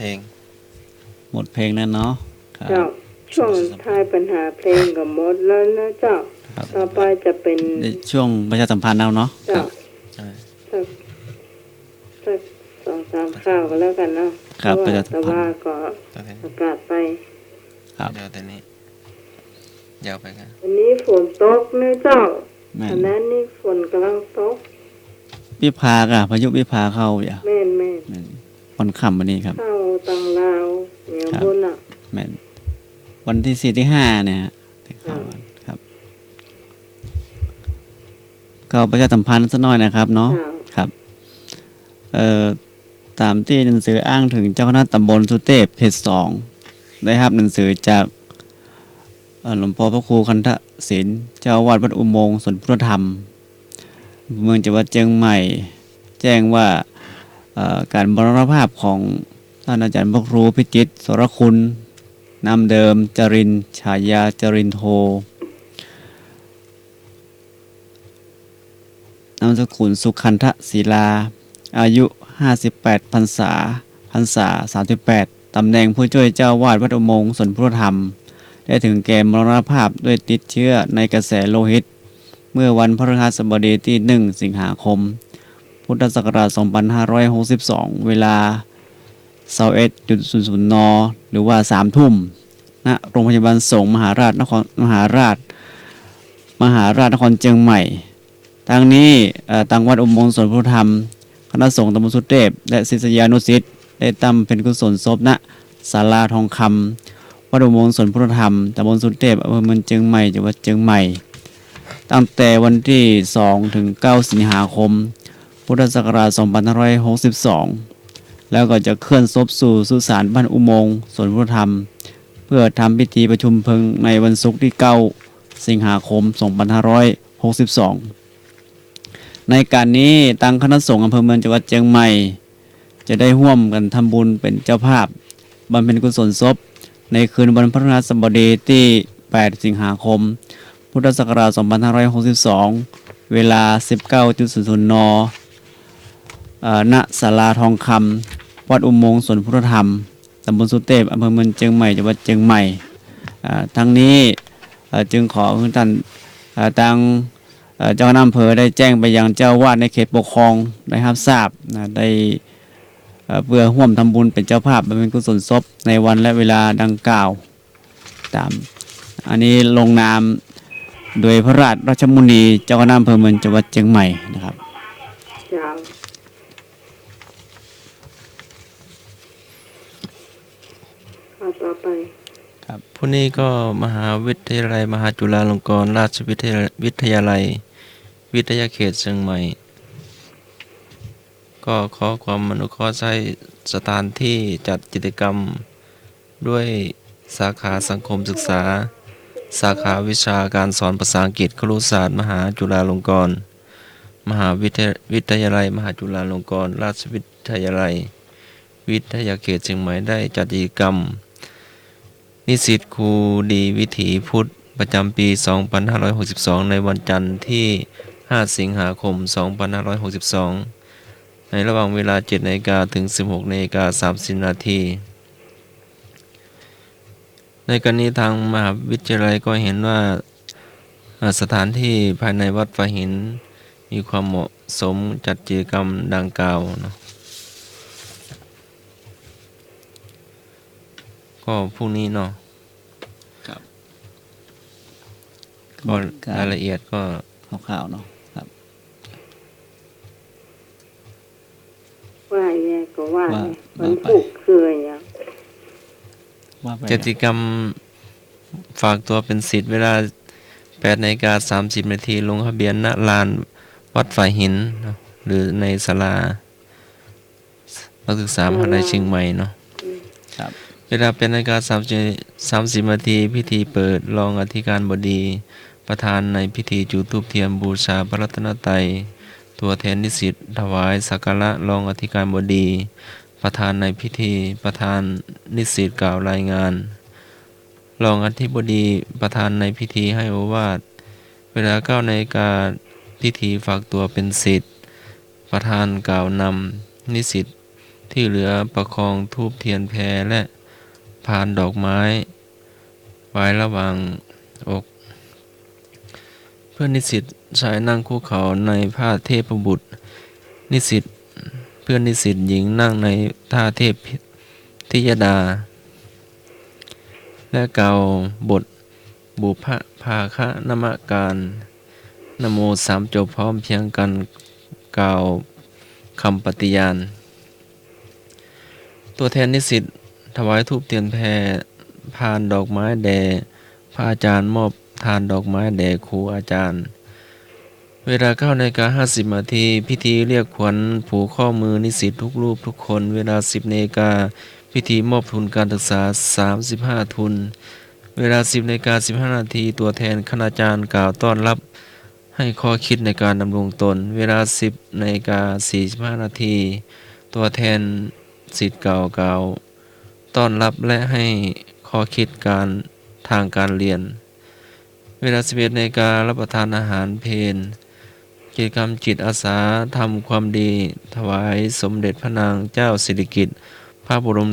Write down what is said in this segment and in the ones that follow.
ลงหมดเพลงแล้วเนาะครับเจ้าช่วงท้ายปัญหาเพลงก็หมดแล้วนะเจ้าต่อไปจะเป็นช่วงประชาสัมพันธ์เอาเนาะเจ้าใช่สัก2-3ข่าวก็แล้วกันเนาะครับประชาสัมแต่พัน ว่า ธ์ ก็ประกาศไปครับเดี๋ยวแต่นี้ยาวไปกันวันนี้ฝนตกนะเจ้าแม่น ฉะนั้นนี่ฝนกำลังตกวิภาอ่ะพายุวิภาเข้าอย่าแม่นวันค่ำวันนี้ครับ เข้าตังลาวเหนียวบนอ่ะแม่นวันที่4ที่5เนี่ยฮะที่เข้าวันครับก็ประชาสัมพันธ์สักหน่อยนะครับเนาะครับตามที่หนังสืออ้างถึงเจ้าคณะตำบลสุเทพเขต2ได้รับหนังสือจากหลวงพ่อพระครูคันธศิลป์เจ้าอาวาสวัดอุโมงค์สวนพุทธธรรมเมืองจังหวัดเชียงใหม่แจ้งว่าการมรณภาพของท่านอาจารย์พระครูพิจิตรสรคุณนามเดิมจรินฉายาจรินโทนามสกุลสุขันธศิลาอายุ58พรรษา38ตำแหน่งผู้ช่วยเจ้าวาดวัดอุโมงค์สวนพุทธธรรมได้ถึงแก่มรณภาพด้วยติดเชื้อในกระแสโลหิตเมื่อวันพฤหัสบดีที่1สิงหาคมพุทธศักราช2562เวลา21:00 นหรือว่า3 ทุ่มณโรงพยาบาลสงฆ์มหาราชนครเชียงใหม่ทางนี้ทางวัดอุโมงค์สวนพุทธธรรมคณะสงฆ์ตำบลสุเทพและศิษยานุศิษย์ได้ตั้งเป็นกุศลศพณศาลาทองคำวัดอุโมงค์สวนพุทธธรรมตำบลสุเทพอำเภอเมืองเชียงใหม่จังหวัดเชียงใหม่ตั้งแต่วันที่2ถึง9สิงหาคมพุทธศักราช2562แล้วก็จะเคลื่อนศพสู่สุสานบ้านอุโมงค์สวนพุทธธรรมเพื่อทำพิธีประชุมเพลิงในวันศุกร์ที่9สิงหาคม2562ในการนี้ทางคณะสงฆ์อำเภอเมืองจังหวัดเชียงใหม่จะได้ร่วมกันทำบุญเป็นเจ้าภาพบำเพ็ญกุศลศพในคืนวันพฤหัสบดีที่8สิงหาคมพุทธศักราช2562เวลา 19:00 นณศาลาทองคำวัดอุโมงค์สวนพุทธธรรมตำบลสุเทพอำเภอเมืองเชียงใหม่จังหวัดเชียงใหม่ทั้งนี้จึงขอให้ท่านทางเจ้าคณะอำเภอได้แจ้งไปยังเจ้าวาดในเขตปกครองได้รับทราบได้เพื่อร่วมทำบุญเป็นเจ้าภาพบำเพ็ญกุศลศพในวันและเวลาดังกล่าวตามอันนี้ลงนามโดยพระราชมุนีเจ้าคณะอำเภอเมืองจังหวัดเชียงใหม่นะครับต่อไปครับผู้นี้ก็มหาวิทยาลัยมหาจุฬาลงกรณราชวิทยาลัยวิทยาเขตเชียงใหม่ก็ขอความอนุเคราะห์ให้สถานที่จัดกิจกรรมด้วยสาขาสังคมศึกษาสาขาวิชาการสอนภาษาอังกฤษครุศาสตร์มหาจุฬาลงกรณ์มหาวิทยาลัยมหาจุฬาลงกรณราชวิทยาลัยวิทยาเขตเชียงใหม่ได้จัดกิจกรรมนิสิตครูดีวิถีพุทธประจำปี 2562 ในวันจันทร์ที่ 5 สิงหาคม 2562 ในระหว่างเวลา 7 นาฬิกาถึง 16 นาฬิกา 30 นาที ในกรณีทางมหาวิทยาลัยก็เห็นว่าสถานที่ภายในวัดฝาหินมีความเหมาะสมจัดกิจกรรมดังกล่าวเนาะก็พรุ่งนี้เนาะครับก็รายละเอียดก็คร่าวๆเนาะครับว่าแย่ก็ว่ามันผูกเคยอ่ะกิจกรรมฝากตัวเป็นศิษย์เวลา 8 นาฬิกา 30 นาทีลงทะเบียนณลานวัดฝาหินหรือในศาลานักศึกษามหาวิทยาลัยเชียงใหม่เนาะครับเวลาเป็นนาฬิกา30 นาทีพิธีเปิดรองอธิการบดีประธานในพิธีจุดธูปเทียนบูชาพระรัตนตรัยตัวแทนนิสิตถวายสักการะรองอธิการบดีประธานในพิธีประธานนิสิตกล่าวรายงานรองอธิบดีประธานในพิธีให้โอวาทเวลา 9 นาฬิกาพิธีฝากตัวเป็นศิษย์ประธานกล่าวนำนิสิต ที่เหลือประคองธูปเทียนแพและพานดอกไม้ไว้ระหว่างอก เพื่อนนิสิตชายนั่งคุกเข่าในผ้าเทพบุตรนิสิตเพื่อนนิสิตหญิงนั่งในท่าเทพธิยดา และกล่าวบทบุพภาคะนมการนะโมสามจบพร้อมเพียงกันกล่าวคำปฏิญาณ ตัวแทนนิสิตถวายธูปเทียนแพพานดอกไม้แด่พระอาจารย์มอบทานดอกไม้แด่ครูอาจารย์ เวลา9:50 นาทีพิธีเรียกขวัญผูกข้อมือนิสิตทุกรูปทุกคน เวลา 10 นาฬิกาพิธีมอบทุนการศึกษา35 ทุน เวลา 10:15 นาทีตัวแทนคณาจารย์กล่าวต้อนรับให้ข้อคิดในการดำรงตน เวลา 10:45 นาทีตัวแทนศิษย์เก่ากล่าวต้อนรับและให้ข้อคิดการทางการเรียน เวลา 11 นาฬิการับประทานอาหารเพลกิจกรรมจิตอาสาทำความดีถวายสมเด็จพระนางเจ้าสิริกิติ์พระบรม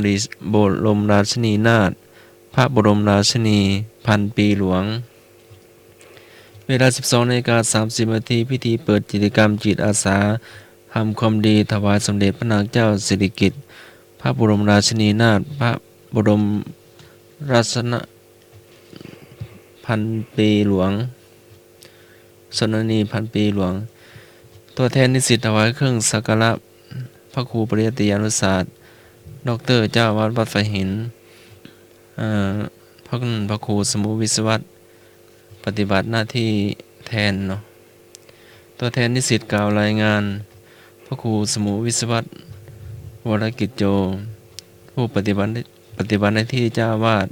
ราชินีนาถพระบรมราชินีพันปีหลวง เวลา 12:30 นาทีพิธีเปิดกิจกรรมจิตอาสาทำความดีถวายสมเด็จพระนางเจ้าสิริกิติ์พระบรมราชินีนาถพระบรมราชนพันปีหลวงสนนีพันปีหลวง ตัวแทนนิสิตถวายเครื่องสักการะพระครูปริยัติยานุศาสตร์ดร.เจ้าอาวาสวัดไฟหินพระครูสมุวิศวัตรปฏิบัติหน้าที่แทนเนาะตัวแทนนิสิตกล่าวรายงานพระครูสมุวิศวัตรวรกิจโจผู้ปฏิบัติหน้าที่เจ้าอาวาส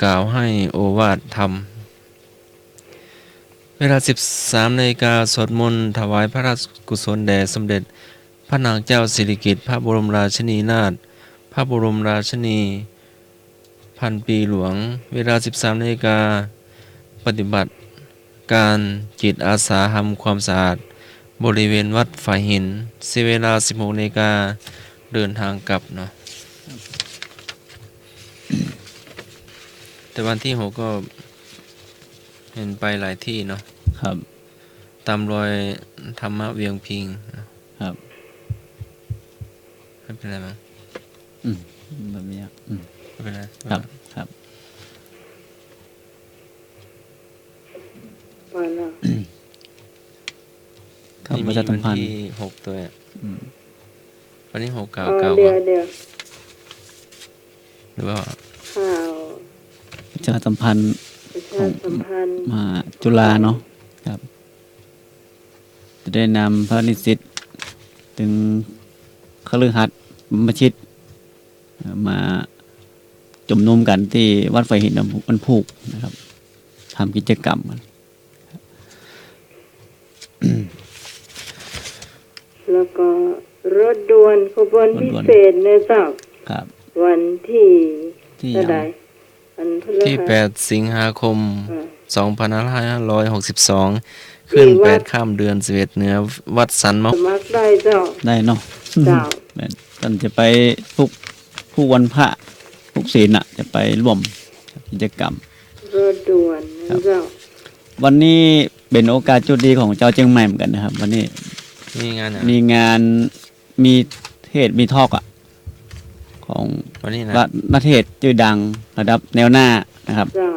กล่าวให้โอวาทธรรม เวลา 13 นาฬิกาสวดมนต์ถวายพระราชกุศลแด่สมเด็จพระนางเจ้าสิริกิติ์พระบรมราชินีนาถพระบรมราชินีพันปีหลวง เวลา 13 นาฬิกาปฏิบัติการจิตอาสาทำความสะอาดบริเวณวัดฝ่ายหินเวลา 16 นาฬิกาเดินทางกลับเนาะ แต่วันที่ 6 ก็เห็นไปหลายที่เนาะ ครับ ตามรอยธรรมะเวียงพิง ครับ ไม่เป็นไรมั้ง แบบนี้ ไม่เป็นไร ครับครับ ไปแล้ว ครับ นี่ ประ มี ชาสั วั ม น พันธ์ ที่ 6 ตัวอะวันที่ 6 เก่า เดี๋ยว ก่อน เดี๋ยว หรือว่า ข่าว ประชาสัมพันธ์ ประชาสัมพันธ์ มหาจุฬาเนาะครับ จะได้นำพระนิสิตถึงคฤหัสถ์บรรพชิตมาจุ่มนุมกันที่วัดไฟหินมันผูกนะครับทำกิจกรรมกัน แล้วก็รถด่วนขบวนพิเศษในเจ้า ครับ วันที่ ที่ เท่า ยัง ใดวันพฤหัส ที่ 8 สิงหาคม อ่า 2562 ขึ้น 8 ข้ามเดือน 11 เหนือวัดสันมะ สมัครได้เจ้า ได้เนาะ เจ้า แม่นท่านจะไปทุกวันพระทุกศีลน่ะ จะไปร่วมกิจกรรม รถด่วนนะเจ้า วันนี้เป็นโอกาสจุดดีของเจ้าเจียงใหม่เหมือนกันนะครับ วันนี้ มีงานอ่ะ มีงานมีเทศน์มีทอล์กอ่ะของ วันนี้นะ นักเทศน์ชื่อดังระดับแนวหน้านะครับ เจ้า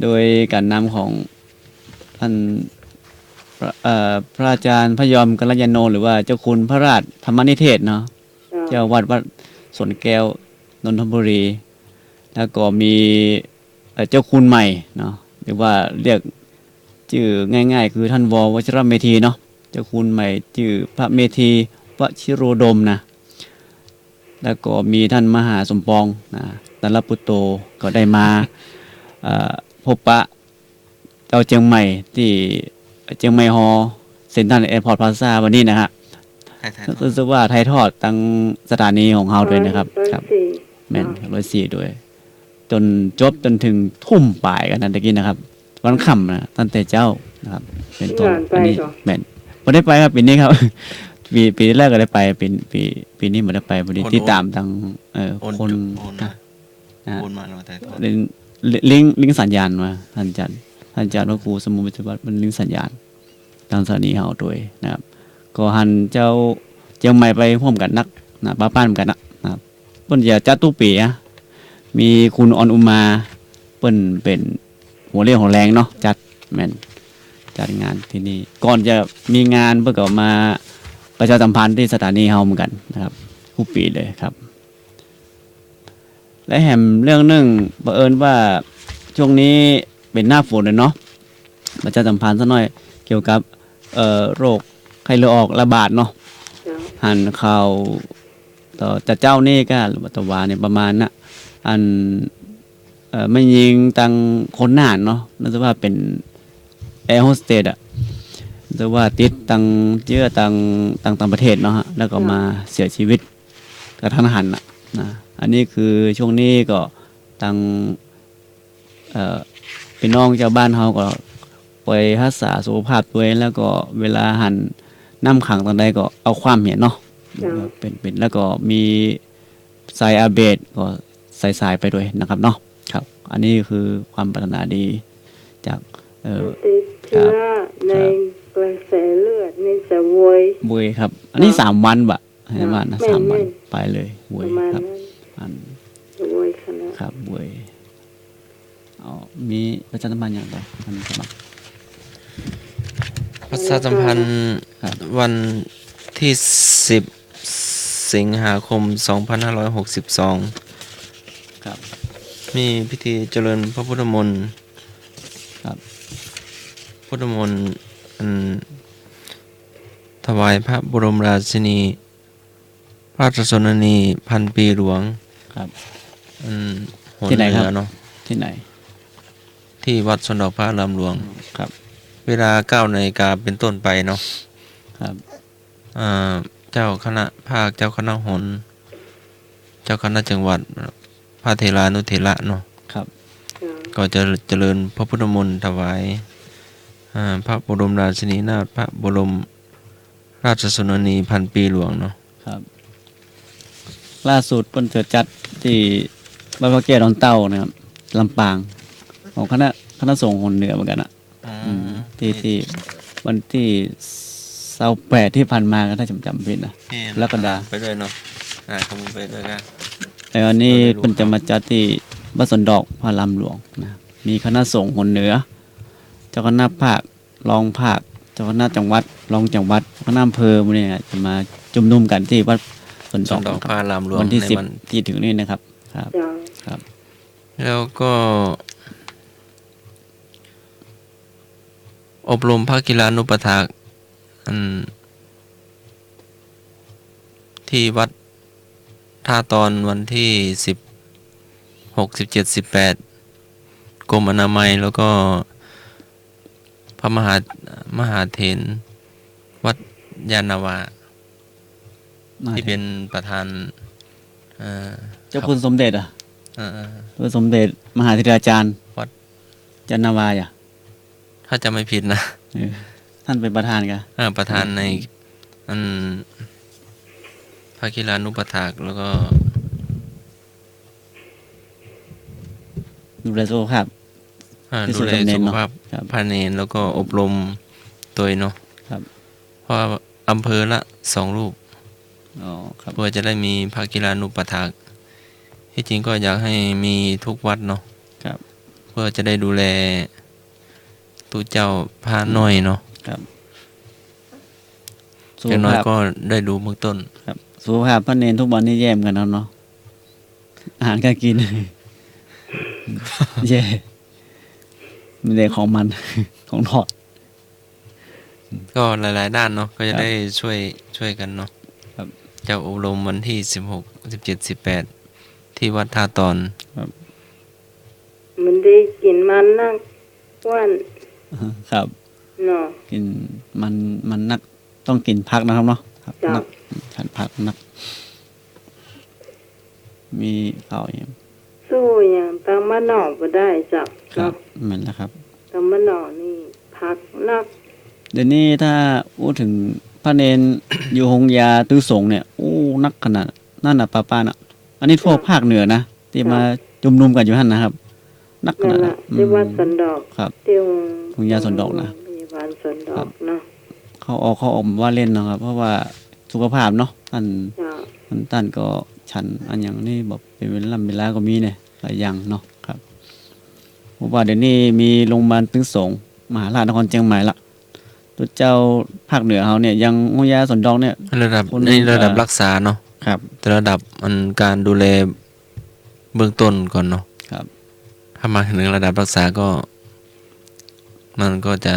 โดยการนำของท่านพระอาจารย์พระยอมกัลยาโนหรือว่าเจ้าคุณพระราชธรรมนิเทศน์เนาะ เจ้า เจ้าวัดสวนแก้วนนทบุรี แล้วก็มีเจ้าคุณใหม่เนาะหรือว่าเรียกชื่อง่ายๆ คือท่านววชิรเมธีเนาะเจ้าคุณใหม่ชื่อพระเมธีวชิโรดมนะแล้วก็มีท่านมหาสมปองนะตันลปุตโตก็ได้มาพบปะเจ้าเจียงใหม่ที่เจียงใหม่ฮอเซ็นทรัลแอร์พอร์ตพลาซ่าวันนี้นะฮะ รู้สึกว่าไทยทอดตั้งสถานีของเฮาด้วยนะครับ ครับ สี่ แม่น104ด้วย จนจบจนถึงทุ่มป่ายกันนั่นตะกี้นะครับ วันค่ำนะตั้งแต่เจ้านะครับ เป็นต้น หลานไป อันนี้ ก่อน แม่นบ่ได้ไปครับปีนี้ครับ ปีแรกก็ได้ไปปีนี้บ่ได้ไปพอดีติดตามทางคน โอนมาเราแต่ทอด ลิงก์สัญญาณมาท่านอาจารย์ว่าครูสมุวิทยาวัฒน์มันลิงก์สัญญาณทางสถานีเฮาโดยนะครับก็หันเจ้าเจียงใหม่ไปร่วมกันนักนะป้าป้านกันนะครับเพิ่นจะจัดทุกปีอะมีคุณออนอุมาเปิ้นเป็นหัวเรี่ยวหัวแรงเนาะจัดแม่นจัดงานที่นี่ก่อนจะมีงานเพิ่นก็มาประชาสัมพันธ์ที่สถานีเฮาเหมือนกันนะครับทุกปีเลยครับ และแหมเรื่องหนึงบังเอิญว่าช่วงนี้เป็นหน้าฝนเลยเนาะประชาสัมพันธ์ซะหน่อยเกี่ยวกับโรคไข้เลือดออกระบาดเนาะ เจ้า หันข่าวต่อแต่เจ้านี่ก็หรือว่าตะวาเนี่ยประมาณน่ะอันไม่ยิงตังคนหนานเนาะนั่นจะว่าเป็นแอร์โฮสเตสอ่ะจะว่าติดตังเชื้อตังต่างประเทศเนาะฮะแล้วก็มาเสียชีวิตกระทันหันอ่ะนะอันนี้คือช่วงนี้ก็ตังพี่น้องชาวบ้านเขาก็ไปรักษาสุขภาพตัวเองแล้วก็เวลาหันน้ำขังตอนใดก็เอาความเห็นเนาะเป็นแล้วก็มีสายอาเบดก็ใส่สายไปด้วยนะครับเนาะครับ อันนี้คือความปรารถนาดีจากติดเชื้อในกระแสเลือดในสะโวย บุยครับ อันนี้3 วันบะให้ว่านะ3 วันไปเลยบุ ป ย ระมาณ ครับ นั้น อัน สะโวยขนาด ครับบุยมีประชาสัมพันธ์อย่างไรท่านสมัคร ประชาสัมพันธ์ ครับ วันที่10 สิงหาคม 2562 ครับ มีพิธีเจริญพระพุทธมนต์ ครับ พุทธมนต์ถวายพระบรมราชินีพระราชชนนีพันปีหลวง ครับ หน ที่ไหน เห ครับ นือเนาะ ที่ไหน ที่วัดชนดอกพระอารามหลวง ครับ เวลา 9 นาฬิกาเป็นต้นไปเนาะ ครับ เจ้าคณะภาคเจ้าคณะหน เจ้าคณะจังหวัดพระเทรานุเถระเนาะ ครับ เจ้า ก็จะเจริญพระพุทธมนต์ถวายพระบรมราชินีนาถพระบรมราชชนนีพันปีหลวงเนาะ ครับ ล่าสุดเพิ่นจะจัดที่บ้านพระแก้วดอนเต้านะครับลำปางของคณะสงฆ์คนเหนือเหมือนกันอะที่วันที่28ที่ผ่านมาก็ถ้าจำผิดนะ กรกฎาคม ไปด้วยเนาะขโมยไปด้วยกัน แต่วันนี้เพิ่นจะมาจัดที่บ้านสวนดอกพระลำหลวงนะมีคณะสงฆ์คนเหนือ เจ้าคณะภาครองภาคเจ้าคณะจังหวัดรองจังหวัดคณะอำเภอพวกนี้จะมาจุ่มนุมกันที่วัดสวน ช ดอน ก ดอก นะค พระ รับ อารามหลวง วันที่ ในวัน 10ที่ถึงนี้นะครับครับ เจ้า ครับ แล้วก็อบรมภาคกีฬานุปถากที่วัดท่าตอนวันที่16 17 18กรมอนามัยแล้วก็พระมหาเถรวัดยานนาวาที่เป็นประธานเจ้าคุณสมเด็จอ่ะ เอ่อ เจ้าสมเด็จมหาธิราจารย์ วัด จันนาวาอ่ะ ถ้าจะไม่ผิดนะ ท่านเป็นประธานกัน ประธานในภาคกีฬานุปถากแล้วก็ ดูแลสุขภาพ ที่ ดู สุด แล จำเน สุ น ข เนาะ ภาพ ครับ พาเนนแล้วก็อบรมตัวเนาะ ครับ เพราะว่าอำเภอละ2 รูป อ๋อครับ เพื่อจะได้มีภาคกีฬานุปถากที่จริงก็อยากให้มีทุกวัดเนาะ ครับ เพื่อจะได้ดูแลตู้เจ้าพาน้อยเนาะ ครับสุ อ ข ย่างน้อย ภาพ ก็ได้ดูเบื้องต้น ครับสุขภาพพระเนนทุกวันนี้แย่เหมอนกันเนาะอาหารการกิน แย่ไม่ได้ของมัน ของทอด ก็หลายๆด้านเนาะก็จะ ครับ ได้ช่วยกันเนาะ ครับ จะอบรมวันที่16 17 18ที่วัดท่าตอน มันได้กินมันนักวัน ครับ เนาะ กินมันนักต้องกินพักนะครับเนาะครับ จ้ะ นักฉันพักนัก มีข้าวอย่าง สู้อย่างตามมะนอกก็ได้จ้ะ ครับ เนาะ เหมือนแล้วครับ ตามมะนอกนี่พักนัก เดี๋ยวนี้ถ้าพูดถึง พระเนน อยู่หงยาตื้อสงเนี่ยโอ้นักขนาดนั่นน่ะป้าน่ะ อันนี้ทั่วภาคเหนือนะที่มาจุมนุมกันอยู่หั่นนะครับ นักข นั่ นาน ด แห น่ะ ละที่วัดสันดอก ครับ ที่ หงยาสันดอกนะ พยาบาลสันดอกเนาะ เขาออกมาว่าเล่นเนาะครับ เพราะว่าสุขภาพเนาะท่าน เจ้า ท่านก็ฉันอันอย่างนี้บอกเป็นเวลาก็มีเนี่ยหลายอย่างเนาะครับเพราะว่าเดี๋ยวนี้มีโรงพยาบาลตึงสงมหาราชนครเชียงใหม่ละตัวเจ้าภาคเหนือเขาเนี่ยยังหงยาสันดอกเนี่ย ระดับ คน นี่ระดับรักษาเนาะ ครับ แต่ระดับมันการดูแลเบื้องต้นก่อนเนาะ ครับ ถ้ามาถึงระดับรักษาก็ มันก็จะ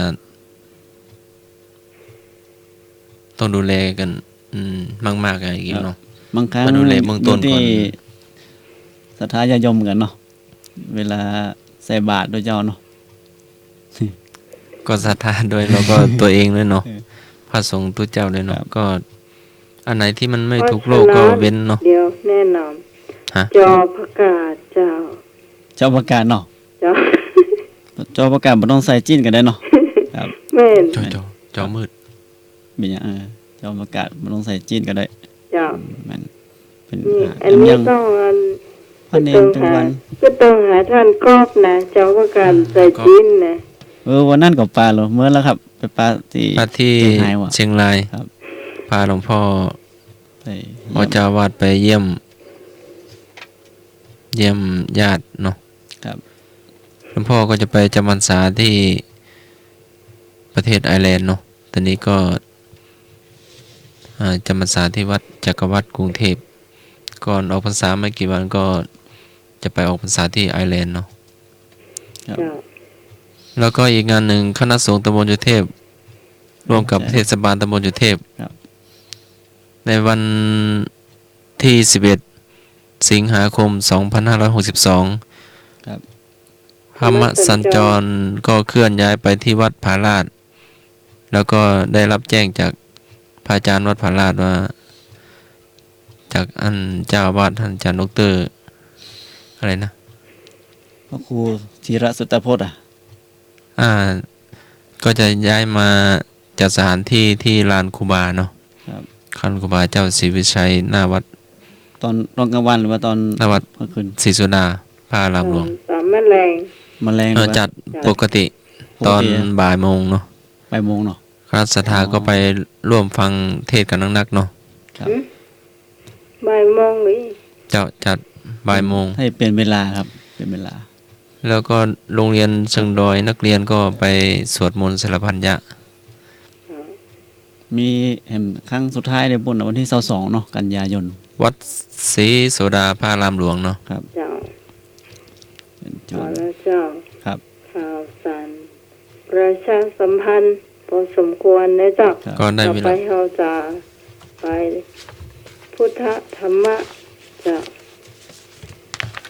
ต้องดูแลกัน มากๆอย่างนี้เนาะ บางครั้ง มาดูแลเบื้องต้นก่อน ยู่ที่ศรัทธาญาติโยมกันเนาะเวลาใส่บาตรด้วยเจ้าเนาะ ก็ศรัทธาด้วยแล้วก็ตัวเองด้วยเนาะ เออ พระสงฆ์ตัวเจ้าด้วยเนาะ ครับ ก็ อันไหนที่มันไม่ถูกโลกก็เว้นเนาะ เดี๋ยวแน่นอน ฮะ จอประกาศเจ้า เจ้าประกาศเนาะ เจ้า เจ้าประกาศบ่ต้องใส่จิ้นกันได้เนาะครับ แม่น จอมืด เป็นอย่างเจ้าประกาศบ่ต้องใส่จิ้นกันได้ เจ้า มันเป็น นี่อันนี้ ยัง ต้องอัน พระเนรทุกวัน ก็ต้องหาท่านกอบนะเจ้าประกาศใส่จิ้นนะ วันนั้นกับปลาเหรอเมื่อแล้วครับ ไปปลาที่ พระที่ เชียงรายว่ะ เชียงราย ครับ พาหลวงพ่อ ไป พอเจ้าวาดไปเยี่ยมญาติเนาะ ครับ หลวงพ่อก็จะไปจำพรรษาที่ประเทศไอร์แลนด์เนาะตอนนี้ก็จำพรรษาที่วัดจักรวรรดิกรุงเทพก่อนออกพรรษาไม่กี่วันก็จะไปออกพรรษาที่ไอร์แลนด์เนาะ ครับ เจ้า แล้วก็อีกงานหนึ่งคณะสงฆ์ตำบลจุเทพร่วมกับเทศบาลตำบลจุเทพ ครับ ในวันที่ 11 สิงหาคม 2562 ครับ ธรรมสัญจรก็เคลื่อนย้ายไปที่วัดผาลาด แล้วก็ได้รับแจ้งจากพระอาจารย์วัดผาลาดว่า จากอันเจ้าอาวาสท่านอาจารย์ดรอะไรนะ พระครูธีระสุตตพจน์ก็จะย้ายมาจากสถานที่ที่ลานครูบาเนาะ ครับ ลานครูบาเจ้าศรีวิชัยหน้าวัด ตอนกลางวันหรือว่าตอน หน้าวัด เมื่อคืน ศรีสุดาพระอารามหลวง สามแม่แรง แมลงหรือว่า จัดปกติตอนบ่ายโมงเนาะ บ่ายโมงเนาะ คณะศรัทธาก็ไปร่วมฟังเทศน์กันนักๆเนาะ ครับ บ่ายโมงหรือ เจ้าจัดบ่ายโมง ให้เป็นเวลาครับ เป็นเวลา แล้วก็โรงเรียนเชิงดอยนักเรียนก็ไปสวดมนต์สารพันยะ มีเห็นครั้งสุดท้ายในบุญวันที่22เนาะกันยายน วัดศรีโสดาพระอารามหลวงเนาะ ครับ เจ้า เป็นจุ เอา ด ละเจ้า ครับ ข่าวสารประชาสัมพันธ์พอสมควรนะเจ้า ครับ ก็ได้ ต่อ เว ไป ลา เราจะไปพุทธธรรมะจะ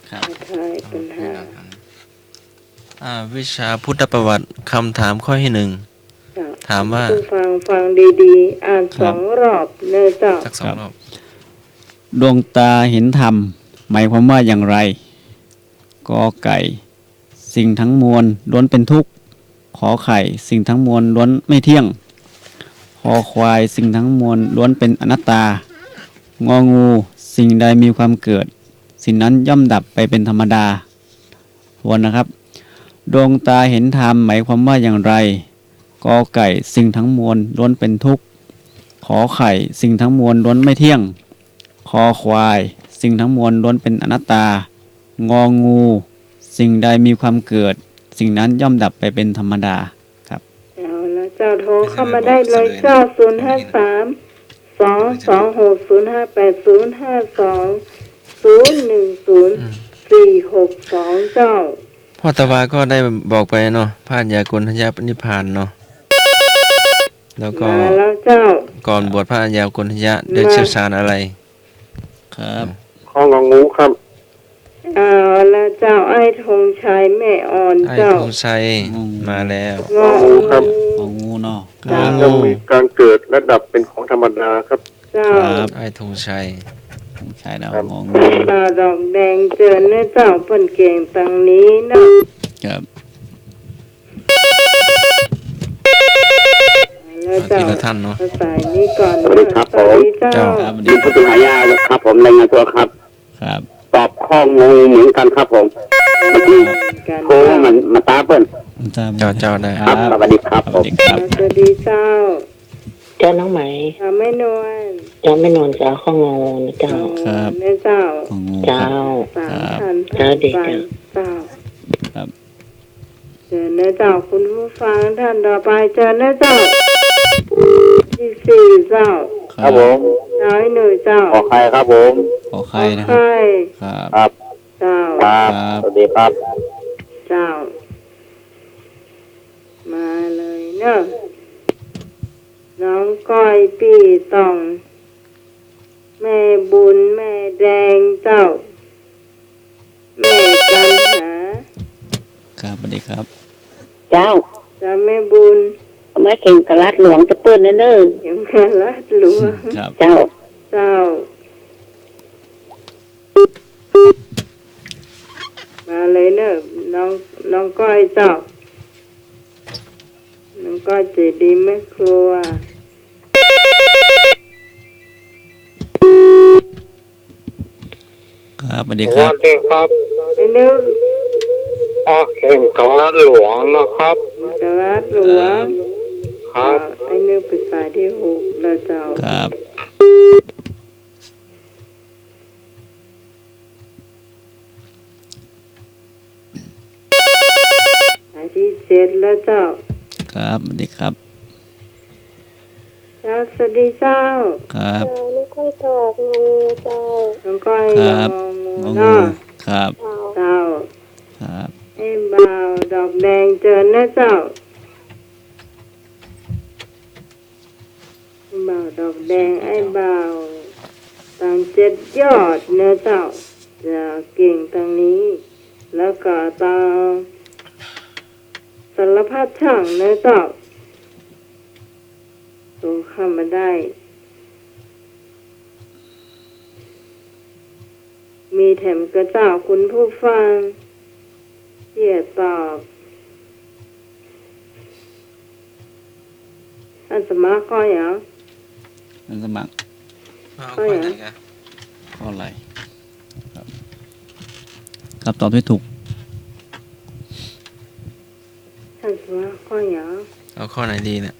ครับ ทายปัญหา วิชาพุทธประวัติคำถามข้อที่ เจ้า ถามว่า ผู้ฟังดีๆ อ่านสองรอบเนอะเจ้า 1สัก2รอบ ดวงตาเห็นธรรมหมายความว่าอย่างไรกอไก่ สิ่งทั้งมวลล้วนเป็นทุกข์ขอไข่ สิ่งทั้งมวลล้วนไม่เที่ยงคอควาย สิ่งทั้งมวลล้วนเป็นอนัตตางองู สิ่งใดมีความเกิด สิ่งนั้นย่อมดับไปเป็นธรรมดาวนนะครับ ดวงตาเห็นธรรมหมายความว่าอย่างไรกอไก่ สิ่งทั้งมวลล้วนเป็นทุกข์ขอไข่ สิ่งทั้งมวลล้วนไม่เที่ยงคอควาย สิ่งทั้งมวลล้วนเป็นอนัตตางองู สิ่งใดมีความเกิด สิ่งนั้นย่อมดับไปเป็นธรรมดาครับ เอาละเจ้าโทรเข้ามาได้เลยเจ้า053-226-058-052-010-462 เจ้า พ่อตะวาก็ได้บอกไปเนาะพระัญญากลทัญญาปณิพพานเนาะแล้วก็ มาแล้วเจ้า ก่อนบวชพระัญญากลทัญญาได้เชี่ยวชาญอะไร ครับ ข้ององูครับ เอาละเจ้าไอ้ธงชัยแม่อ่อน ไอ้ เจ้า ธงชัยมาแล้ว งองู ครับ ของงูเนาะค ครั รับ บ จะมีการเกิดและดับเป็นของธรรมดาครับ เจ้า ครับ ไอ้ธงชัย ใช่แล้ว ครับ งองู ตาดอกแดงเจิญเนื้อเจ้าเพิ่นเก่งตังนี้เนาะ ครับ แล้ว เจ้า ทีละท่านเนาะ ภาษานี้ก่อน สวัสดีครับ สวัสดีเจ้า เจ้า ครับสวัส ดิ ดี นพุทธหายาครับผมรายงานตัวครับ ครับ ตอบข้องูเหมือนกันครับผมเมื่อกี้ กัน โค้งมันมาตาเปิ้ล เจ้าเจ้าได้ ครับสวัสดีครับ สวัสดีครับ สวัสดีเจ้า เจ้าน้องไหม ไม่นวล เจ้าไม่นอนเจ้าข้องงนะเจ้า ครับ แม่เจ้า ของงูค เจ้า รับ สามพัน เจ้าดี ไป เจ้า เจ้า ครับ เจอเนื้อเจ้าคุณผู้ฟังท่านต่อไปเจอเนื้อเจ้าที่สี่เจ้า ครับผม เจ้าให้หนึ่งเจ้า ขอใครครับผม ขอใครนะค ใค รั ร บครับ ครับ เจ้า ครับ ครับ สวัสดีครับ เจ้า มาเลยเนอะน้องก้อยปีตอง แม่บุญแม่แดงเจ้า แม่กันหา ครับสวัสดีครับ เจ้า เจ้าแม่บุญ เอามาเข่งกระลัดหลวงจะเปิ้ลเน้อ ยังแม่ลัดหลวง ครับ เจ้า เจ้า มาเลยเนอะน้องก้อยเจ้า น้องก้อยใจดีแม่ครัว ครับสวัสดี ส ครั วั บ สดีครับ ไอ้นึก เข่งกระลัดหลวงนะครับ กลัดหลวง ครับ ไอ้นึกภาษาที่หกแล้วเจ้า ครับ ไอ้ที่เจ็ดแล้วเจ้า ครับสวัสดีครับ เจ้าสวัสดีเจ้า ครับ น้องก้อย ครับ งองู งองู เนาะ ครับ เจ้า ครับ ไอ้บ่าวดอกแดงเจอนะเจ้าไอ้บ่าวดอกแดงไอ้บ่าวต่างเจ็ดยอดเนื้อเจ้าจะเก่งทางนี้ แล้วก็ตางสารพัดช่างเนื้อเจ้าสู้เข้ามาได้ มีแถมกระเจ้าคุณผู้ฟังเที่ยตอบท่านสมาข้ออย่าง นั่นสมัคร เอาข้อไหนกัน ข้ออะไรครับครับตอบให้ถูก ท่านสมาข้ออย่าง เอาข้อไหนดีเนี่ย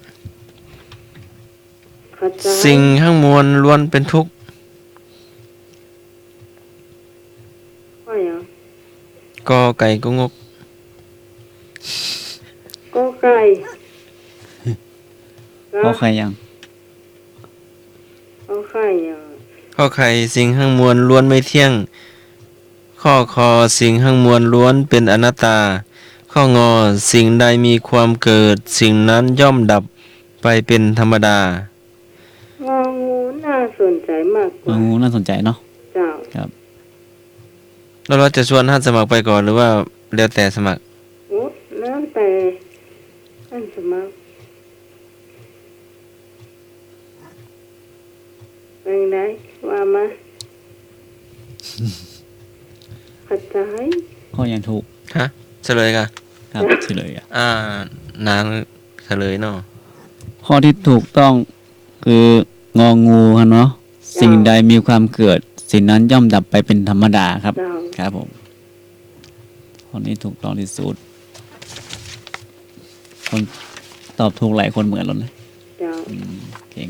เข้าใจ สิ่งข้างมวลล้วนเป็นทุกข์ ข้ออย่าง กอไก่ก็งก ก็ไก่ ข้อใครยัง ก็ไข่อย่าง ข้อไข่สิ่งข้างมวลล้วนไม่เที่ยง ข้อคอสิ่งข้างมวลล้วนเป็นอนัตตา ข้องอสิ่งใดมีความเกิด สิ่งนั้นย่อมดับไปเป็นธรรมดา งองูน่าสนใจมากก งอ ว่า งูน่าสนใจเนาะ เจ้า ครับ แล้วเราจะชวนท่านสมัครไปก่อนหรือว่าแล้วแต่สมัคร โอ้แล้วแต่ท่านสมาเป็นไงว่ามาเข้าใจ ข้อยังถูก ฮะเฉลยกัน ครับเฉลยอ่ะ นางเฉลยเนาะ ข้อที่ถูกต้องคืององูครับเนาะสิ่งใดมีความเกิด สิ่งนั้นย่อมดับไปเป็นธรรมดาครับ เจ้า ครับผมข้อนี้ถูกต้องที่สุดคนตอบถูกหลายคนเหมือนเราเลย เจ้า เก่ง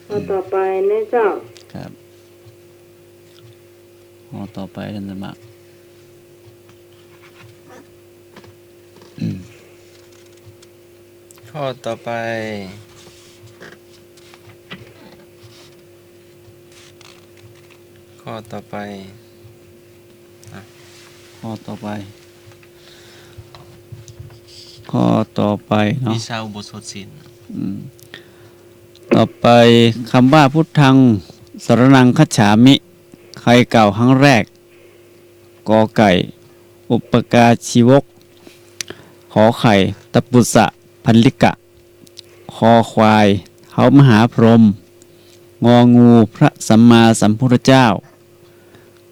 ข้อต่อไปนะเจ้า ครับข้อต่อไปท่านสมัครอืม ข้อต่อไป ข้อต่อไป ข้อต่อไป ข้อต่อไปเนาะ วิชาอุโบสถศีล ต่อไปคำว่าพุทธังสรนังคัจฉามิ ใครกล่าวครั้งแรก กอไก่ อุปกาชีวก ขอไข่ ตปุสะพันลิกะ คอควายเขามหาพรหมงองูพระสัมมาสัมพุทธเจ้า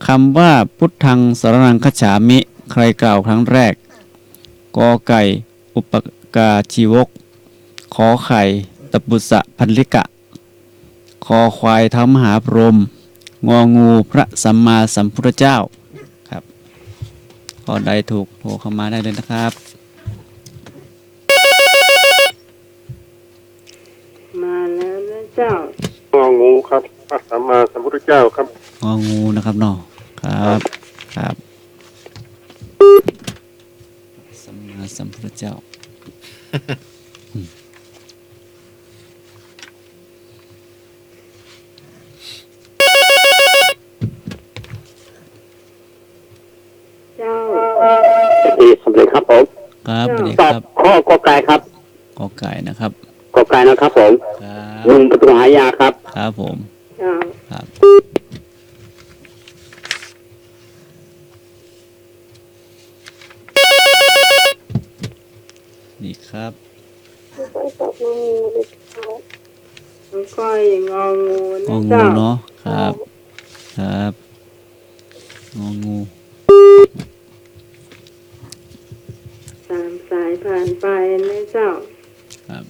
คำว่าพุทธังสรนังคัจฉามิ ใครกล่าวครั้งแรก ก กอไก่อุปกาชีวกขอไข่ตปุสะพันลิกะคอควายเท้ามหาพรหมงองูพระสัมมาสัมพุทธเจ้าครับข้อใดถูกโทรเข้ามาได้เลยนะครับ มาแล้วนะเจ้าง องูครับพระสัมมาสัมพุทธเจ้าครับ งองูนะครับเนาะครับครับสัมมาสัมพุทธเจ้า เจ้า ที่สำเร็จครับผม ครับสวัสดี ต ค อบ รับ ข้อกอไก่ครับ กอไก่นะครับ กอไก่นะครับผม ครับ ลุงประตูหายาครับ ครับผม เจ้า ครับนี่ครับ น้องก้อยงองู ง นะ องู เจ้า เนาะครับครับงองู ตามสายผ่านไปนะเจ้า ครับ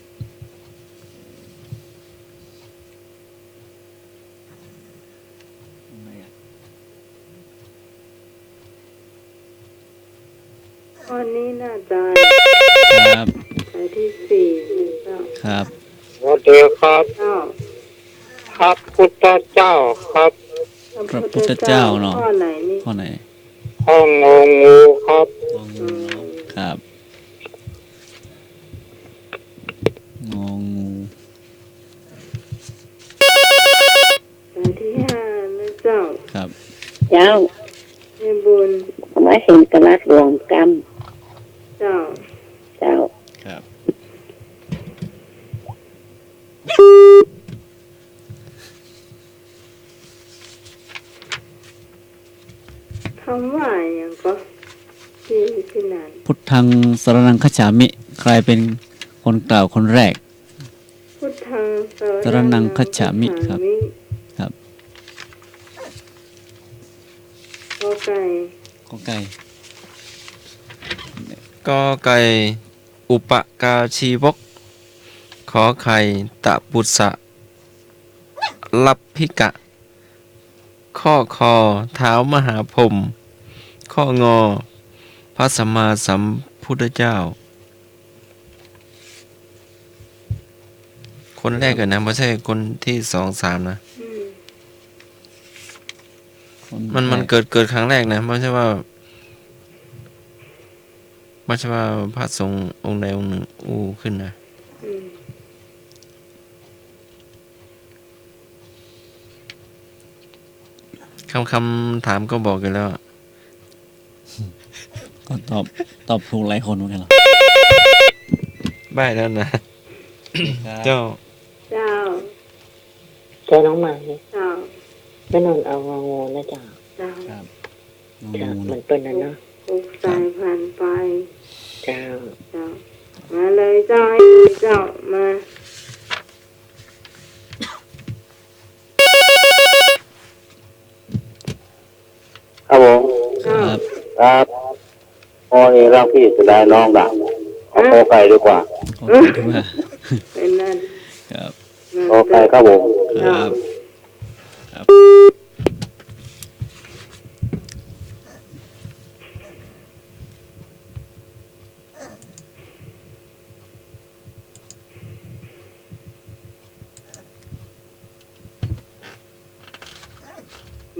วันนี้น่าจะ ครับ สายที่สี่นะเจ้า ครับ สวัสดีครับ เจ้า พระพุทธเจ้าครับ พระพุทธเจ้าเนาะ ข้อไหนนี่ ข้อไหน ห้องงองูครับ งองูเนาะครับงองู สายที่ห้านะเจ้า ครับ เจ้า ให้บุญ มาเห็นกระลัดหลวงกรรม เจ้า เจ้า ครับ คำว่าอย่างก็ที่นั่น พุทธังสรณังคัจฉามิใครเป็นคนกล่าวคนแรก พุทธัง สรณังคัจฉามิครับ ครับ กอไก่ กอไก่ กอไก่อุปกาชีวกขอไข่ตะปุสะลับพิกะ ข้อคอเท้ามหาพรหมข้องอ พระสัมมาสัมพุทธเจ้า คนแรกกันนะไม่ใช่คนที่สองสามนะ อืม คน มัน แรก เกิดครั้งแรกนะไม่ใช่ว่าพระสงฆ์องค์ใดองค์หนึ่งอู้ขึ้นนะ อืม คำถามก็บอกกันแล้ว ก็ตอบถูกหลายคนเหมือนกันเหรอ ใบ้แล้วนะ เจ้า เจ้า เจ้าน้องใหม่ เจ้า แม่นนเอางองูนะเจ้า เจ้า ครับงอ เจ้า งู มั เนาะ นเป็นนั่นเนาะ หกสายผ่านไป เจ้า เจ้า มาเลยเจ้าให้เจ้ามา ครับผม เจ้า ครับ ครับพอเองร่างพี่จะได้น้องดังเอากอไก่ดีกว่า ขอบคุณมาก เป็นนั่น ครับ มาก อไก่ครับผม ค เจ้า รับครับ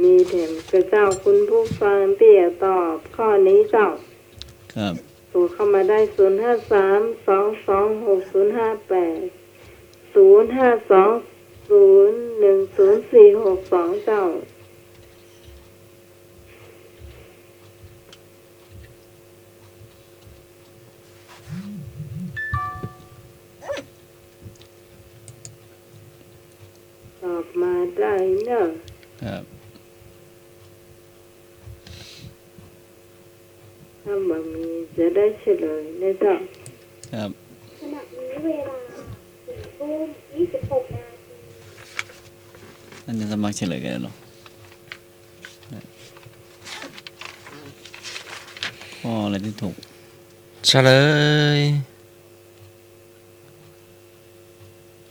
มีแถมกระเจ้าคุณผู้ฟังที่จะตอบข้อนี้เจ้า ครับ โทรเข้ามาได้053-226-0582 เจ้า ตอบมาได้เนอะ ครับ ถ้าบ่มีจะได้เฉลยนะเจ้า ครับ ขณะนี้เวลา4 ทุ่ม 26 นาที นั่นจะสมัครเฉลยกันแล้วเหรอข้ออะไรที่ถูก เฉลย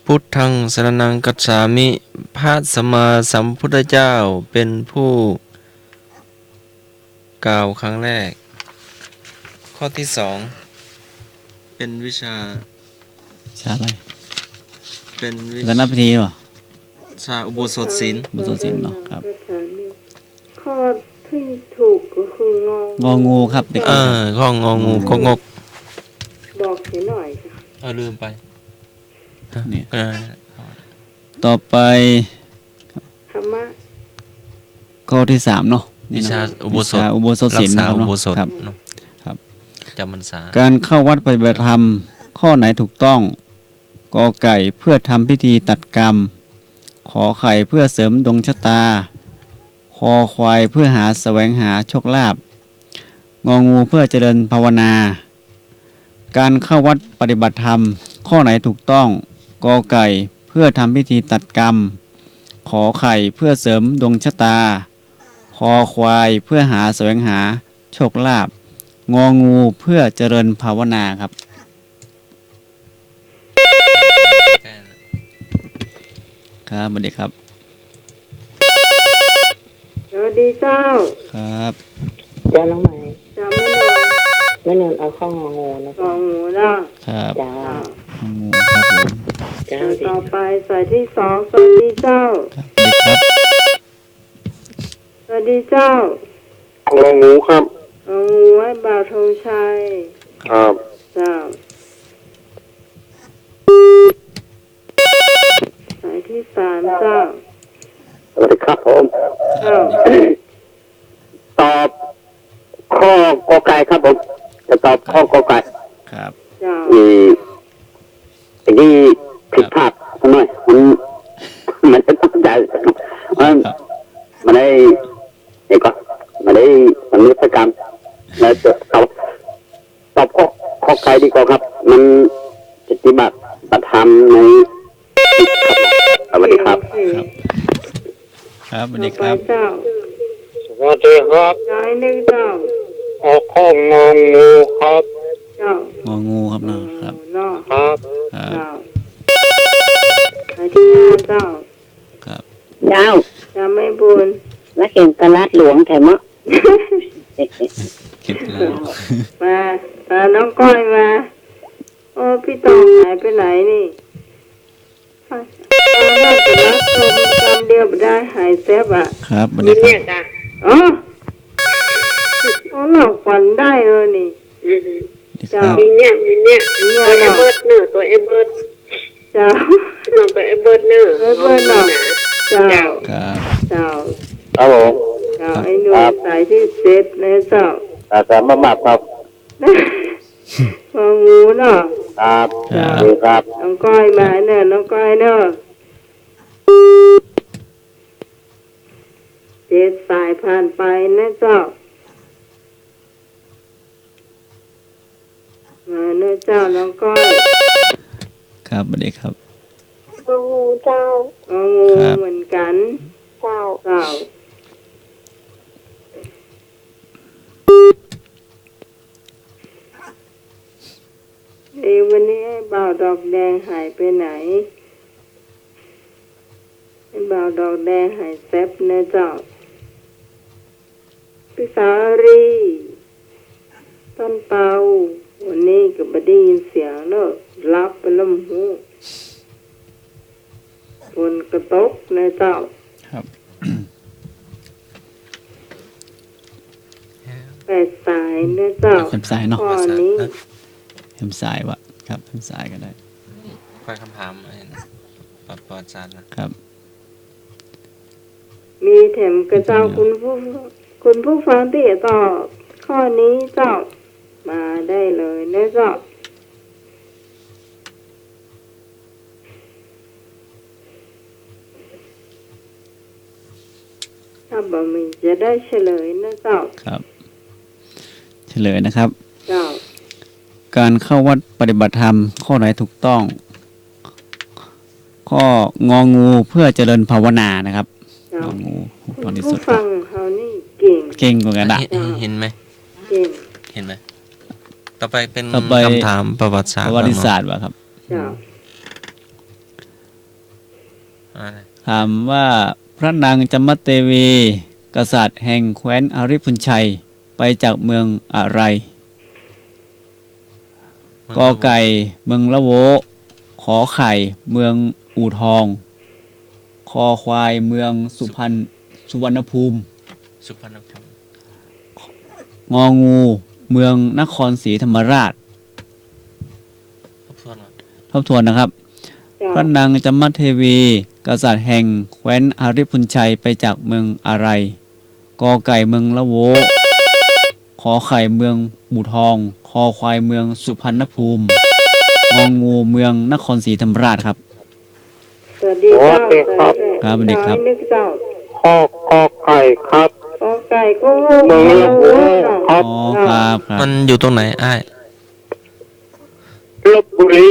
พุทธังสรณังกัจฉามิ พระสัมมาสัมพุทธเจ้าเป็นผู้กล่าวครั้งแรก ข้อที่สองเป็นวิชา ใช่อะไร เป็นวิ รัตนพิธีเหรอ ชาอุโบสถศีล บุตรศิลป์เนาะครับ ข้อที่ถูกก็คืององ งูครับเด็ก ข้ององูก็งก บอกเสียหน่อยค่ะ ลืมไป เนี่ย เออ ต่อไป ธรรมะ ข้อที่สามเนาะนี่ วิ เนาะ ชาอุโบสถ วิชาอุโบสถ รั ศีล ก นะ ษา ครับ อุ เนาะ โบสถ ครับ เนาะ ครับ จำพรรษา การเข้าวัดปฏิบัติธรรม ข้อไหนถูกต้องกอไก่เพื่อทำพิธีตัดกรรม ขอไข่เพื่อเสริมดวงชะตา คอควายเพื่อหาแสวงหาโชคลาภงองูเพื่อเจริญภาวนา การเข้าวัดปฏิบัติธรรม ข้อไหนถูกต้องกอไก่เพื่อทำพิธีตัดกรรม ขอไข่เพื่อเสริมดวงชะตา คอควายเพื่อหาแสวงหาโชคลาภงองูเพื่อเจริญภาวนาครับ ครับสวัสดีครับ สวัสดีเจ้า ครับ เจ้าน้องใหม่ จะไม่นอน แม่นอนเอาข้องงองูนะ กอ จ๊ะ งหูนะ ครับ จ้า งูครับผม จ้าดี ต่อไปสายที่สองสวัสดีเจ้า ครับสวัสดีครับ สวัสดีเจ้า งองูครับ กองหูให้บ่าวธงชัย ครับ เจ้าสายที่สามเจ้า สวัสดีครับผม เจ้า ตอบข้อกอไก่ครับผมจะตอบข้อกอไก่ ครับ เจ้า อย่างนี้ผิดพลาดสักหน่อยมันจะตั้งใจมันได้เด็กก็มันได้มันมีพฤติกรรมแล้วจะตอบข้อไก่ดีกว่าครับ มันปฏิบัติปฏิธรรมในสวัสดีครับ โอเค ครับสวัส ต่ ดี อ ค ไป รับ เจ้า สวัสดีครับ สายหนึ่งเจ้า ออกข้องงองูครับ เจ้าง องูครับเนาะครับ เนาะ ครับ ครับ เจ้าสายที่ห้าเจ้า ครับ เจ้า จะไม่บุญ แล้วเห็นตลาดหลวงแถมะ คิดแล้ว มาน้องก้อยมาโอ้พี่ตองหายไปไหนนี่เอาได้แต่ละตัวมีกรรมเดียวไม่ได้หายแซบอ่ะ ครับสวัสดีครับ จ้า อ๋อหลอกขวัญได้เลยนี่ สวัสดีครับ เนี่ย ตัวเอเบิร์ดเนอร์ตัวเอเบิร์ด เจ้า ตัวเอเบิร์ดเนอร์ เออเพื่อนเนาะเจ้า ครับ เจ้า ครับผม เจ้าไอ้หนูสายที่เจ็ดนะเจ้า อาสามามาครับ งองูเนาะ ครับ ครับ ดีครับ น้องก้อยมาเนอะน้องก้อยเนอะเจ็ดสายผ่านไปนะเจ้ามาเนอะเจ้าน้องก้อย ครับสวัสดีครับ งองูเจ้า งองู ครับ เหมือนกัน เจ้า เจ้าวันนี้ไอ้บ่าวดอกแดงหายไปไหนไอ้บ่าวดอกแดงหายแซบนะเจ้าพี่สารีต้นเปาวันนี้ก็บ่ได้ยินเสียงเนอะรับไปลำหูฝนกระตกนะเจ้า ครับ แปดสายนะเจ้า เข็มสายเนาะ ข้อนี้ เข็มสายวะครับเข็มสายก็ได้ ค่อยคำถามไอ้นะปรับประจานนะครับ มีแถมกระเจ้าคุณผู้ฟังที่ตอบข้อนี้เจ้ามาได้เลยนะเจ้าถ้าบ่มีจะได้เฉลยนะเจ้า ครับ เฉลยนะครับ เจ้า การเข้าวัดปฏิบัติธรรม ข้อไหนถูกต้อง ข้ององูเพื่อเจริญภาวนานะครับ เจ้าง องูถูก คุ ต้อง ณ ที่ ผู้ สุดค ฟั รับ งเขานี่เก่ง เก่งกว่ากันอะ เห็นไหม เก่ง เห็นไหม ต่อไปเป็น ต่อไป คำถามประวัติศาสต ป ร์ ระวัติ บ้ง ศาส เน ตร์ว่ะครับ เจ้า อะ ถามว่าพระนางจามเทวี กษัตริย์แห่งแคว้นอาริพุนชัย ไปจากเมืองอะไร กอไก่เมืองละโว ขอไข่เมืองอู่ทอง คอควายเมืองสุวรรณภูมิ สุพรรณภูมิ งองูเมืองนครศรีธรรมราช ทบทวนก่อน ทบทวนนะครับ เจ้า พระนางจามเทวี กษัตริย์แห่งแคว้นอาริพุนชัยไปจากเมืองอะไร กอไก่เมืองละโว ขอไข่เมืองอู่ทอง คอควายเมืองสุพรรณภูมิ งองูเมืองนครศรีธรรมราชครับ สวัสดีเจ้า ครับสวัสดีครับ นึกเจ้า ข้อไก่ครับ กอไก่ก็งู เมืองละโว เจ้า ครับ อ๋อครับครับ มันอยู่ตรงไหนอ้าย ลบบุรี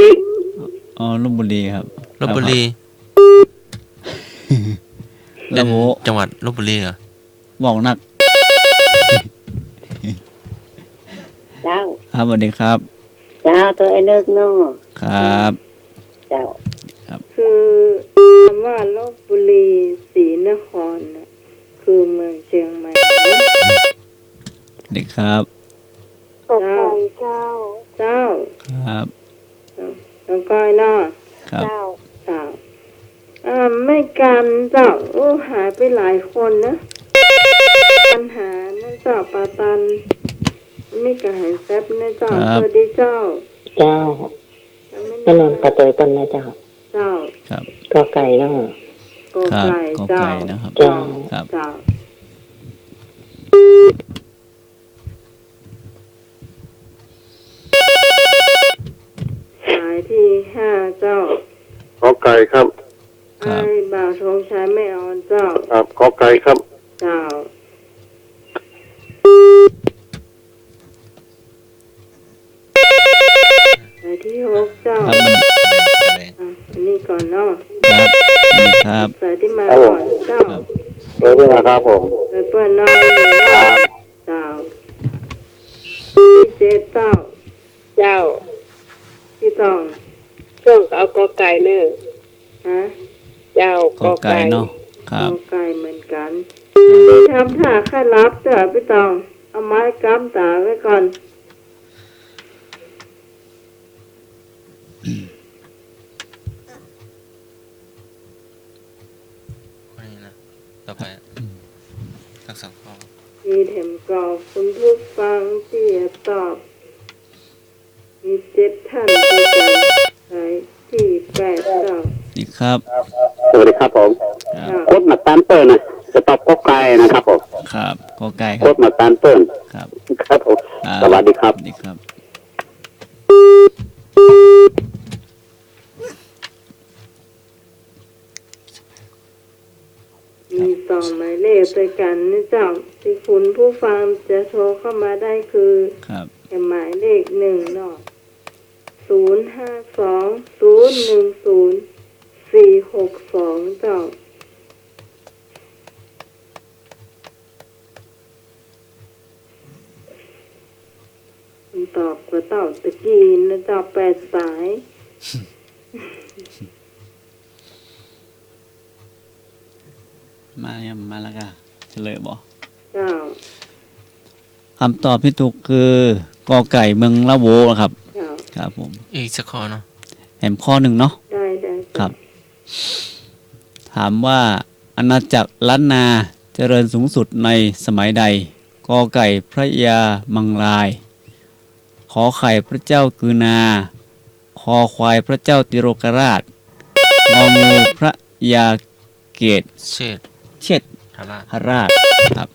อ๋อลพบุรีครับ ลพบุรี ละโว จังหวัดลพบุรีเหรอ บอกนัก เจ้า ครับสวัสดีครับ เจ้าตัวไอ้เลิกเนาะ ครับ เจ้า คือคำว่าลบบุรีศรีนครน่ะคือเมืองเชียงใหม่นะ สวัสดีครับ กอไก่เจ้า เจ้า ครับ แล้วก็เนาะ ครับ เจ้า เจ้าไม่กันเจ้าโอ้หายไปหลายคนนะปัญหานะเจ้าปาตันไม่กระหายแซบนะเจ้าสวัสดีเจ้า เจ้าก็นอนกระเตยต้นนะเจ้า เจ้า ครับ ก็ไก่เนาะ กอ ครับ ไก่ กอ เจ้า ไก่นะครับ เจ้า ครับ เจ้าสายที่ห้าเจ้า ขอไก่ครับ ครับ ไอ้บ่าวธงชัยไม่ออนเจ้า ครับขอไก่ครับ เจ้าสายที่หกเจ้า ครับ อันนี้ก่อนเนาะ ครับสวัสดีครับ สายที่มาก่อนเจ้า ครับ เออด้วยนะครับผม ไปเปิ้ลน้อยเลยเนาะเจ้าที่เจ็ดเจ้า เจ้า ที่สอง ช่วงเอากอไก่เนื้อ ฮะ เจ้าก อไก่เนาะครับ เอาไก่เหมือนกันที่ทำท่าค่ารับเจ้าพี่ตองเอาไม้กำตาไว้ก่อน คนนี้นะ ต่อไปทักษะข้อ มีเถมกรอบคุณผู้ฟังที่จะตอบ มีเจ็ดท่านด้วยกันสายที่แปดเจ้า นี่ครับ สวัสดีครับผม ครับ เจ้า โคตรมาตันเปิลนะจะตอบกอไก่นะครับผม ครับกอไก่ค โค รั ต บ รมาตันเปิล ครับ ครับผม ครับ สวัสดีครับ สวัสดีครับ มีสองหมายเลขด้วยกันนะเจ้าที่คุณผู้ฟังจะโทรเข้ามาได้คือ ครับ หมายเลขหนึ่งเนาะ052-010-462เจ้าคุณตอบก็ตอบตะกี้นะเจ้าแปดสาย มายังมาแล้วกันเฉลยบอก เจ้า คำตอบที่ถูกคือกอไก่เมืองละโวครับ เจ้า ครับผม อีกสักข้อเนาะ แถมข้อหนึ่งเนาะ ได้ ครับ ถามว่าอาณาจักรล้านนาเจริญสูงสุดในสมัยใด กอไก่พระยามังลาย ขอไข่พระเจ้ากือนา คอควายพระเจ้าติโรกราช งองูพระยาเกต เชิด เช็ด ทาราช หราชครับ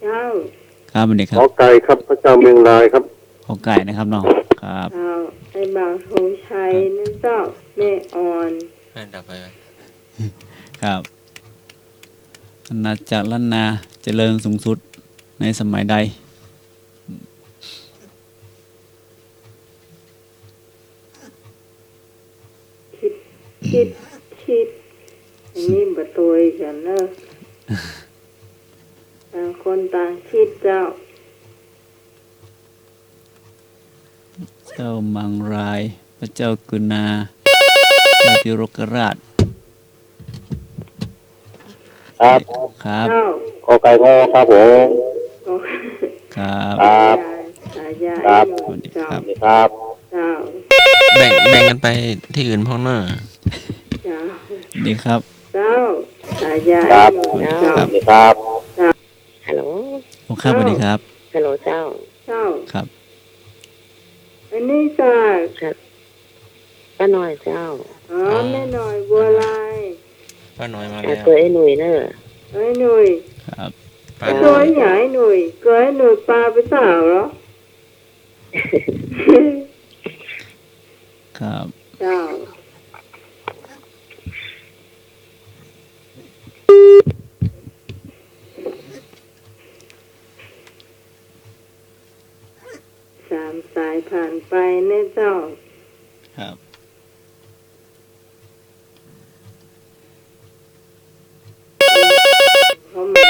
เจ้า ครับสวัสดีค ข รั อบ ไก่ครับพระเจ้าเมืองลายครับ กอไก่นะครับเนาะครับ เจ้าไอ้บ่าวธงชัยนั่นเจ้าแม่อ่อน ให้ดับไปไหม ครับอาณาจักรล้านนาเจริญสูงสุดในสมัยใด คิดอันนี้บะตวยกันเนอะต่างคนต่างคิดเจ้า เจ้ามังราย พระเจ้ากุณาเจ้าติโรกราช ครับ ครับ เจ้าก อไก่งอครับผม ก็ ครับ ครับ สายา ครับ สวัสดีครับ สวัสดีครับ เจ้า แบ่งกันไปที่อื่นพ่อเนอะ เจ้า ดีครับ เจ้าสายา ครับ เจ้า สวัสดีครับ ฮัลโหล ผมครับสวัสดีครับ ฮัลโหลเจ้า เจ้า ครับ อันนี้จ้า ป้าหน่อยเจ้า อ๋อแม่หน่อยบัวลาย ป้าน้อยมา อ่า แล้ว ตัวไอ้หนุ่ยเนอะ ไอ้หนุ่ย ครับ ป้า ตัวใหญ่หนุ่ยเกิดหนุ่ยปลาไปสาวเหรอ ครับ เจ้าสามสายผ่านไปเนี่ยเจ้า ครับ เขามา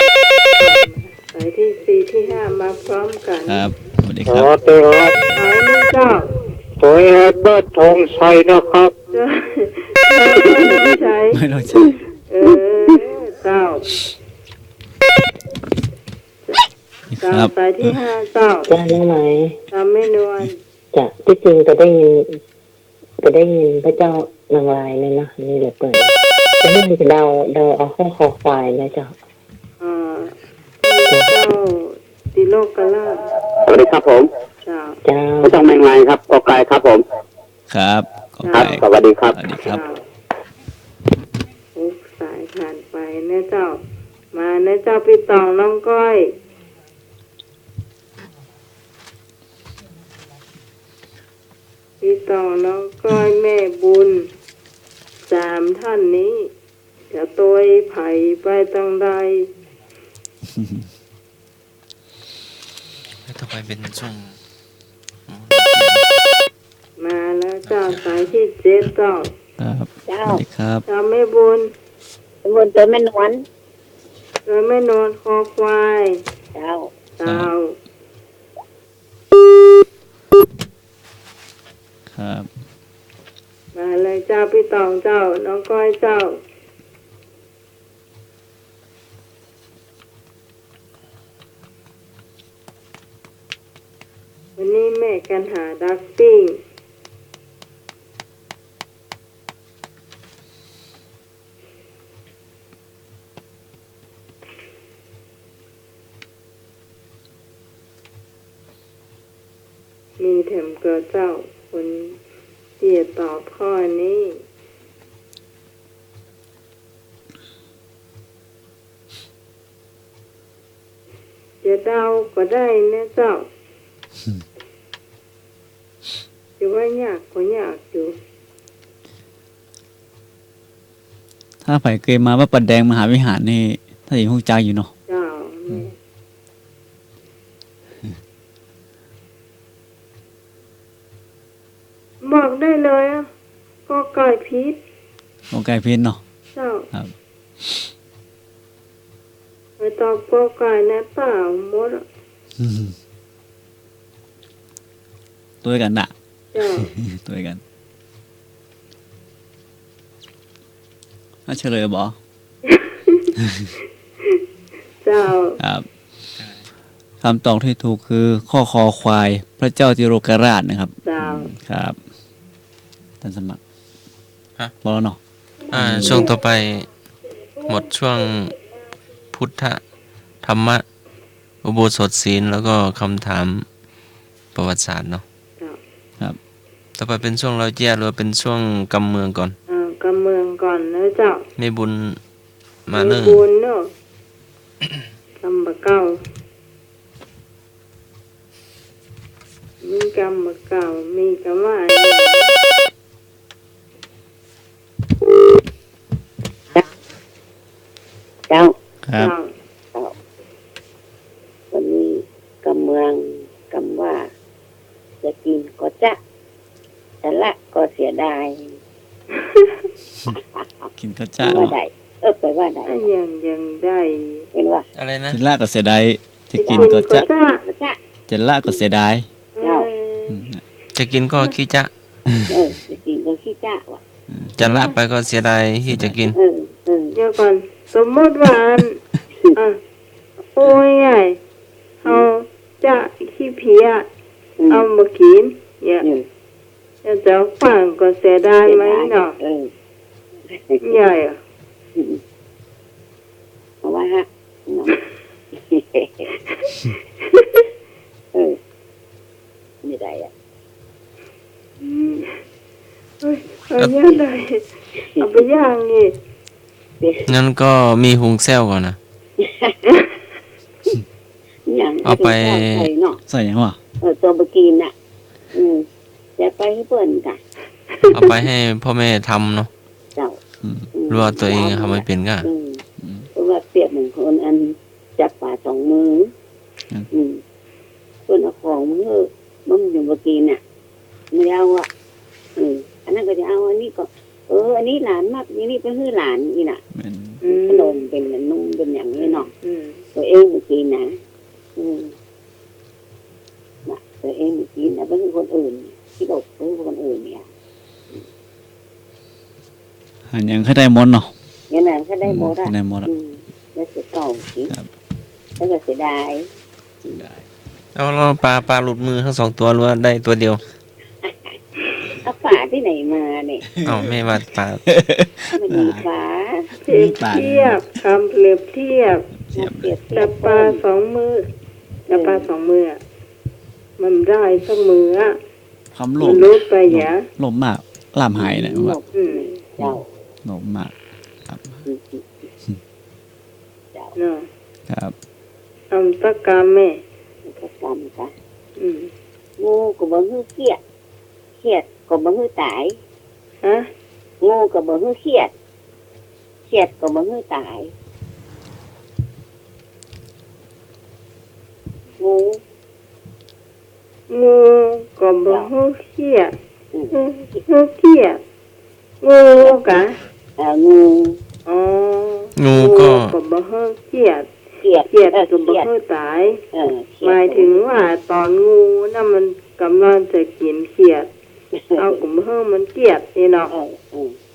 สายที่สี่ที่ห้ามาพร้อมกัน ครับสวัสดี ส ครับ วัสดีครับ เอานี่เจ้า ตัวเอ็ดเบิร์ดธงชัยนะครับ เจ้าใช้ ไม่ต้องใช้ เออเจ้า ค เจ้า รับ สายที่ห้าเจ้า จ้าน้องไหม เจ้าไม่นวล จะที่จริงจะได้ยินพระเจ้านางลายเลยนะนี่เหลือเกินจะเรื่องจะเดาเอาข้อคอควายนะเจ้า เอ่อเจ้าติโลกลาช สวัสดีครับผม เจ้า เจ้า ไม่ต้องแมงไงครับกอไก่ครับผม ครับขอ ครั ไป บ สวัสดีครับ สวัสดีครั เจ้า บ ทุกสายผ่านไปนะเจ้า มานะเจ้าพี่ตองน้องก้อย พี่ตองน้องก้อยแม่บุญสามท่านนี้ จะตัวไผ่ไปตังใด ต่อไปเป็นช่วง มาแล้วเจ้าสายที่เจ็ดเจ้า ครับ เจ้า สวัสดีครับ เจ้าแม่บุญ บนตัวแม่นวล โดยแม่นอนคอควาย เจ้า เจ้า ครับ มาเลยเจ้าพี่ตองเจ้า น้องก้อยเจ้า วันนี้แม่กันหาดักปิ้งมีแถมเกิดเจ้า คนที่จะตอบข้อนี้ จะเดาก็ได้นะเจ้า จะว่ายากก็ยากอยู่ ถ้าไผ่เคยมาว่าปัดแดงมหาวิหารนี่ถ้าอย่างฮู้จักอยู่เนาะ เจ้าแม่บอกได้เลยอ่ะก็ไก่พิษ โอไก่พินเนาะ เจ้า ครับ ไปตอบก็ไก่นะเปล่าหมดอะ ตัวกันน่ะ เจ้า ตัวกันถ้าเฉลยบ่ เจ้า ครับคำตอบที่ถูกคือข้อคอควาย พระเจ้าติโรกราชนะครับ เจ้า ครับท่านสมัคร ฮะ พอแล้วเนาะ ช่วงต่อไปหมดช่วงพุทธธรรมะ อุโบสถศีลแล้วก็คำถามประวัติศาสตร์เนาะ เจ้า ครับ ต่อไปเป็นช่วงเราแย่หรือว่าเป็นช่วงกำเมืองก่อน กำเมืองก่อนนะเจ้า ไม่บุญมา มี เนอะ บุญเนาะกำบะเก่ามีกำบะเก่ามีกำว่าอันนี้ เจ้า ครับ เจ้า วันนี้กำเมืองกำว่า จะกินก็จะแต่ละก็เสียดาย กินข้าวเจ้า ว่าได้ไปว่าได้ อันยังได้ เห็นว่า อะไรนะ เจนละก็เสียดายจะกินก็จะ ก็จะ เจนละก็เสียดาย เจ้า อืม จ จะกินก็ขี้จะ จะกินก็ขี้จ้าว่ะ จะละไปก็เสียดายที่จะกิน เดี๋ยวก่อนสมมติว่าอ่ะโอ้ยไงเอาจะขี้เพียเอามากินเนี่ยจะฟังก็เสียดายไหมเนาะใหญ่อ่ะ เพราะว่าฮะไม่ได้อ่ะ เอาเยอะเลยเอาไปย่างนี่ งั้นก็มีหุงแซวก่อนนะ อย่าง เอาไป เนาะ ใส่หยังวะ ตัวบกินน่ะจะไปให้เปิ้นกะ เอาไปให้พ่อแม่ทำเนาะ เจ้า หรือว่าตัวเองทำไม่เป็นก็ เพราะว่าเปรียบเหมือนคนอันจับป่าสองมือส่วนเอาของมือมันอยู่บกินน่ะไม่เอาอ่ะอันนั้นก็จะเอาอันนี้ก็อันนี้หลานมากนี่ไปให้หลานนี่น่ะ แม่น ขนมเป็นนุ่มเป็นอย่างนี้เนาะตัวเองไม่กินนะตัวเองไม่กินนะเป็นคนอื่นที่บอกเป็นคนอื่นเนี่ย อันยังเคยได้มนต์เนาะ อย่างนั้นก็ได้หมดอ่ะ ได้หมดอ่ะ แล้วเสียเก่าสิแล้วก็เสียดาย เอาเราปลาหลุดมือทั้งสองตัวหรือว่าได้ตัวเดียว เอาฝาที่ไหนมาเนี่ย เอาไม่ว่าปลา มันมีฝา เปรียบเทียบคำเปรียบเทียบ เปรียบเทีย จั บบ ปลาสองมือจับปลาสองมืออะมันได้สักมืออะ ความโล มั ภ นรู้ไปอย่า โลภมากลามหายเนี่ยว่า เจ้า โลภมากครับ เจ้า เนาะ ครับ ทำสักกรรมแม่ ก็กรรมจ้ะ อืม งูก็บ่ฮื้อเครียดเครียดก็บ่ฮื้อตาย ฮะ งูก็บ่ฮื้อเครียดเครียดก็บ่ฮื้อตายงู งูก็บ่ฮู้เขี้ยฮู้เขี้ยงูกะ งู อ๋อ งูก็ ก็บ่ฮู้เขี้ย เครียด เขี้ยก็บ่ฮู้ตาย หมายถึงว่าตอนงูน่ะมันกำลังจะกินเขียดเอาก็บ่ฮู้มันเกลียดนี่เนาะ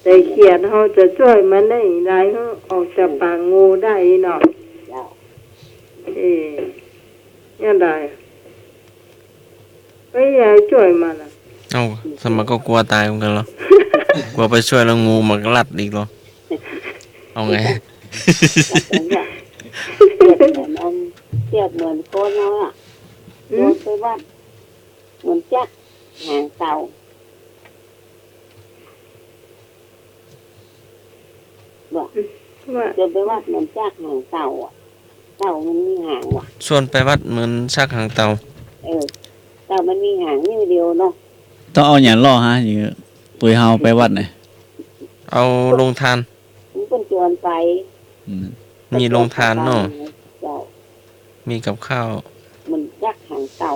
แต่เขียดเฮาจะช่วยมันได้ได้เฮาออกจากปากงูได้เนาะยังได้ไม่อยากช่วยมันอ่ะ เอาสมัยก็กลัวตายเหมือนกันเหรอ กลัวไปช่วยแล้วงูมันก็รัดอีกเหรอ เอาไง เทียบเหมือนคนเนาะโดนไปวัดเหมือนจักหางเต่าบอก ว่า เดินไปวัดเหมือนจักหางเต่าอ่ะเต่ามันมีหางว่ะ ชวนไปวัดเหมือนชักหางเตา เต่ามันมีหางนิ้วเดียวเนาะ ต้องเอาอย่างล่อฮะอยู่ตุยเฮาไปวัดหน่อย เอาลงทาน มันเป็นจวนไป มีลงทานเนาะ เจ้า มีกับข้าว มันจักหางเต่า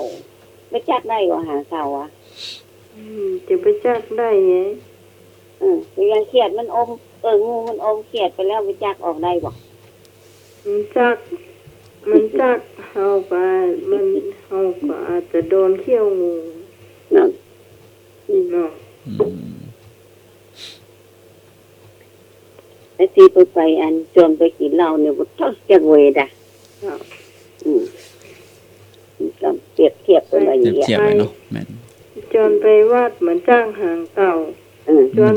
ไม่จักได้กว่าหางเต่าอ่ะ จะไปจักได้ไง ยังเขียดมันอมงูมันอมเขียดไปแล้วไปจักออกได้บอก มันจักเฮาก็มันเฮาก็อาจจะโดนเขี้ยวงู นั่น เนาะ ไอ้ที่ไปอันจนไปกินเหล้าเนี่ยมันต้องจะเวดอ่ะก็เปรียบเทียบกันไปอย่างเงี้ย เทียบไว้เนาะแม่น จนไปวัดเหมือนจ้างหางเต่า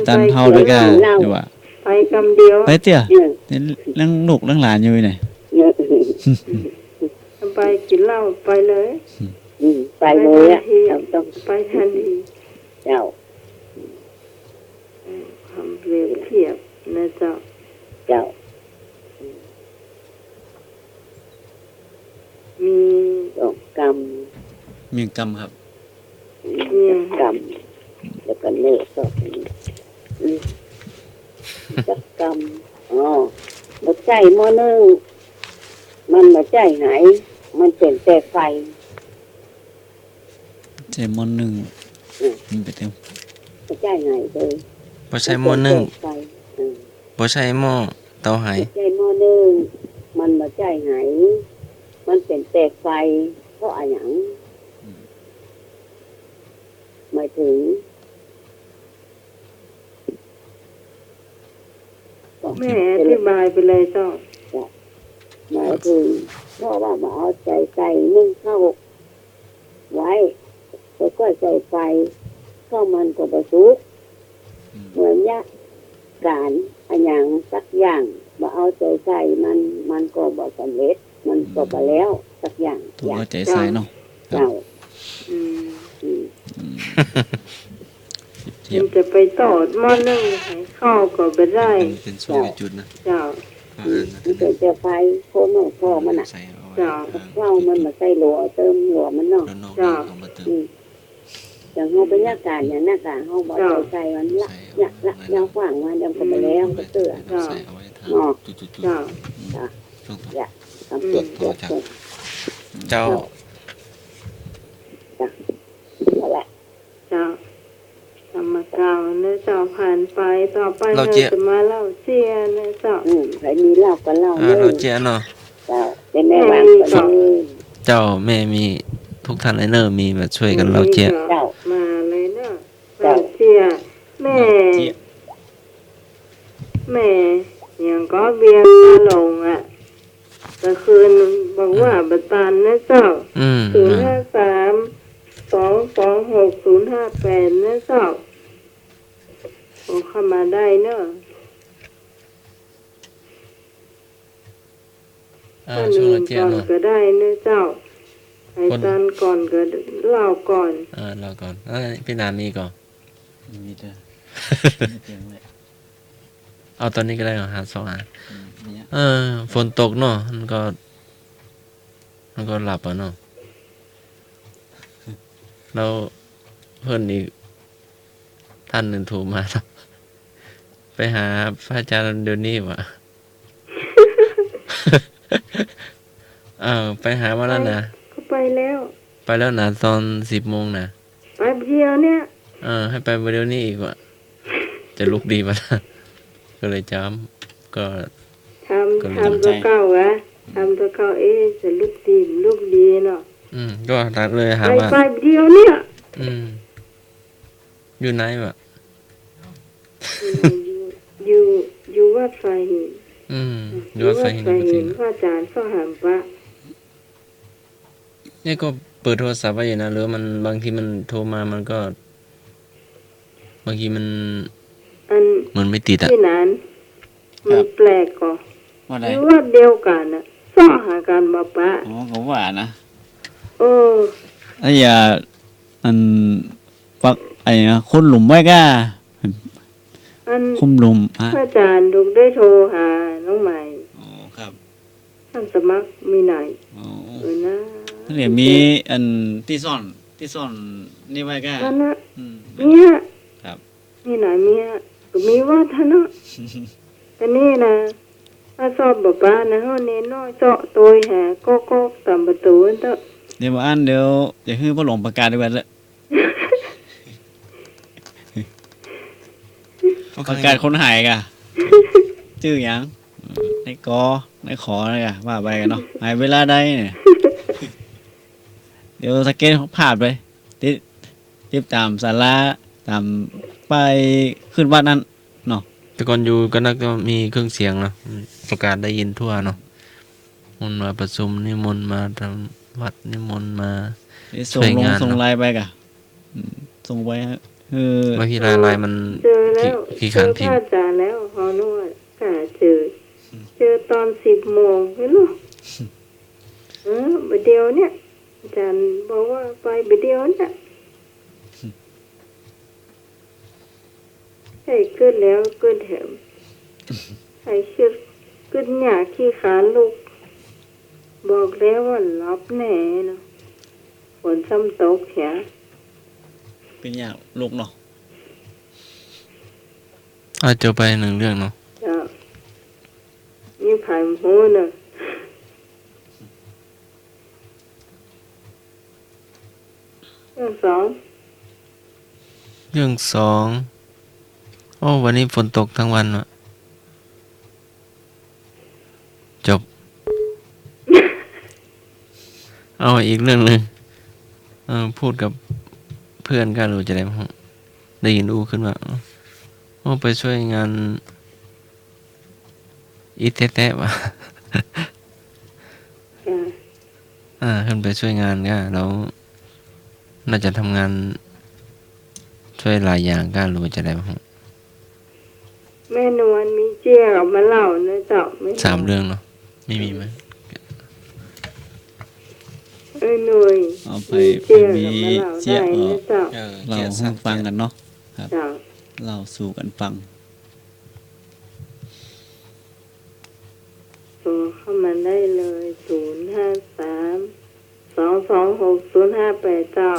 ตันเฮาด้วยกันดีว่า ไปกำเดียว ไปเตี้ยเรื่องลูกเรื่องหลานอยู่นี่ ไปกินเหล้าไปเลย ไปเลยอ่ะต้อง ไปทันที เจ้า คำเปรียบเทียบนะเจ้า เจ้า มี กรรม มีกรรมครับ กรรมแล้วก็เลิกก็จักกรรมมาใจมอนึงมันมาใจไหนมันเป็นแต่ไฟ เจมอนหนึ่งมันไปเต็ม มาใจไหนเลย บ่ใช่หม้อนึ่ง ไฟ บ่ใช่หม้อเตาไห ใจมอนึงมันมาใจไหนมันเป็นแต่ไฟเพราะอะไรอย่างมา ถึง แม่อธิบายไปเลยเจ้า หมายถึงเพราะว่ามาเอาใจใส่นึ่งข้าวไว้แล้วก็ใส่ไฟข้าวมันก็ประสุกเหมือนยะการอันอย่างสักอย่างมาเอาใจใส่มันก็บ่สำเร็จมันก็ไปแล้วสักอย่าง ถูกเอาใจใส่เนาะ เจ้า อืม เทีย มั บ นจะไปตอดหม้อนึ่งให้ข้าวก็ไม่ได้ เป็นช่วงจุดนะ เจ้า มันเป็นเจ้าไฟโคนนอกพ่อมันอ่ะ ใส่เอาไว้ จ้ะ เข้ามันมาใส่หลัวเติมหลัวมันเนาะ แล้วนอก จ้ะ เอามาเติม อย่างเขาเป็นยาการอย่างหน้ากากเขาบอกใจใส่มันละละยาวขวางมาเดี๋ยวก็ไปแล้วก็เตือน ใส่เอาไว้ทาง อ๋อ จุด เจ้า ๆช่วงต้น ทำเกิดเกิดเกิด เจ้า นั่นแหละ เจ้าธรรมกาวเนื้อเจ้าผ่านไปต่อไป เรา เรา เจี๊ย จะมาเล่าเสียเนื้อเจ้า ใครมีเหล้าก็เหล้าเล เรา ย เจ้าเนาะ เจ้าเป็นแม่วางก็เลย เจ้าแม่มีทุกท่านเลยเนอะมีมาช่วยกันเราเจ้า เจ้า มาเลยเนาะเราเสียแม่ เจี๊ยบ แม่อย่างก็เบียร์ตาหลงอ่ะแต่คืนบอกว่าบัตานนะเจ้า อืม 053 226 058นะเจ้าโอ้เข้ามาได้เนอะ ท่าน ช่วง อื่ เรา น เจ้า ก่อน เนาะ ก็ได้นะเจ้าไอ้ตันก่อนก็เล่าก่อน เราก่อนพี่นามีก่อน มีเด้อเตียงเลย เอาตอนนี้ก็ได้เหรอหาสองหา เนี่ย ฝนตกเนาะมันก็หลับอ่ะเนาะแล้วเพื่อนอีกท่านหนึ่งโทรมาครับไปหาพระอาจารย์เดี๋ยวนี้วะ ไปหามาแล้วนะ ก็ไปแล้ว ไปแล้วนะตอน10 โมงนะ ไปเดียวเนี่ย ให้ไปเดี๋ยวนี้อีกวะจะลุกดีมานะก็เลยจำก็ ทำตัวเก่าอะทำตัวเก่าจะลุกดีเนาะ ก็ตัดเลยหา ไป มา ไปเดียวเนี่ย อยู่ไหนวะ อยู่วัดไฟหิน อยู่วัดไฟหินปกติ พระอาจารย์สหามปะ นี่ก็เปิดโทรศัพท์ไว้อยู่นะหรือมันบางทีมันโทรมามันก็ บางทีมัน อัน มันไม่ติดอ่ะ ที่นั้นมันแปลกก่อ ว่า ห ได รือว่าเดียวกันนะสอหากันบ่ปะ อ๋อก็ว่านะ เออ ไอ้อย่าอันปักไอ้นะคนหลุมไว้ก้า อัน คุมหลุมฮะ พระอาจารย์ลูกได้โทรหาน้องใหม่ อ๋อครับ ท่านสมัครมีไหน อ๋อ นะ เดี๋ยวมีอันที่ซ่อนนี่ไว้ก้า นั่นนะ อืม เนี่ย ครับ มีไหนเนี่ยก็มีวัดท่านนะแต่นี่นะถ้าสอบบ่ปะนะเฮาเน้นน้อยเจาะตัวหาก็ตามประตูนั่นเถอะ เดี๋ยวมาอันเดี๋ยวจะให้พ่อหลวงประกาศดีกว่าเลยประกาศคนหายกะชื่อหยังในกอในขออะไรกะว่าไปกันเนาะหายเวลาใดเนี่ยเดี๋ยวสเก็ตภาพไปติดตามศาลาตามไปขึ้นวัดนั้นเนาะ แต่ก่อนอยู่ก็นักก็มีเครื่องเสียงเนาะประกาศได้ยินทั่วเนาะมนต์มาประชุมนิมนต์มาทำวัดนิมนต์มา เดี๋ยวส่ง ช่วย ลง งาน ส่ง เนาะ ไลน์ไปกะส่งไปฮะคือบ างทีลายมัน เจอแล้ว ขี้ เจ ขั อน พ พิ ระ มพ์ อาจารย์แล้วฮอนวดกะเจอตอน10 โมงไม่รู้บดเดียวเนี่ยอาจารย์บอกว่าไปบดเดียวเนี่ยให้ขึ้นแล้วขึ้นแถมให้ชื่อขึ้นหยาขี้ขาลูก บอกแล้วว่ารับแน่เนาะฝนซ้ำตกแขน เป็นอย่างลูกเนาะ อาจจะไปหนึ่งเรื่องเนาะ จ้ะนี่ผ่านหูเนาะเรื่องสอง เรื่องสองโอ้วันนี้ฝนตกทั้งวันวะจบ เอาอีกเรื่องหนึ่งพูดกับเ พื่อนกันหรือจะได้มั้งได้ยินอู้ขึ้นว่าโอ้ไปช่วยงานอีแท้ๆว่ะ จ้ะ ขึ้นไปช่วยงานก็แล้วน่าจะทำงานช่วยหลายอย่างกันหรือจะได้มั้ง แม่นวลมีเจี๊ยบมาเล่านะเจ้าไม่ สามเรื่องเนาะไม่มีไหม หน่วย เอาไป มีเจี๊ยบ มี มาเล่า เจี๊ ได้ ยบ นะเจ้า เราให้ฟังกันเนาะครับ เจ้า เราสู่กันฟัง โทรเข้ามาได้เลย053-226-058เจ้า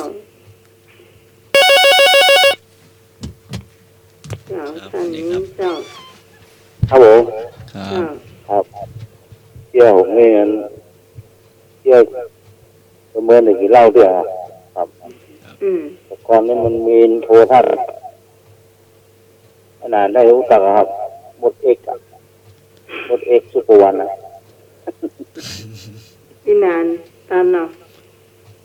เจ้าท่านนี้เจ้า ครับผม ครับ เจ้า ครับเที่ยวผมนี่งั้นเที่ยวเมื่อหนึ่งกินเหล้าด้วยครับ แต่ก่อนนี้มันมีโทรทัศน์ขนาดได้รู้จักอะครับหมดเอกอะหมดเอกสุปวรรณนะ พี่นานตามเนาะ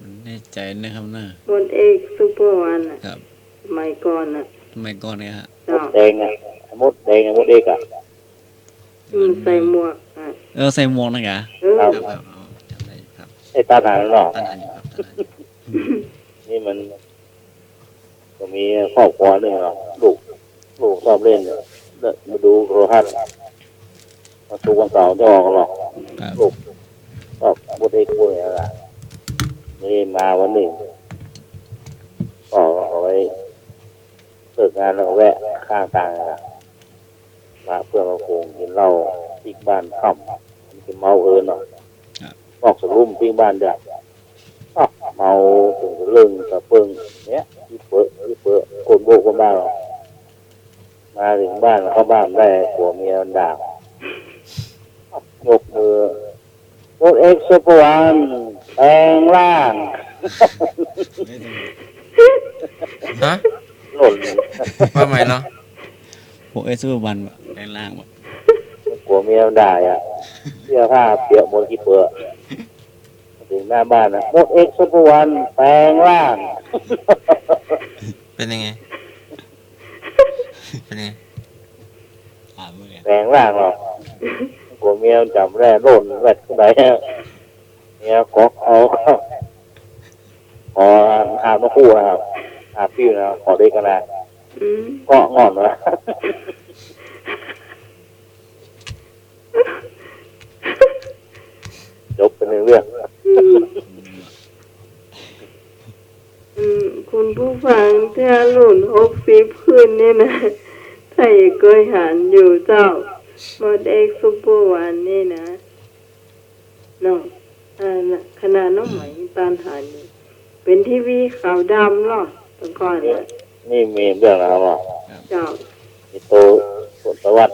มันแน่ใจนะครับนะ บนเอกซุปเปอร์วันอ่ะ ครับ สมัยก่อนอ่ะ ทำไมก่อนเนี่ยฮะ หม เจ้า ดแดงอะหมดแดงอะหมดเอกอะ ใส่หมวกอ่ะ ใส่หมวกนะกะ ครับ ครับอ๋อจำได้ครับ ไอ้ตาหนานเนาะ ตั้งนานอยู่ครับตั้งนานอยู่ นี่มันก็มีครอบครัวด้วยเนาะลูกชอบเล่นเนี่ยมาดูโทรทัศน์มาดูวันเสาร์จะออกหรอก ครับ ลูกชอบหมดเอกพวกนี้แหละนี่มาวันหนึ่งก็เอาไว้เลิกงานแล้วก็แวะข้างทางอะมาเพื่อนมาโกงกินเหล้าปิ้งบ้านค่ำมันกินเมาเนาะนอกสรุมปิ้งบ้านเด็กเมาถึงเรื่องกระเปิงเนี้ยที่เปิดคนโบกคนบ้านเรามาถึงบ้านเข้าบ้านได้ผัวเมียมันด่ายกมือรถเอ็กซ์ซูเปอร์วันแปลงร่าง ฮะ หล่น ว่าใหม่เนาะ พวกซูเปอร์วันแบบแรงล่างแบบ ผัวเมียมันด่าอ่ะเสื้อผ้าเปียกหมดกี่เปลือกถึงหน้าบ้านนะรถเอ็กซ์ซูเปอร์วันแปลงร่าง เป็นยังไงเป็นยังไง ถามเมื่อไง แปลงร่างหรอกผัวเมียมันจำแร่โล่นแวดขึ้นไปเมียขออาบน้ำคู่นะครับอาบปิ้วนะขอได้กันนะ อืม ก็งอนนะจบเป็นเรื่อง คุณผู้ฟังถ้าหลุ่น60ขึ้นนี่นะถ้าเคยหันอยู่เจ้าหมดเอกซุปเปอร์วันนี่นะน้องขนาดน้องไหมตานหันนี่เป็นทีวีขาวดำหรอตะก่อนน่ะ นี่มีเรื่องนะครับ เจ้า มีโตส่วนประวัติ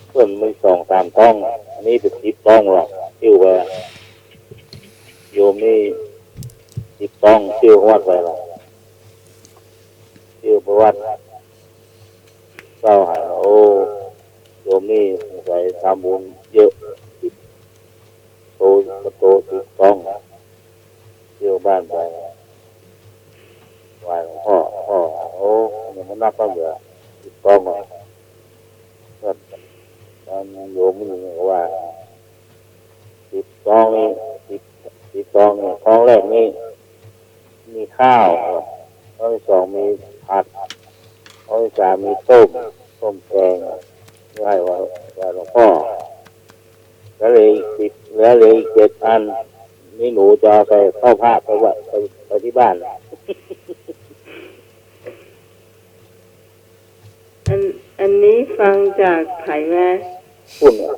เพื่อนมือ2-3ต้องอันนี้เป็น10ต้องหรอกติ้วไปโยมนี่10ต้องติ้ววัดไปหรอกติ้วประวัติเจ้าหาโอ้โยมนี่สงสัยทำบุญเยอะโต10ต้องติ้วบ้านไปไหวหลวงพ่อโอ้ยังมันนับก็เหลือ10ต้องหรอก ตอนโยมนี่ก็ว่า10 ซองนี่10 ซองนี่ซองแรกนี่มีข้าวซองที่สองมีผัดซองที่สามมีต้มแกงไหว้หลวงพ่อแล้วเลยอีก7 อันนี่หนูจะเอาไปเข้าผ้าไปว่าไปที่บ้าน อันนี้ฟังจากไผ่แม่ คุณเนี่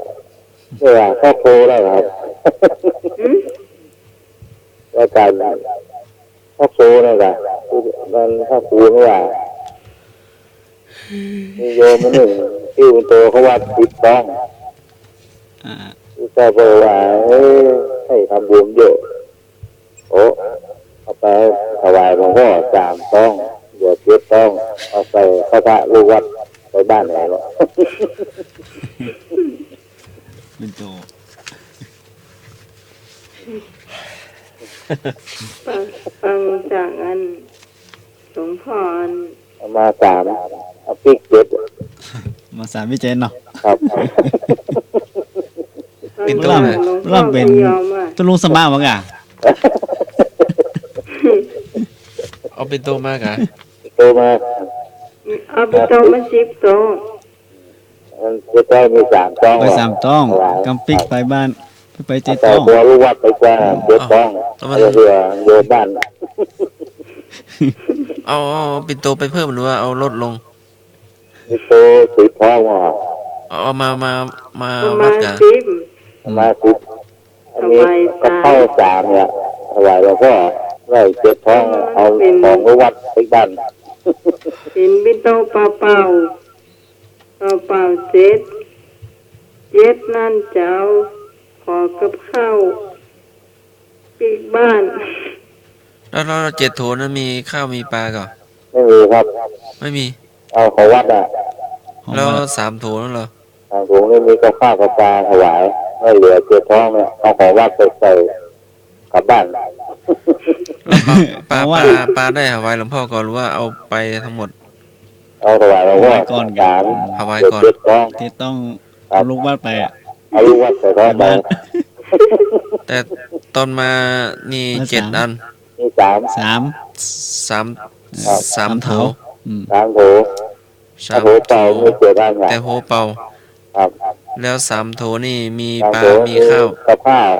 ยครอบครัวได้ครับ รายการครอบครัวได้ครับมันครอบครัวไม่ว่ามีโยมหนึ่งที่เป็นตัวเขาว่า10 ต้อง อ่า ที่เจ้าบอกว่าให้ทำบุญเยอะโอ้เอาไปถวายหลวงพ่อ3 ต้องเหลือ7 ต้องเอาไปพระลูกวัดไปบ้านไหนหรอ เป็นโต ฟังจาก สารวิเจนเนาะ ครับ ปิ่นโต ร่ ไหม ำร่ำเป็น ยอมอ่ะ ตุลุงสมาบ้างอ่ะ เอาปิ่นโตมากะ โตมา เอาไปโตมา10 โต มันจะได้มี3ต้อง ไปสามต้องกำปิกไปบ้านไปเจ็ด แต่ ต้อง ตัวลูกวัดไปกว่า7ต้องเรือโยนบ้าน เอาปิ่นโตไปเพิ่มหรือว่าเอาลดลง มีโตสีทองว่า เอามาประ วั มา ด ณ กะ 10 มาสิอันนี้ก็เข้า3เนี่ยถวายแล้วก็ได้7ท้องเอาของลูกวัดไปบ้าน เป็นปิ่นโตเปล่าๆเจ็ดนั่นเจ้าขอกับข้าวปีกบ้าน แล้ว7 โถนั้นมีข้าวมีปลาก่อน ไม่มีครับ ไม่มี เอาของวัดอ่ะ ของ แล้ว วัด 3 โถนั่นเหรอ ทางถุงนี่มีกับข้าวกับปลาถวายไม่เหลือ7ท้องเนี่ยเอาของวัดไปใส่กลับบ้าน แล้วปลาได้เอาไว้หลวงพ่อก่อนหรือว่าเอาไปทั้งหมด เอาถวายแล้วก็สาม เอาไว้ก่อน 7ท้อง ที่ต้องเอาลูกวัดไปอ่ะ เอาลูกวัดใส่ท้องไป แต่ตอนมานี่ มา 7 อัน มี3 สาม 3 โถ อืม 3โถ สาม โถเปล่ามี7ด้านไง แต่โหเป่า ครับ แล้ว3 โถนี่มี 3 ปลา โถ มีข้าว กับข้าว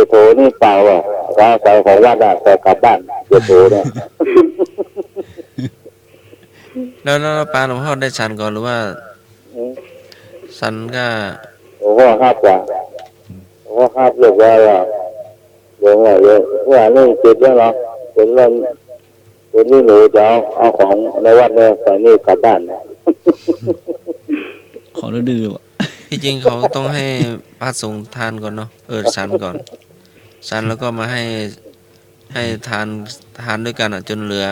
7โถนี่เปล่าอ่ะเราใส่ของวัดอ่ะแต่กลับบ้าน7โถเนี่ย แล้วปลาหลวงพ่อได้ฉันก่อนหรือว่าฉันก็ หลวงพ่อครับจ้ะหลวงพ่อครับเรียกว่าเรื่องอะไรว่านี่จิตแล้วเนาะเป็นเรื่องเป็นนี่หนูจะเอาของในวัดเนี่ยใส่นี่กลับบ้านเนี่ย ขอดื้อๆว่ะ ที่จริงเขาต้องให้พระสงฆ์ทานก่อนเนาะฉันก่อนฉันแล้วก็มาให้ทานด้วยกันอ่ะจนเหลือ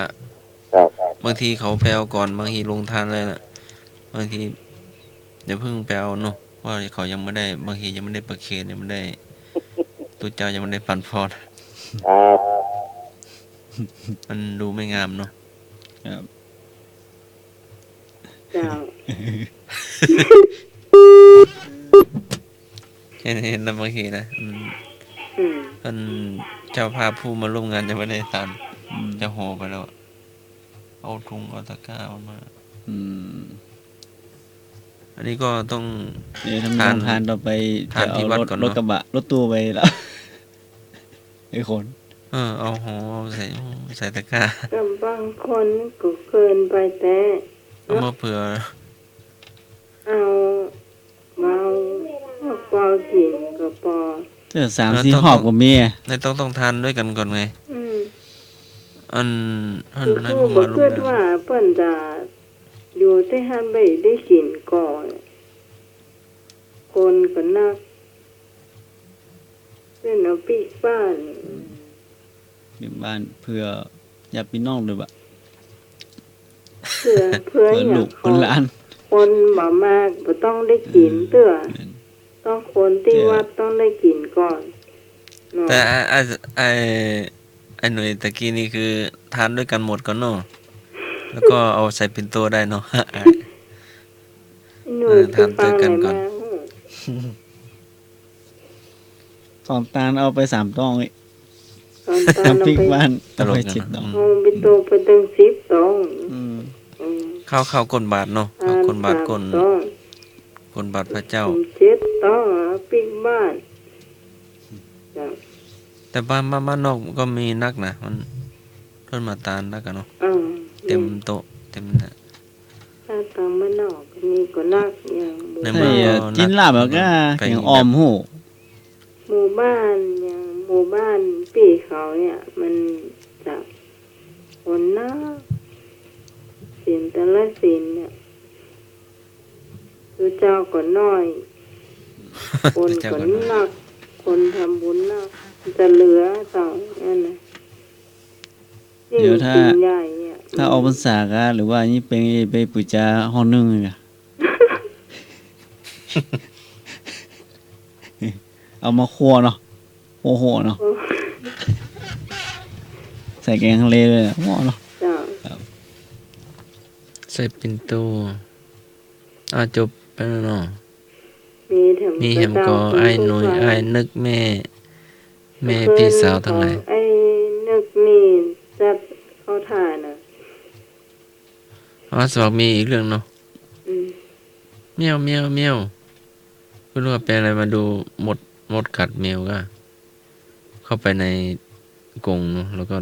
ครับ บางทีเขาไปเอาก่อนบางทีลงทานเลยน่ะบางทีอย่าเพิ่งไปเอาเนาะเพราะเขายังไม่ได้บางทียังไม่ได้ประเคนยังไม่ได้ตัวเจ้ายังไม่ได้ปันพร ครับ มันดูไม่งามเนาะ ครับ เจ้า เห็นนะบางทีนะอืม มันเจ้าภาพผู้มาร่วมงานยังไม่ได้ทาน อืม จะโหไปแล้วอะเอาถุงเอาตะกร้าเอามา อืม อันนี้ก็ต้อง เดี๋ยวทำงานทานต่อไป ทาน จะ ที่ เอา วัด รถ ก่อน ร เนอะ ถกระบะรถตู้ไปแล้วไอ้คน เอาโหใส่ตะกร้า กับบางคนก็เกินไปแต่ เอามาเผื่อ เอาเมาเปล่ากินก็พอ เจอ3-4หอบกับเมีย ในต้องทานด้วยกันก่อนไง อืม อัน คือ ให้ คือ ผู้ บ่ มาร่ว คิ ม ด งาน ว่าเพิ่นจะอยู่ที่ห้ามไม่ได้กินก่อน คนก็นักเป็นเอาปีกบ้าน อยู่บ้านเพื่อญาติพี่น้องด้วยบะ เพื่อ เพื่อ อ ลู ยาก กเพื่อหลาน คนมามากบ่ต้องได้กินเตื้อต้องคนที่วัดต้องได้กินก่อนเนาะ แต่ไอ้หน่วยตะกี้นี่คือทานด้วยกันหมดก่อนเนาะแล้วก็เอาใส่ปิ่นโตได้เนาะ หน่วยไปฟัง ทำเจอกั ไหน นก่อน มา ตอนตาลเอาไป3ต้องอีก ตอนตอน น้ำพริก ไป บ้าน ตลก ไป กัน จิตต้อง เอาไปโตไปตั้ง10 ต้อง อืม อืม เข้าก้นบาทเนาะเข้าก้นบาทก้น ต้อง ก้นบาทพระเจ้า 7 ต้องปีกบ้านจ้ะ แต่บ้านนอกก็มีนักนะมันเพิ่นมาตานนักกันเนาะ อ่า เต็มโต๊ะเต็มนะ ถ้าทางบ้านนอกนี่ก็นักอย่างหมู่ ใน ให้ เมือง กินลาบแล้วก็ ไป อย่างออมหู หมู่บ้านอย่างหมู่บ้านปีเขาเนี่ย มันจะคนนักศีลแต่ละศีลเนี่ยคือเจ้าก็น้อย คนก็นัก คนทำบุญนักจะเหลือต่อนั่นนะยิ่ง เดี๋ยวถ้า ศีลใหญ่เนี่ย ถ้าออกพรรษาก็หรือว่านี่เป็นไปปุจจาห้องนึงเลยอะ เอามาคั่วเนาะโอ้โหเนาะใส่แกงทะเลเลยอะโอ้โหเนาะ จ้ะ ใส่ปิ่นโต จบไปแล้วเนาะ มีแถม มีแฮมก็ไอ้หนุ่ยไอ้นึกแม่พี่สาวทั้งหลาย ไอ้นึกนี่จัดเข้าท่านะ สวักมีอีกเรื่องเนาะ อืม เมียวไม่รู้ว่าเป็นอะไรมาดูหมดกัดแมวก็เข้าไปในกรงเนาะแล้วก็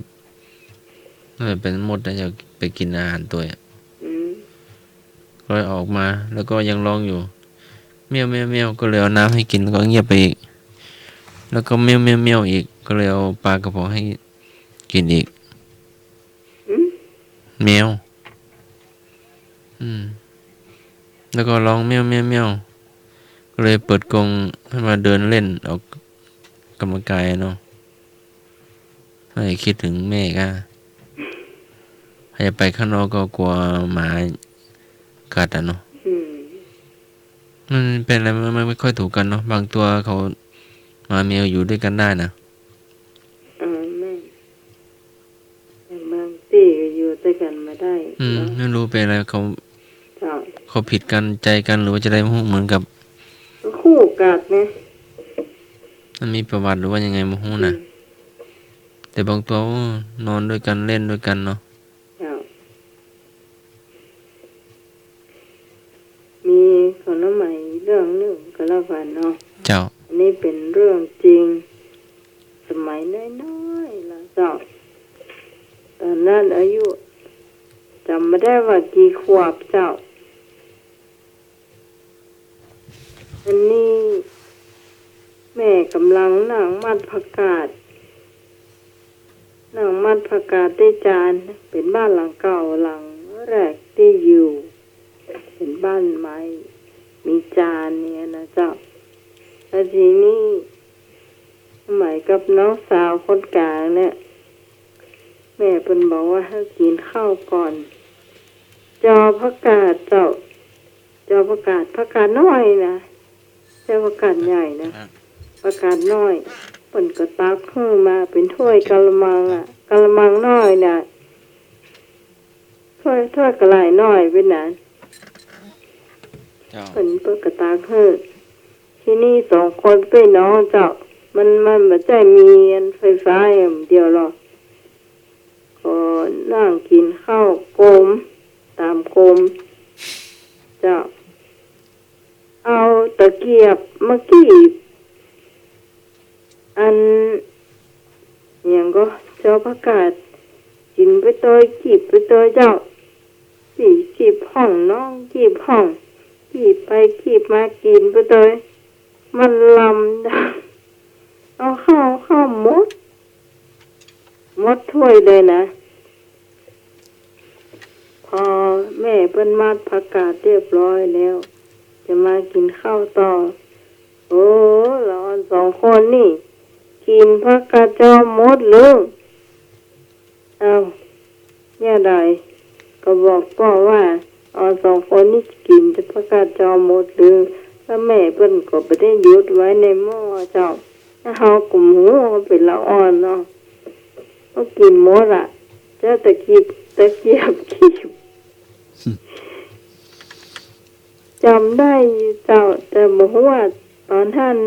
น่าจะเป็นมดน่าจะไปกินอาหารตัวอ่ะ อืม ก็เลยออกมาแล้วก็ยังร้องอยู่เมียวก็เลยเอาน้ำให้กินแล้วก็เงียบไปอีกแล้วก็เมียวอีกก็เลยเอาปลากระป๋องให้กินอีก อืม แมวแล้วก็ร้องเมียวก็เลยเปิดกรงให้มาเดินเล่นออกกำลังกายเนาะให้คิดถึงแม่ก็ให้ไปข้างนอกก็กลัวหมากัดอ่ะเนาะ อืม มันเป็นอะไรมันไม่ค่อยถูกกันเนาะบางตัวเขาหมาแมวอยู่ด้วยกันได้นะ แม่แต่บางที่ก็อยู่ด้วยกันมาได้เนาะ ไม่รู้เป็นอะไรเจ้า เขาผิดกันใจกันหรือว่าจะได้เหมือนกับ คู่กัดนะ มันมีประวัติหรือว่ายังไงไม่รู้นะแต่บางตัวนอนด้วยกันเล่นด้วยกันเนาะ เจ้ามีคนละใหม่เรื่องหนึ่งก็แล้วกันเนาะ เจ้า อันนี้เป็นเรื่องจริง สมัยน้อยๆแล้วเจ้าตอนนั้นอายุจำไม่ได้ว่ากี่ขวบเจ้าอันนี้แม่กำลังนั่งมัดผักกาดได้จานเป็นบ้านหลังเก่าหลังแรกที่อยู่ เป็นบ้านไม้มีจานเนี่ยนะเจ้าแล้วทีนี้สมัยกับน้องสาวคนกลางเนี่ยแม่เป็นบอกว่าให้กินข้าวก่อนจอผักกาดเจ้าจอผักกาดน้อยนะเจ้าผักกาดใหญ่นะผักกาดน้อยเปิ่นก็ตักขึ้นมาเป็นถ้วยกะละมังกะละมังน้อยนะถ้วยกะไหล่น้อยเป็นนั้น เจ้า เปิ่นกระตักขึ้นที่นี่สองคนไปน้องเจ้ามันไม่ใช่มีอันไฟฟ้าอย่างเดียวหรอกก็นั่งกินข้าวกลมตามกลมเจ้าเอาตะเกียบมากีบอันอย่างก็เจ้าประกาศกินไปตัวกีบไปตัวเจ้ากีบห้องน้องกีบห้องกีบไปกีบมากินไปตัวมันลำดังเอาข้าวหมดถ้วยเลยนะพอแม่เปิ้นมัดผักกาดเรียบร้อยแล้วจะมากินข้าวต่อโอ้เราสองคนนี่กินผักกาดจอมหมดเลยเอาเนี่ยใดก็บอกพ่อว่าสองคนนี่กินจะผักกาดจอมหมดเลยแล้วแม่เปิ้นก็ไปได้ยุดไว้ในหม้อเจ้าถ้าเฮากลุ่มหูเป็นละอ่อนเนาะก็กินหมดอ่ะเจ้าตะเกียบคีบจำได้เจ้าแต่บอกว่าตอนท่าน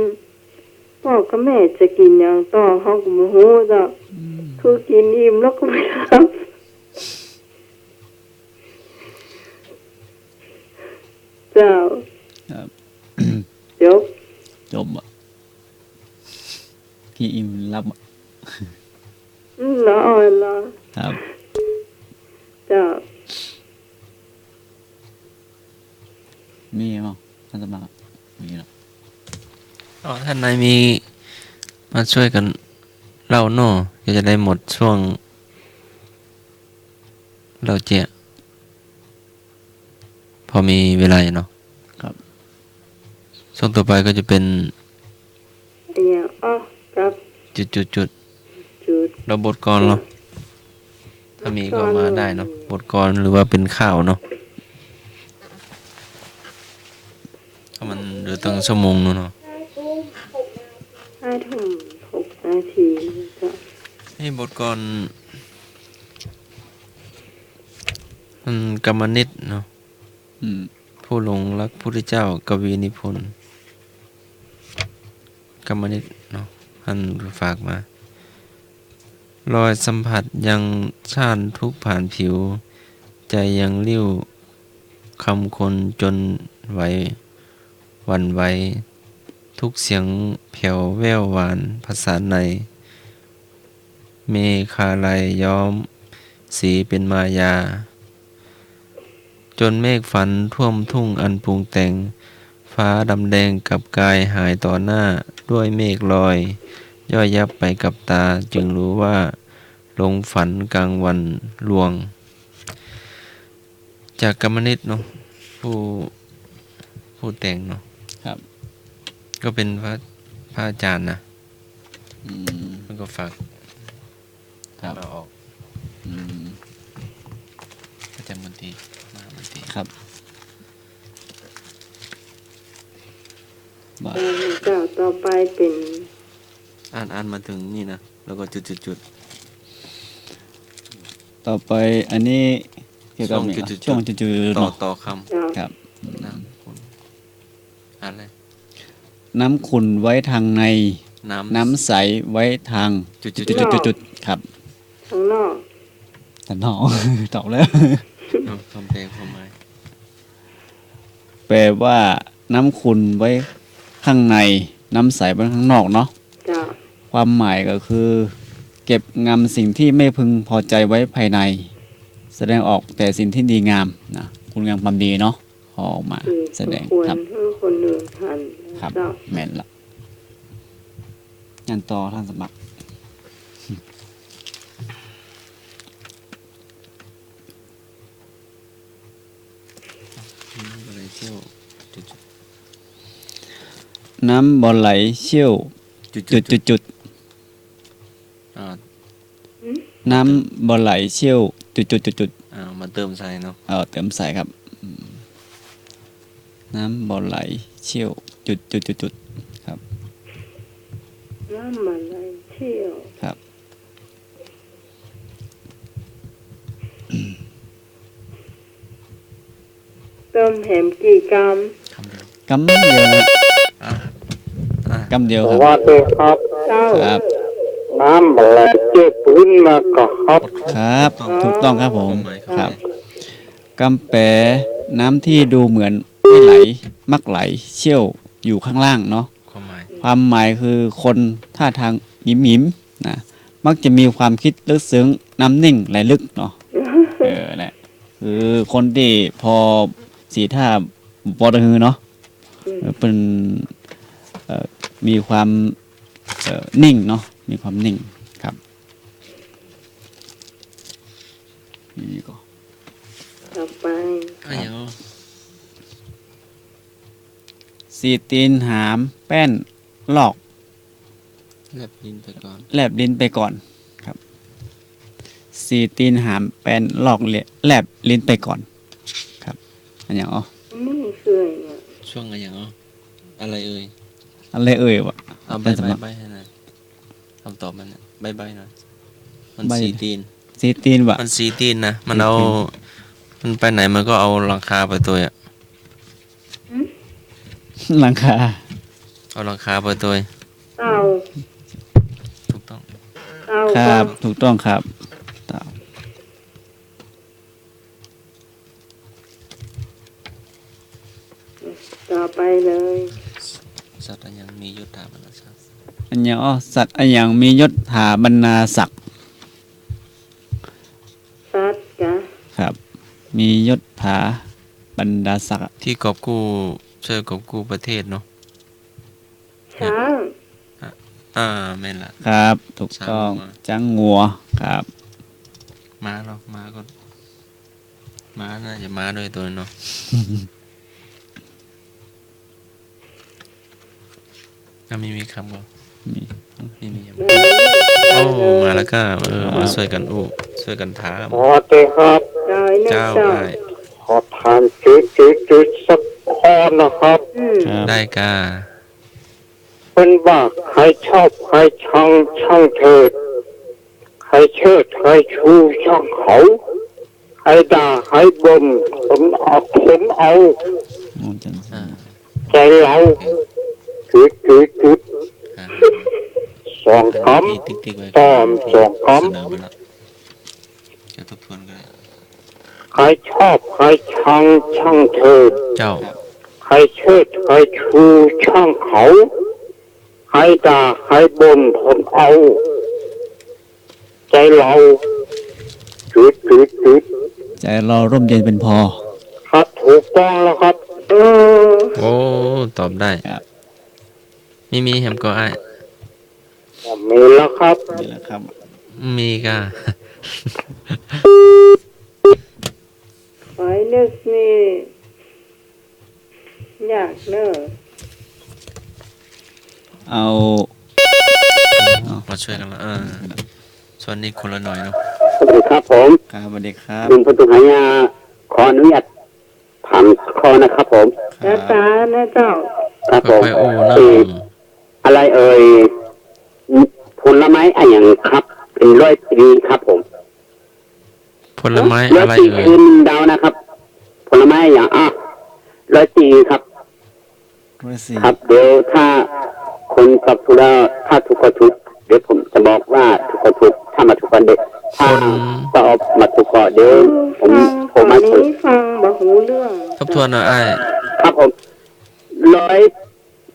พ่อกับแม่จะกินอย่างต่อเขาก็บอกว่าเจ้าคือกินอิ่มแล้วก็ไม่รับเจ้า ครับ จบ จบอ่ะพี่อิมรับอะ ละอ่อนละ ครับ เจ้า มีมั้งท่านสมัครมีหรอ ท่านนายมีมาช่วยกันเล่าเนาะก็จะได้หมดช่วงเราเจียพอมีเวลาอยู่เนาะ ครับ ช่วงต่อไปก็จะเป็น เนี่ยครับ จุด จุด เราบทกรเนาะถ้ามีก็มาได้เนาะบทกรหรือว่าเป็นข่าวเนาะถ้ามันเหลือตั้งชั่วโมงเนาะ 5 ทุ่ม 6 นาทีเจ้า นี่บทกรมันกรรมนิตเนาะ อืม พู ผู้หลงรักพุทธเจ้ากวีนิพนธ์กรรมนิตเนาะท่านฝากมารอยสัมผัสยังช่านทุกผ่านผิว ใจยังริ้วคำคนจนไหวหวั่นไหวทุกเสียงแผ่วแว่วหวานภาษาในเมฆาลัยย้อมสีเป็นมายา จนเมฆฝันท่วมทุ่งอันปรุงแต่ง ฟ้าดำแดงกับกายหายต่อหน้าด้วยเมฆลอย ย่อยยับไปกับตาจึงรู้ว่าหลงฝันกลางวันลวง จากกรรมนิตเนาะผู้แต่งเนาะ ครับ ก็เป็นพระอาจารย์นะ อืม มันก็ฝาก ครับ เราออก อืม ประจำวันที่มาวันที่ ครับบ่ เจ้าต่อไปเป็น อ่านมาถึงนี่นะแล้วก็จุด ต่อไปอันนี้เกี่ยวกับ ช่วงจุดๆ ช่วงจุดๆ ๆต่อ เนาะ ต่อค เจ้า ครับ ำน้ำคุณอ่านเลย น้ำขุ่นไว้ทางใน น้ำใสไว้ทาง จุด จุดๆๆๆครับ ข้างนอก แต่น้อง ตอบแล้ว คำแปลความหมาย แปลว่าน้ำขุ่นไว้ข้างใน น้ำใสไว้ข้างนอกเนาะ เจ้า ความหมายก็คือ เก็บงำสิ่งที่ไม่พึงพอใจไว้ภายใน แสดงออกแต่สิ่งที่ดีงามนะคุณงามความดีเนาะออกมา ที่ แสดง ควร ครับ ให้คนอื่นทัน ครับ เจ้า แม่นละงานต่อท่านสมัคร อะไรเที่ยวจุด น้ำบ่อไหลเชี่ยว จุดอ่า น้ำบ่อไหลเชี่ยวจุดมาเติมใส่เนาะ เติมใส่ครับน้ำบ่อไหลเชี่ยวจุดครับ น้ำมันไหลเที่ยว ครับ เติมแหมกี่กรัม คำเดียว กำเดียวนะ อ่ะ กำเดียว ส ครับ วัสดีครับ เจ้า ครับ น้ำอะไรเจ็บพื้นมาก็ครับ ครับ ถูกต้องครับผม หมาย ครับกำแปน้ำที่ดูเหมือนไม่ไหล มักไหลเชี่ยวอยู่ข้างล่างเนาะ ความหมาย ความหมายคือคนท่าทางยิ้มๆนะมักจะมีความคิดลึกซึ้งน้ำนิ่งไหลลึกเนาะแหละคือคนที่พอสีท่าบอดฮือเนาะเป็นมีความนิ่งเนาะมีความนิ่งครับนี่ก็ ต่อไป อ่ะอย่างเอา สีตีนหามแป้นลอก แลบลิ้นไปก่อน แลบลิ้นไปก่อนครับสีตีนหามแป้นลอกแลบลิ้นไปก่อนครับอันอย่างอ๋อ นี่คือเนี่ย ช่วงอะไรอย่างเอาอะไรเอ่ย อะไรเอ่ยวะ เอาใบ เป็นสำหรับ ใบให้หน่อยคำตอบมันน่ะใบหน่อยมัน ใบ้ สีตีน สีตีนวะ มันสีตีนนะมันเอา สีตี มันไปไหนมันก็เอาหลังคาไปตัวอ่ะ หลังคา เอาหลังคาไปตัว เต่า ถูกต้อง เต่า ครับ ถูกต้องครับต่อ ต่อไปเลย สัตว์อันยังมียศถาบรรดาศักดิ์ อันอย่างอ๋อสัตว์อันอย่างมียศถาบรรณาศักดิ์ สัตว์กะ ครับ มียศถาบรรดาศักดิ์ ที่กอบกู้ช่วยกอบกู้ประเทศเนาะ ช้าง แม่นละ ครับ ถูกต้อง ช้างงัว จังงัวครับ ม้าเนาะม้าก็ม้าน่าจะม้าด้วยตัวเนาะ ถ้าไม่มีคำก็ มี ไม่มีอย่าง แม่ โอ้ เลย มาแล้วก็มาช่วยกันอู้ช่วยกันถาม สวัสดีครับ เจ้าไอ้นั่น เจ้า เจ้า ได้ ขอทานจุดสักข้อนะครับ ครับ ได้กา เป็นว่าใครชอบใครชังช่างเถิดใครเชิดใครชูช่างเขาใครด่าใครบ่นผมเอา โอ้จันทร์ อ่า ใจเราจุดจุดจุด อ่า สองค ที่ติ๊กๆไว้ ำตอมสองค เสนอไปแล้วจะทบทวนก็ได้ ำใครชอบใครชังช่างเธอ เจ้า ใครเชิดใครชูช่างเขาใครด่าใครบ่นทนเอา ใจเราจุดจุดจุด ใจเราร่มเย็นเป็นพอ ครับถูกต้องแล้วครับ โอ้ตอบได้ ครับ มีแฮมก็อ้าย มีแล้วครับ นี่แหละครับ มีก็ ไว้นึกนี่อยากเนอะ เอา มาช่วยกันละส่วนนี้คนละหน่อยเนาะ สวัสดีครับผม ครับสวัสดีครับ คุณพุทธหายาขออนุญาตถามข้อนะครับผม ครั แล้ว บ ตานะเจ้า ครับผม ค่อยๆโอ้นะ อะไรเอ่ยผลไม้อะไรอย่างครับ เป็น100 ปีครับผม ผลไม้ ร้อ อะ ย ไร ปี เอ่ย คือดาวนะครับ ผลไม้อย่าง100 ปีครับ 104 ครับ เดี๋ยวถ้าคนตอบถูกแล้วถ้าถูกก็ถูกเดี๋ยวผมจะบอกว่าถูกก็ถูกถ้ามาถูกกันเด็กถ้าตอบมาถูกก็เดี๋ยวผม ฟัง ผม ตอ มาน ถูก นี้ฟังบ่หูเรื่อง ทบทวนหน่อยอ้าย ครับผม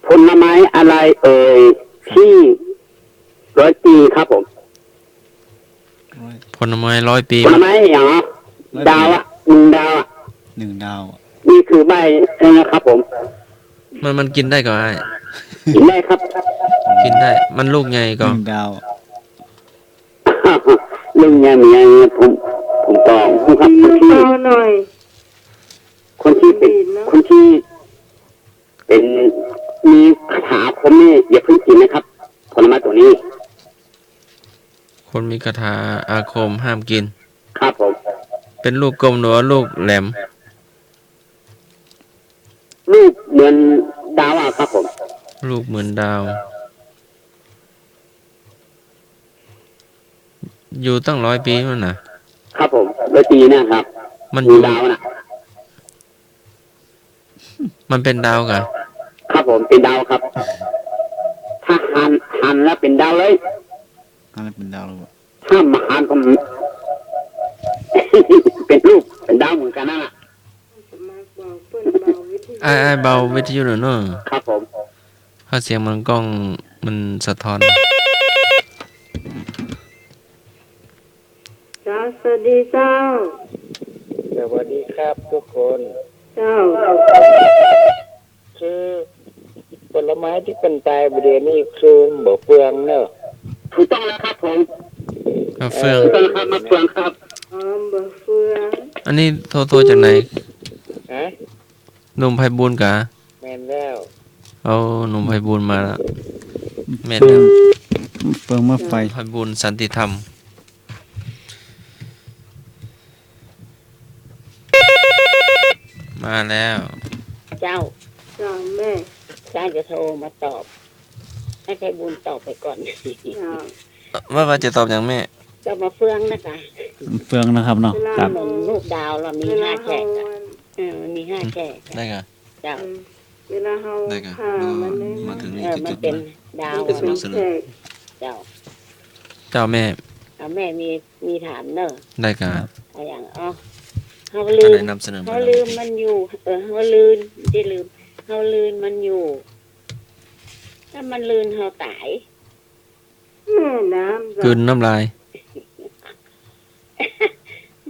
ผลไม้อะไรเอ่ยที่100 ปีครับผม ผลไม้100 ปี ผลไม้อย่างดาวอ่ะ1 ดาวอ่ะ 1 ดาว นี่คือใบนะครับผม มันกินได้ก็อ้าย กินได้ครับ กินได้ มันลูกไงก็ 1 ดาว เรื่องยังมียังผมบอกครับ เบาหน่อย คนที่เป็นมีคาถาผมนี่อย่าเพิ่งกินนะครับผลไม้ตัวนี้ คนมีคาถาอาคมห้ามกิน ครับผม เป็นลูกกลมหรือว่าลูกแหลม ลูกเหมือนดาวอะครับผม ลูกเหมือนดาว อยู่ตั้ง100 ปีมันน่ะ ครับผม100 ปีนะครับ มันอ มี ยู่ ดาวนะ มันเป็นดาวกะ ครับผมเป็นดาวครับ ถ้าหันแล้วเป็นดาวเลย อะไรเป็นดาวหรือเปล่า ถ้ามาหันก็ เป็นลูกเป็นดาวเหมือนกันนั่นแหละ มาบอกเปิ้นเบาวิธี อ้ายเบาวิทยุหน่อยเนาะ ครับผม ถ้าเสียงมันกล้องมันสะท้อน เจ้าสวัสดีเจ้า สวัสดีครับทุกคน เจ้า คือผลไม้ที่เป็นตายบริเวณนี้คือบ่เฟืองเนอะถูกต้องแล้วครับผม เฟือง ถูกต้องครับมะเฟืองครับ หอมบ่เฟือง อันนี้โทรจากไหน ฮะ หนุ่มไพบูลย์กะ แม่นแล้ว เอาหนุ่มไพบูลย์มาแล้วแม่น เฟื แล้ อง ว เฟืองมาไฟ ไพบูลย์สันติธรรม มาแล้ว เจ้า เจ้าแม่ จ้าจะโทรมาตอบ ให้ไพบุญตอบไปก่อน เจ้า ว่าจะตอบอย่างแม่ จะมาเฟืองนะคะ เฟืองนะครับเนาะ เวลา ครับ เหมือนลูกดาวเรามี เวลา 5 แฉ เฮาก มันมี5 แฉก ได้กะ เจ้า เวลาเฮา ได้กะ ผ่ามันนี่ มาถึงนี่ มัน จุด เป็น ๆ ดาว มันจะเป็น เนาะ แขก เจ้า เจ้าแม่ เอาแม่มีถามเนอะ ได้กะ เอาอย่างเขาลื อะไร ม นำเสนอไป เขา แล้ว ลืมมันอยู่ เขาลืมที่ลืมเขาลืมมันอยู่ ถ้ามันลืมเขาตาย แม่น้ำ กลืนน้ำลาย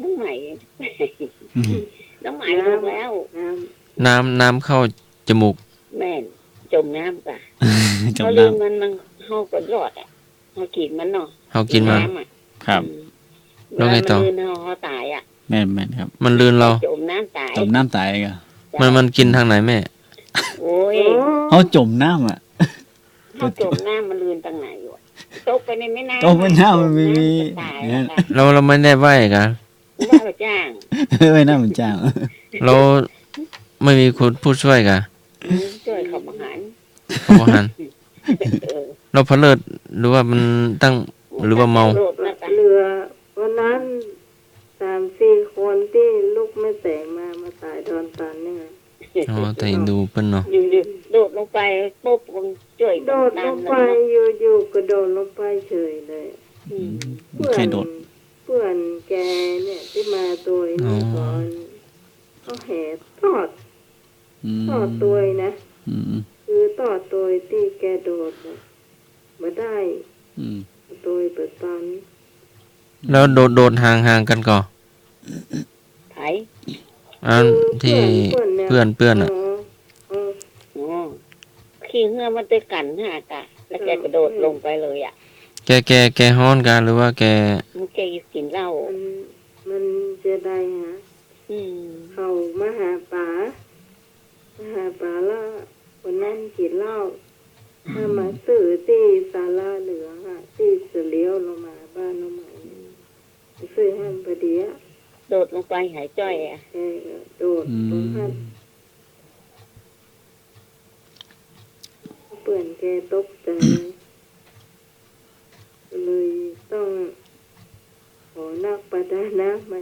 น้องใหม่ อืม น้องใหม่ลูกแล้ว น้ำเข้าจมูก แม่นจมน้ำป่ะ จ เขา ม ลื น้ มมันเขาก็รอดอ่ะเขากินมันเนาะ เขากินมา ำอะ ำครับ แล้วไงต่อ เวลามันลืนเขาตายอ่ะ แม่นแม่นครับ มันลืนเรา จมน้ำตาย จมน้ำตายก็ มันกินทางไหนแม่ โอ้ย เขาจมน้ำอ่ะ เขาจมน้ำมันลืนตั้งไหนอยู่อะตกไปในแม่น้ำ ตกไปน้ำมันมี ตายแล้วค่ะ เราไม่ได้ไหวกะ ว่าเราจ้าง ไม่น่าเหมือนจ้าง เราไม่มีคุณผู้ช่วยกะ ช่วยเขามาหาร ขอบหัน เออ เราเพลิดหรือว่ามันตั้งหรือว่าเมา โลดนะจ๊ะ เหลือวันนั้น3-4 คนที่ลูกไม่แต่งมาตายโดนตันนี่ไง อ๋อแต่ แต่ฮินดูเปิ้นเนาะ อยู่ๆโดดลงไปปุ๊บมันช่วย โดดลงไปอยู่ๆกระโดดลงไปเฉยเลย อืม ใครโดด เพื่อนแกเนี่ยที่มาตัวนี้ก่อนเขาแห่ทอด อืม ทอดตัวนะ อืม คือทอดตัวที่แกโดดน่ะมาได้ อืม ตัวเปิดตัน แล้วโดดห่างๆกันก่อน ไถ อันที่เพื่อนอ่ะ อ๋อ อ๋อขี้เหือมันไปกันหากะ แล้วแกกระโดดลงไปเลยอ่ะ แกฮ้อนกันหรือว่าแก มันแกกินเหล้า มันจะได้ฮะ อืม เขามาหาป๋าแล้ววันนั้นกินเหล้าถ้ามาซื้อที่ศาลาเหลืองอ่ะที่เสลียวลงมาบ้านน้องใหม่ซื้อให้พอดีอ่ะ โดดลงไปหายจ้อยอ่ะ แกก็โดดลงหันเปื่อนแกตกใจเลยต้องขอนักประดาน้ำมา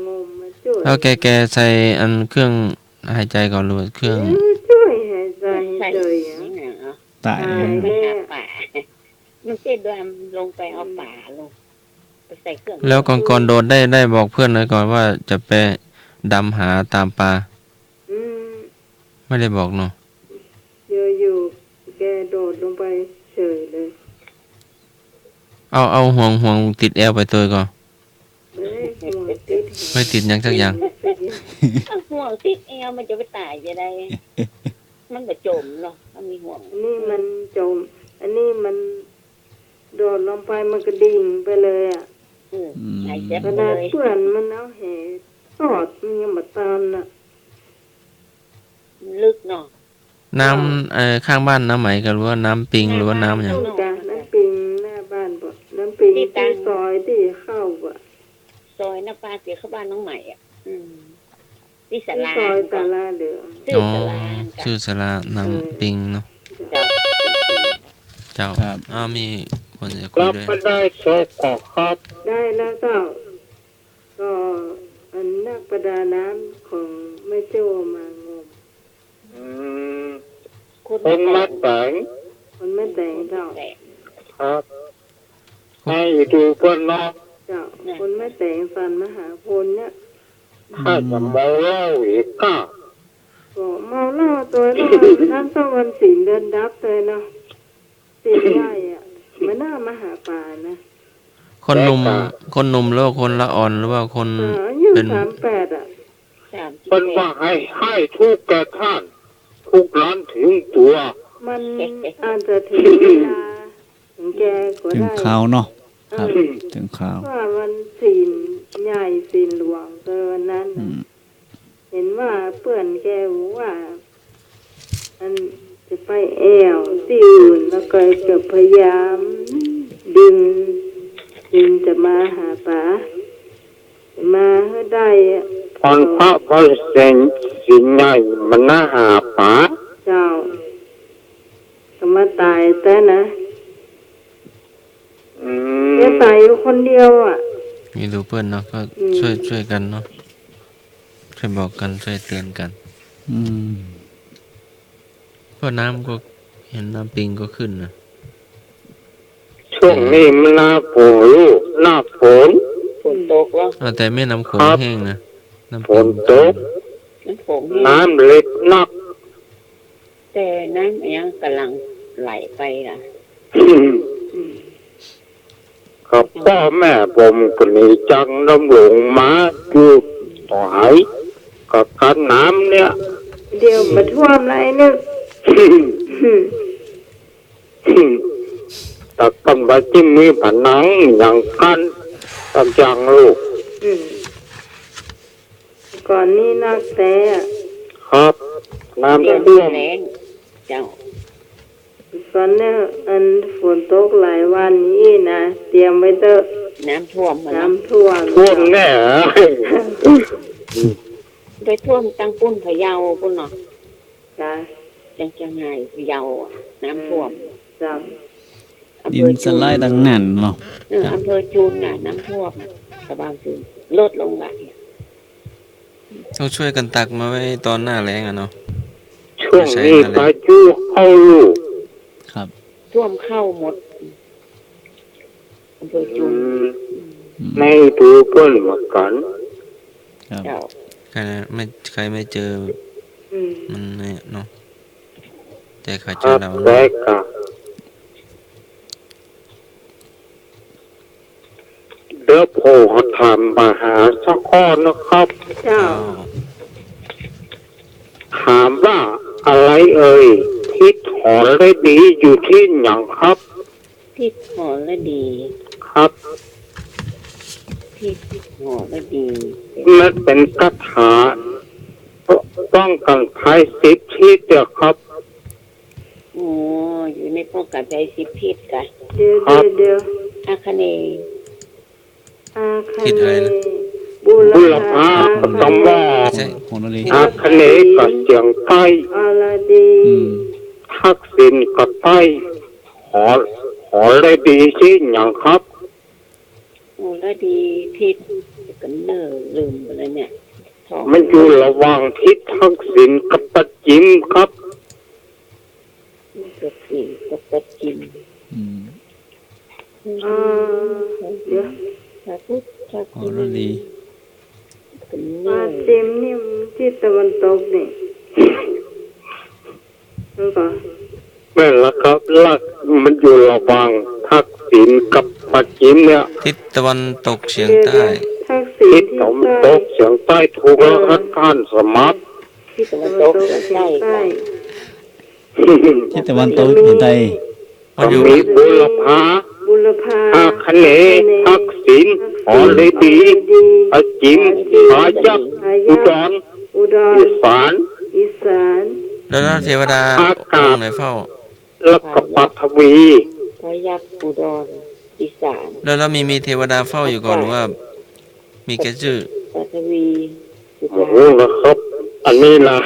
งมมาช่วย แล้วแกใส่อันเครื่องหายใจก่อนหรือว่าเครื่อง ช่วยหายใจ ใส่ เลยอ่ะ นี่ไงเหรอ ตายเลย ไปหาป่า มันเจ็ดดำลงไปเอาป่าลงไปใส่เครื่อง แล้วก่อนโดดได้บอกเพื่อนไว้ก่อนว่าจะไปดำหาตามปลา อืม ไม่ได้บอกเนาะ อยู่แกโดดลงไปเฉยเลย เอาห่วงติดแอวไปตัวก่อน ไม่ได้หัวติด ไม่ติดหยังสักอย่าง ถ้าห่วงติดเอวมันจะไปตายจะได้ มันก็จมเนาะมันมีห่วง อันนี้มันจม อันนี้มันโดดลงไปมันก็ดิ่งไปเลยอ่ะ หายเจ็บ ข เล นาด ย เพื่อนมันเอาแห่ทอดมันยังมาตามน่ะ ลึกเนาะ น้ำข้างบ้านน้ำไหมกันหรือว่าน้ำปิงหรือว่าน้ำอย่าง นู่นจ้ะน้ำปิงหน้าบ้านบ่น้ำปิงที่ซอยที่เข้าบ่ ซอยน้าปลาเสียเข้าบ้านน้องใหม่อ่ะที่ศา ที่ ลา ซอยตาลาเหลือง ชื่อ อ๋อ ศาลา ชื่อสลาน้ำปิงเนาะ เจ้า เจ้า ครับ มีคนจะ ก คุย ลับ ด้วย ไปได้สองครับ ได้แล้วเจ้าก็อันนักประดาน้ำของแม่โจ้มางม อืม คน คนมาแต่ง คนไม่แต่งเจ้า แต่ ครับให้ดูเพื่อนน้อง เจ้าคนไม่แต่งสันมหาพลเนี่ย ถ้าจะมาเล่าอีกก็ ก็เมาเหล้าตัวน้น้ำตะวันสีเดินดับเลยเนาะสีใหญ่อ่ะมันน่ามาหาป่านะ คนหนุ่มหรือว่าคนละอ่อนหรือว่าคน อายุ เป็น 38อ่ะ 38 เป็นว่าให้ทุกกระท่าน ทุกร้านถึงตัว มันอาจจะถึงเวลาของแกก็ ถึง ได้ ข่าวเนาะ เอ ครับ อ ถึงข่าว ว่ามันศีลใหญ่ศีลหลวงเกินนั้น อื น่ะ ม เห็นว่าเพื่อนแกบอกว่ามันจะไปแอวที่อื่นแล้วก็จะพยายามดึงจะมาหาป๋ามาให้ได้อะ พรพระพระเสงสิงใหญ่มันน่าหาป๋า เจ้าก็มาตายแต่นะ อื แก ม ตายอยู่คนเดียวอ่ะ มีดูเพื่อนเนาะก็ช่วยกันเนาะช่วยบอกกันช่วยเตือนกัน อืม เพราะน้ำก็เห็นน้ำปิงก็ขึ้นนะ ช่วงนี้มันหน้าฝนลูกหน้าฝน ฝนตกแล้ว แต่แม่น้ำโขง ครับ แห้งนะน้ำ ฝ ปิง นตก น้ำโขง น้ำเล็กนัก แต่น้ำเนี้ยกำลังไหลไปล่ะ ครับพ่อแม่ผมก็หนีจังดำหลงมาอยู่ต่อหายกับการน้ำเนี่ย เดี๋ยวมาท่วมไรนึก แต่ต้องไปจิ้มมีผนังอย่างกันตำจังลูก ก่อนนี้นักแต่อะ ครับ น้ำ เดี๋ยว ท่วม แรงเจ้า ก่อนเนี่ยอันฝนตกหลายวันนี้นะเตรียมไว้เถอะ น้ำท่วมมาแล้ว น้ำท่วม ท่วมแน่ ไปท่วมตั้งปุ้นพะเยาปุ้นเนาะ จ้ะ จังไงพะเยาอะน้ำท่วม จ้ะ อำ ดิ เภ น อ สไลด์ดังนั้นเนาะ อำเภอจูนน่ะน้ำท่วมสบายจูนลดลงไหล ต้องช่วยกันตักมาไว้ตอนหน้าแล้งอะเนาะ ช่วงนี้พายุเข้าลูก ครับ ท่วมเข้าหมดอำเภอจุน ในดูเปิ้นมากัน ครับ เจ้า ใครไม่เจอ อืม มันเนี่ยเนาะแต่ใครเจ ครั อบ เรา แร เนาะ กกะเดี๋ยวผมถามมาหาสักข้อนะครับ เจ้า ถามว่าอะไรเอ่ยที่ถอนได้ดีอยู่ที่หยังครับ ที่หอและดี ครับ ที่หอและดี มันเป็นคาถาป้องกันภัยสิทธิเดียวครับ โอ้อยู่ในป้องกันใจสิบทิศกะ เดี๋ยว ครับ เดี๋ยว อาคเน อาค ผิดอะไร เน นะ บุ บุ ร ร พา พาคำว่า ใช่ ของนลี อาคเนย์กับเสียงใต้ อาลาดี อืม ทักษิณกับใต้หอได้ดีที่หยังครับ โอ้และดีทิศกันเนอลืมไปเลยเนี่ยท้อง มันอยู่ระหว่างทิศทักษิณกับปัจจิมครับ กับสิ่งกับปัจจิม อืม อ่าเดี๋ยว ชาพุทธชา ขอ คุ งนลี กันเน มา อ เต็มนี่มันที่ตะวันตกนี่นั่นก็ แม่นละครับลักมันอยู่ระหว่างทักษิณกับปัจจิมเนี่ย ทิศตะวันตกเฉียง เดี๋ยว ใต้ ทักษิณ ทิศ ที่ ตะวัน ใต้ ตกเฉียงใต้ถูกแล้วครับการสมัคร ที่ตะ ตะ วัน วัน ตก ตก เฉียง เฉีย ใต้ งใต้ ทิศตะวันตกเฉียงใต้ มันอยู่ มีบุรพา บุรพา อาคเนย์ทักษิณหอเลดีปัจจิมพายัพอุดร อุดร อีสาน อีสาน แล้วเทวดา อากาศ องค์ไหนเฝ้า แล้วก็ปัทวี พยัคฆ์อุดรอีสาน แล้วมีเทวดาเฝ้าอยู่ก่อนหรือว่า มีแค่ชื่อ ปัทวีสุ โอ้ ดา โหนะครับ อันนี้นะ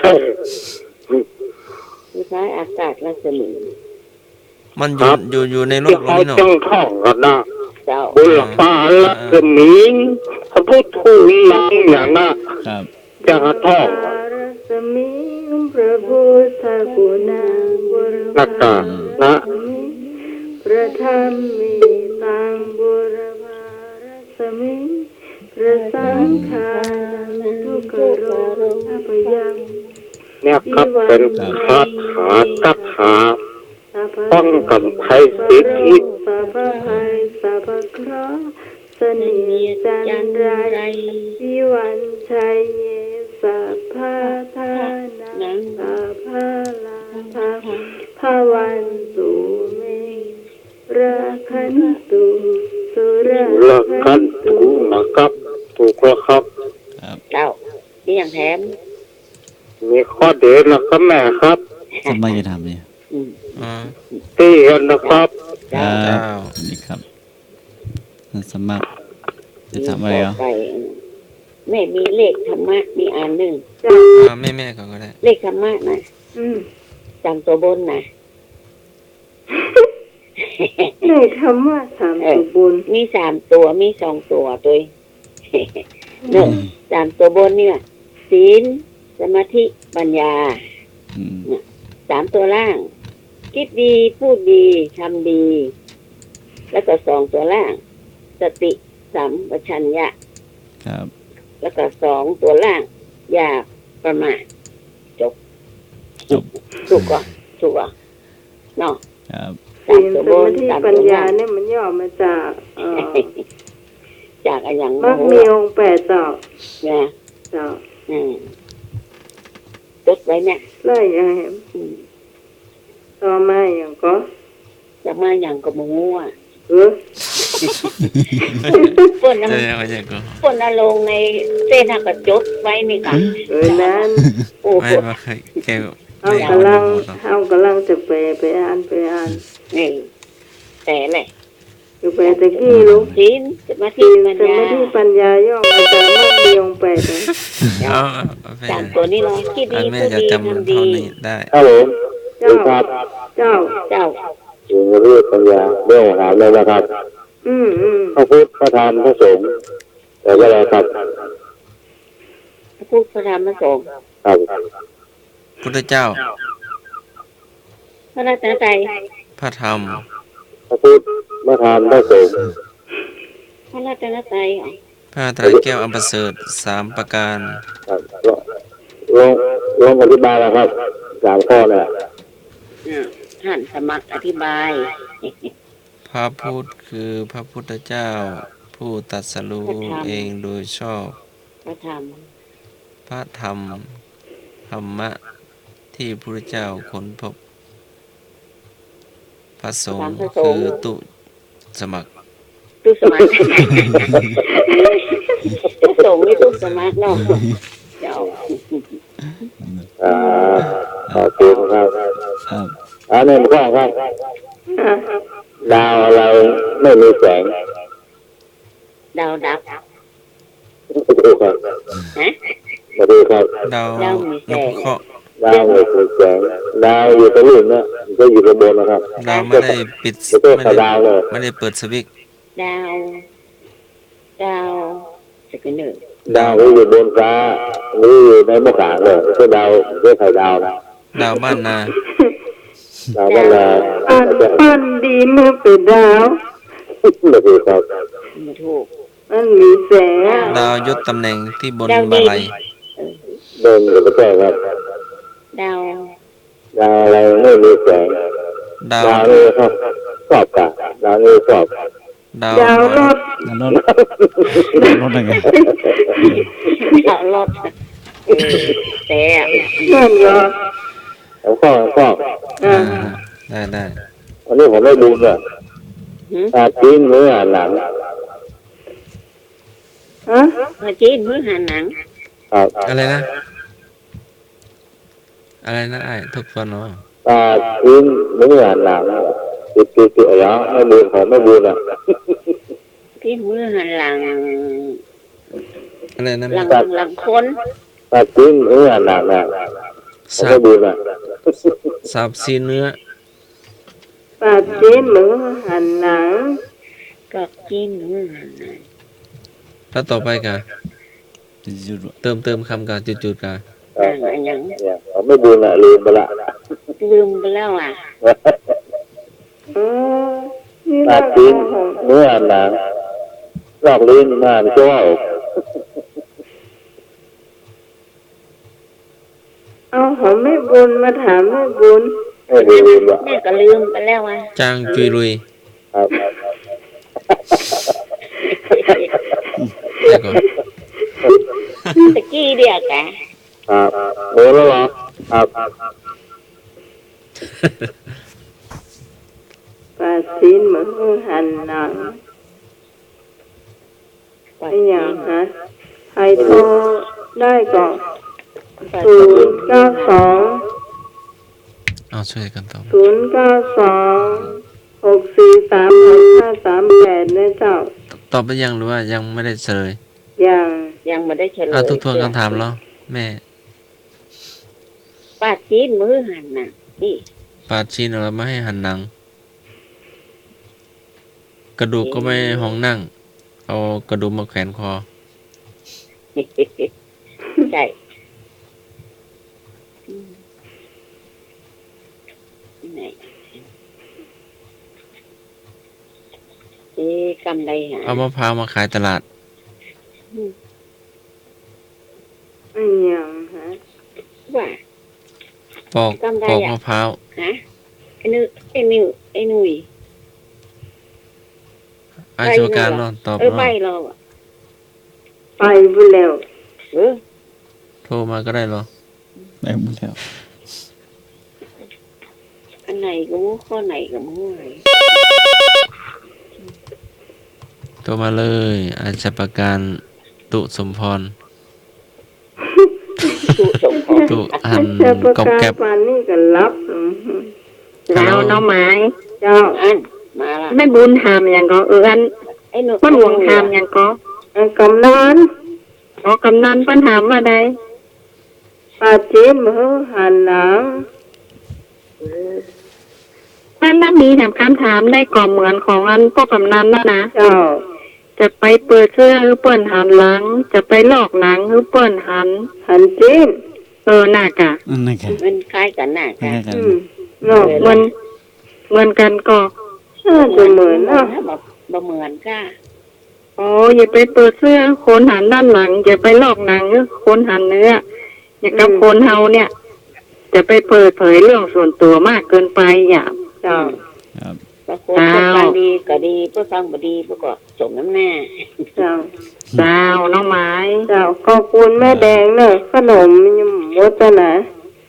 สุดท้ายอากาศรัศมี มันอ ครั ยู่ บ อยู่ในโล จะ ก เอา นี้เนาะ จังท่องกันนะ เจ้า บุรพาลักษมีพระพุทธทูลนังอย่างน่ะ ครับ จะท่อง รัศมีพระพุทธกุณาบุร นั พาก กะนะ พระธรรมมีตังบุรพารัศมีพระสังฆานันทุกโรอภยัง เนี่ยครับเป็นคาถาคาถาป้องกันภัยสิทธิ สัพพภัยสัพพเคราะห์เสนียดจันไรวิวันชัยเยสัพพะทานังสัพพะลาภาภาวันตุเมราคันตุสุรา เลิกกันถูกนะครับ ถูกแล้วครับ เจ้านี่อย่างแถม มีข้อเด็ดนะครับแม่ครับ สมัยจะทำเนี่ย อืม อ๋อ ตีกันนะครับ ค เจ้า รับนี่ครับนั่นสมัครจะทำอะไรอ่ะ ไปแม่มีเลขธรรมะมีอันหนึ่ง แม่เขาก็ได้ เลขธรรมะนะ อืม จำตัวบนนะ ในคำว่าสามสุบุญ มี3 ตัวมี2 ตัวตัว เนี่ย3 ตัวบนเนี่ยศีลสมาธิปัญญา อืม 3 ตัวล่าง คิดดีพูดดีทำดี แล้วก็2 ตัวล่าง สติสัมปชัญญะ ครับ แล้วก็2 ตัวล่าง อย่าประมาทจบ จบ ถูกก่อนถูกก่อนเนาะ ครับ ศีล ตัว ส บ มาน ธิ 3 ปัญ ตัว ญา ล่าง เนี่ยมันย่อมาจากจากอะไรอย่าง มักมีองค์แปดต่อ เนี่ย ต่อ จดไว้เนี่ย ไล่ยังไง อืม ต่อมาอย่างก็ จะมาอย่างกับหมูอ่ะ เออ เปิ้น จะ น้ำ ยังไงก็ เปิ้นเอาลงในเส้นทางกระจดไว้นี่ค่ะ นั้น โอ้โห ไม่ว่าแก เอากำลังเอากำลังจะไปอ่าน นี่แต่แหละ อยู่ไปตะกี้ลูก ศีลสมาธิ ศีล ปัญ ส ญา มาธิปัญญาย่อมาจากมักมีองค์แปดนะ เอาไป 3 ตัวนี้เลยคิดดี แม่ พูด จะ ดี จำ ทำดี เท่านี้ได้ ครับผม เจ้า ครับ เจ้า เจ้า อยู่ในเรื่องปัญญาเรื่องถามเลยนะครับ อืม พระพุทธพระธรรมพระสงฆ์แต่ก็แล้วครับ พุทธพระธรรมพระสงฆ์ ครับ พุทธเจ้า พระรัตนตรัย พระธรรม พระพุทธพระธรรมพระสงฆ์ พระรัตนตรัยเหรอ ผ้าไตรแก้วอันประเสริฐ3ประการ ครับลองอธิบายนะครับ3 ข้อเนี่ย ท่านสมัครอธิบาย พระพุทธคือพระพุทธเจ้า ผู้ตรัสรู้เองโดยชอบ พระธรรม พระธรรม ธรรมะที่พระพุทธเจ้าค้นพบ พระสงฆ์คือตุสมัคร ตุสมัคร พระสงฆ์นี่ตุสมัครเนาะเจ้า ขอบคุณครับ ครับ อันนี้ข้อครับดาวเราไม่มีแสง ดาวดับ ไม่ถูกครับ ฮะ ไม่ถูกครับ ดาว ดาวมีแส น ง พเคราะห์ ดาวไม่มีแสงดาวอยู่ตรงนี้นะก็อยู่ข้างบนนะครับ ดาวไม่ได้ปิด ไม่ได้ดาวเลย ไม่ได้เปิดสวิตช์ ดาวสกุลหนึ่ง ดาวที่อยู่บนฟ้าหรืออยู่ในมะขามเลยไม่ใช่ดาวไม่ใช่ไข่ดาวนะ ดาวบ้านนา ดาวนั่นแหละ อันดีเมื่อเป็นดาว ไม่ถูกครับ ไม่ถูก มันมีแสง ดาวยศตำแหน่งที่บน ดาว บา ดิน ลัย เดินอยู่ไม่ใช่ครับ ดาว ดาวอะไรไม่มีแสง ดาว ดาวนี่ครับชอบกันดาวนี่ชอบ ดาว ดาวรถ แล้วรถรถอะไร ดาวรถแต่ นั่นเหรอ แล้วก็ อ่า ได้ อันนี้ผมไม่ดูเลย หืม ตาจีนหรืออ่านหนัง ฮะ พระจีนมือหาหนัง ครับ อะไรนะ อะไรนะไอ้ทุกคนเนาะ ตาจีนหรืออ่านหนังติดอะไรไม่ดูผมไม่ดูนะ ที่มือหันหลัง อะไรนะ หลังคน ตาจีนหรืออ่านหนังนะผม สา ไม่ บ ดูนะ สาบซีเนื้อ ปาจีนหรือหันหนัง ก็จีนมือหันหนัง แล้วต่อไปกะ จุด เติมคำกะจุดๆกะ อ่านอันยัง เนี่ยผมไม่ดูนะลืมไปละ ลืมไปแล้วอ่ะ อ๋อนี่ ตา ว่า จีน ของ หรืออ่านหนังลอกลิ้นมาไม่ชอบ เอาของแม่บุญมาถามแม่บุญ ไม่ดูลืมละ แม่ก็ลืมไปแล้วอ่ะ จางจุยลุย ครับ แล้วก็ ตะกี้เดียวกะ ครับโอ้แล้วเหรอครับ ปาจีนเหมือนหันหนังไอ้อย่างฮะใครโทรได้ก่อน092 เอาช่วยกันตอบ 092 643 6538นะเจ้า ตอบไปยังหรือว่ายังไม่ได้เฉลย อย่าง ยังไม่ได้เฉลย ทุกทวนคำถามแล้วแม่ ป้าจีนมือหันหนังนี่ ปาดชีนเราไม่ให้หันหนัง กระดูกก็ไม่ให้ห้องนั่ง เอากระดูกมาแขวนคอ ใช่ไหนกำไรหา เอามะพร้าวมาขายตลาด ไอ้อย่างฮะ ว่า ปอก จำได้ ปอก อะ มะพร้าว ฮะไอ้หนุ่ย อาชีวการเนาะตอบ ไป เนาะ เราอะ ไปพูดแล้ว โทรมาก็ได้เหรอ ได้หมดแล้ว อันไหนก็มู้ข้อไหนก็มู้ไหน โทรมาเลยอาชีวการตุสมพร สุสมพร ตุหัน แต่ประ กอบ กา แก็ ศ บ ปานนี่ก็รับ แล้วน้องไม้ เจ้า อันมาละ แม่บุญทำอย่างก็เอื้อน ไอ้หนุ่ พ่อหลวงทำอย่างก็ กำนัน ขอกำนันเพิ่นถามว่าใด ปาจีนเหมือนหันหนัง ท่านนั้นมีถามคำถามได้ก่อเหมือนของอันพวกกำนันแล้วนะ เจ้า จะไปเปิดเสื้อหรือเปิ้นหันหลัง จะไปลอกหนังหรือเปิ้นหัน หันจีน น่ากะ นั่นแหละ มันคล้ายกันน่ะ นั่ ค่ะ นแหละ เนาะ เหมือนกันก็ น่าจะเหมือนเนาะ บ่เหมือนค่ะ อ๋ออย่าไปเปิดเสื้อคนหันด้านหลังอย่าไปลอกหนังหรือคนหันเนื้ออย่างกับคนเฮาเนี่ย จะไปเปิดเผยเรื่องส่วนตัวมากเกินไปอย่า เจ้า ครับ บางคนผู้ฟังดีก็ดีผู้ฟังบ่ดีผู้ก็สมน้ำหน้า เจ้า เจ้าน้องไม้ เจ้าขอบคุณแม่แดงเนอะขนมยังหมดจ้ะนะ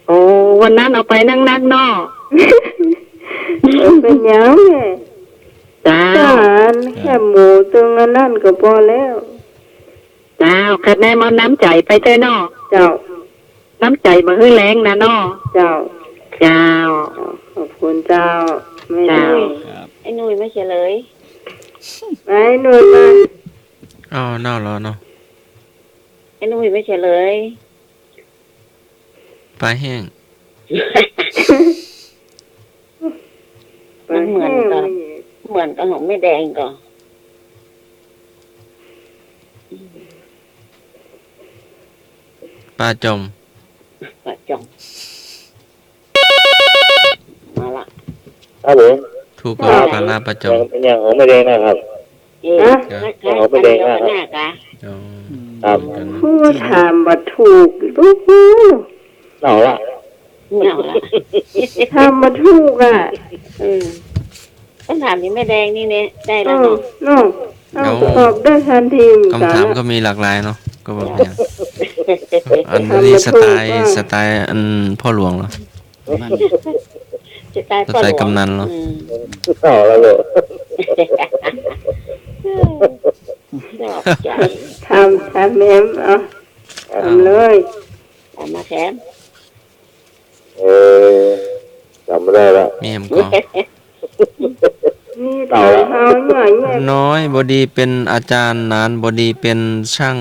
โอ้วันนั้นเอาไปนั่งนักนอ เป็นยังไง เจ้า ทหารแค่หมูตรงนั้นก็พอแล้ว เจ้าคะแนนเอาน้ำใจไปเถอะนอ เจ้า น้ำใจมาให้แรงนะนอ เจ้า เจ้า ขอบคุณเจ้าไม่ เจ้า ได้ ครับ ไอ้นุ้ยไม่เฉลย ไปหน่วยมา อ้าวน่ารอเนาะ ไอ้นุ้ยไม่เฉลย ปลาแห้ง ไปแห้งไม่ เหมือนกับของแม่แดงก็ ปลาจม ปะจ่องมาละ ครับผม ถูกกับปลาลาปลาจม เป็นอย่างของไม่แดงนะครับ เอ๊ะคล้ายๆกันเดียวกันหน้ากะ อ๋อ ครับ กันนะ พูดถามบัดถูกลูก เอาละ เหงาละ ถามบัดถูกอ่ะ ต้องถามที่แม่แดงนี่เนี่ยได้ เอ แล้ว อเนาะเอาตอบได้ทันทีเหมือน คำ กัน ถาม นะ ก็มีหลากหลายเนาะก็บอกอย่าง เ อันนี้สไตล์อันพ่อหลวงเหรอ มัน จะตาย สไตล์กำนันเหรอ เอาละเลย ชอบใจ ทำแม่มเอาทำเลย เอามาแถม เออจำไม่ได้ละ มีแฮมกอง นี่ถามเขาหน่อยเนี่ย น้อยบดีเป็นอาจารย์นานบดีเป็นช่าง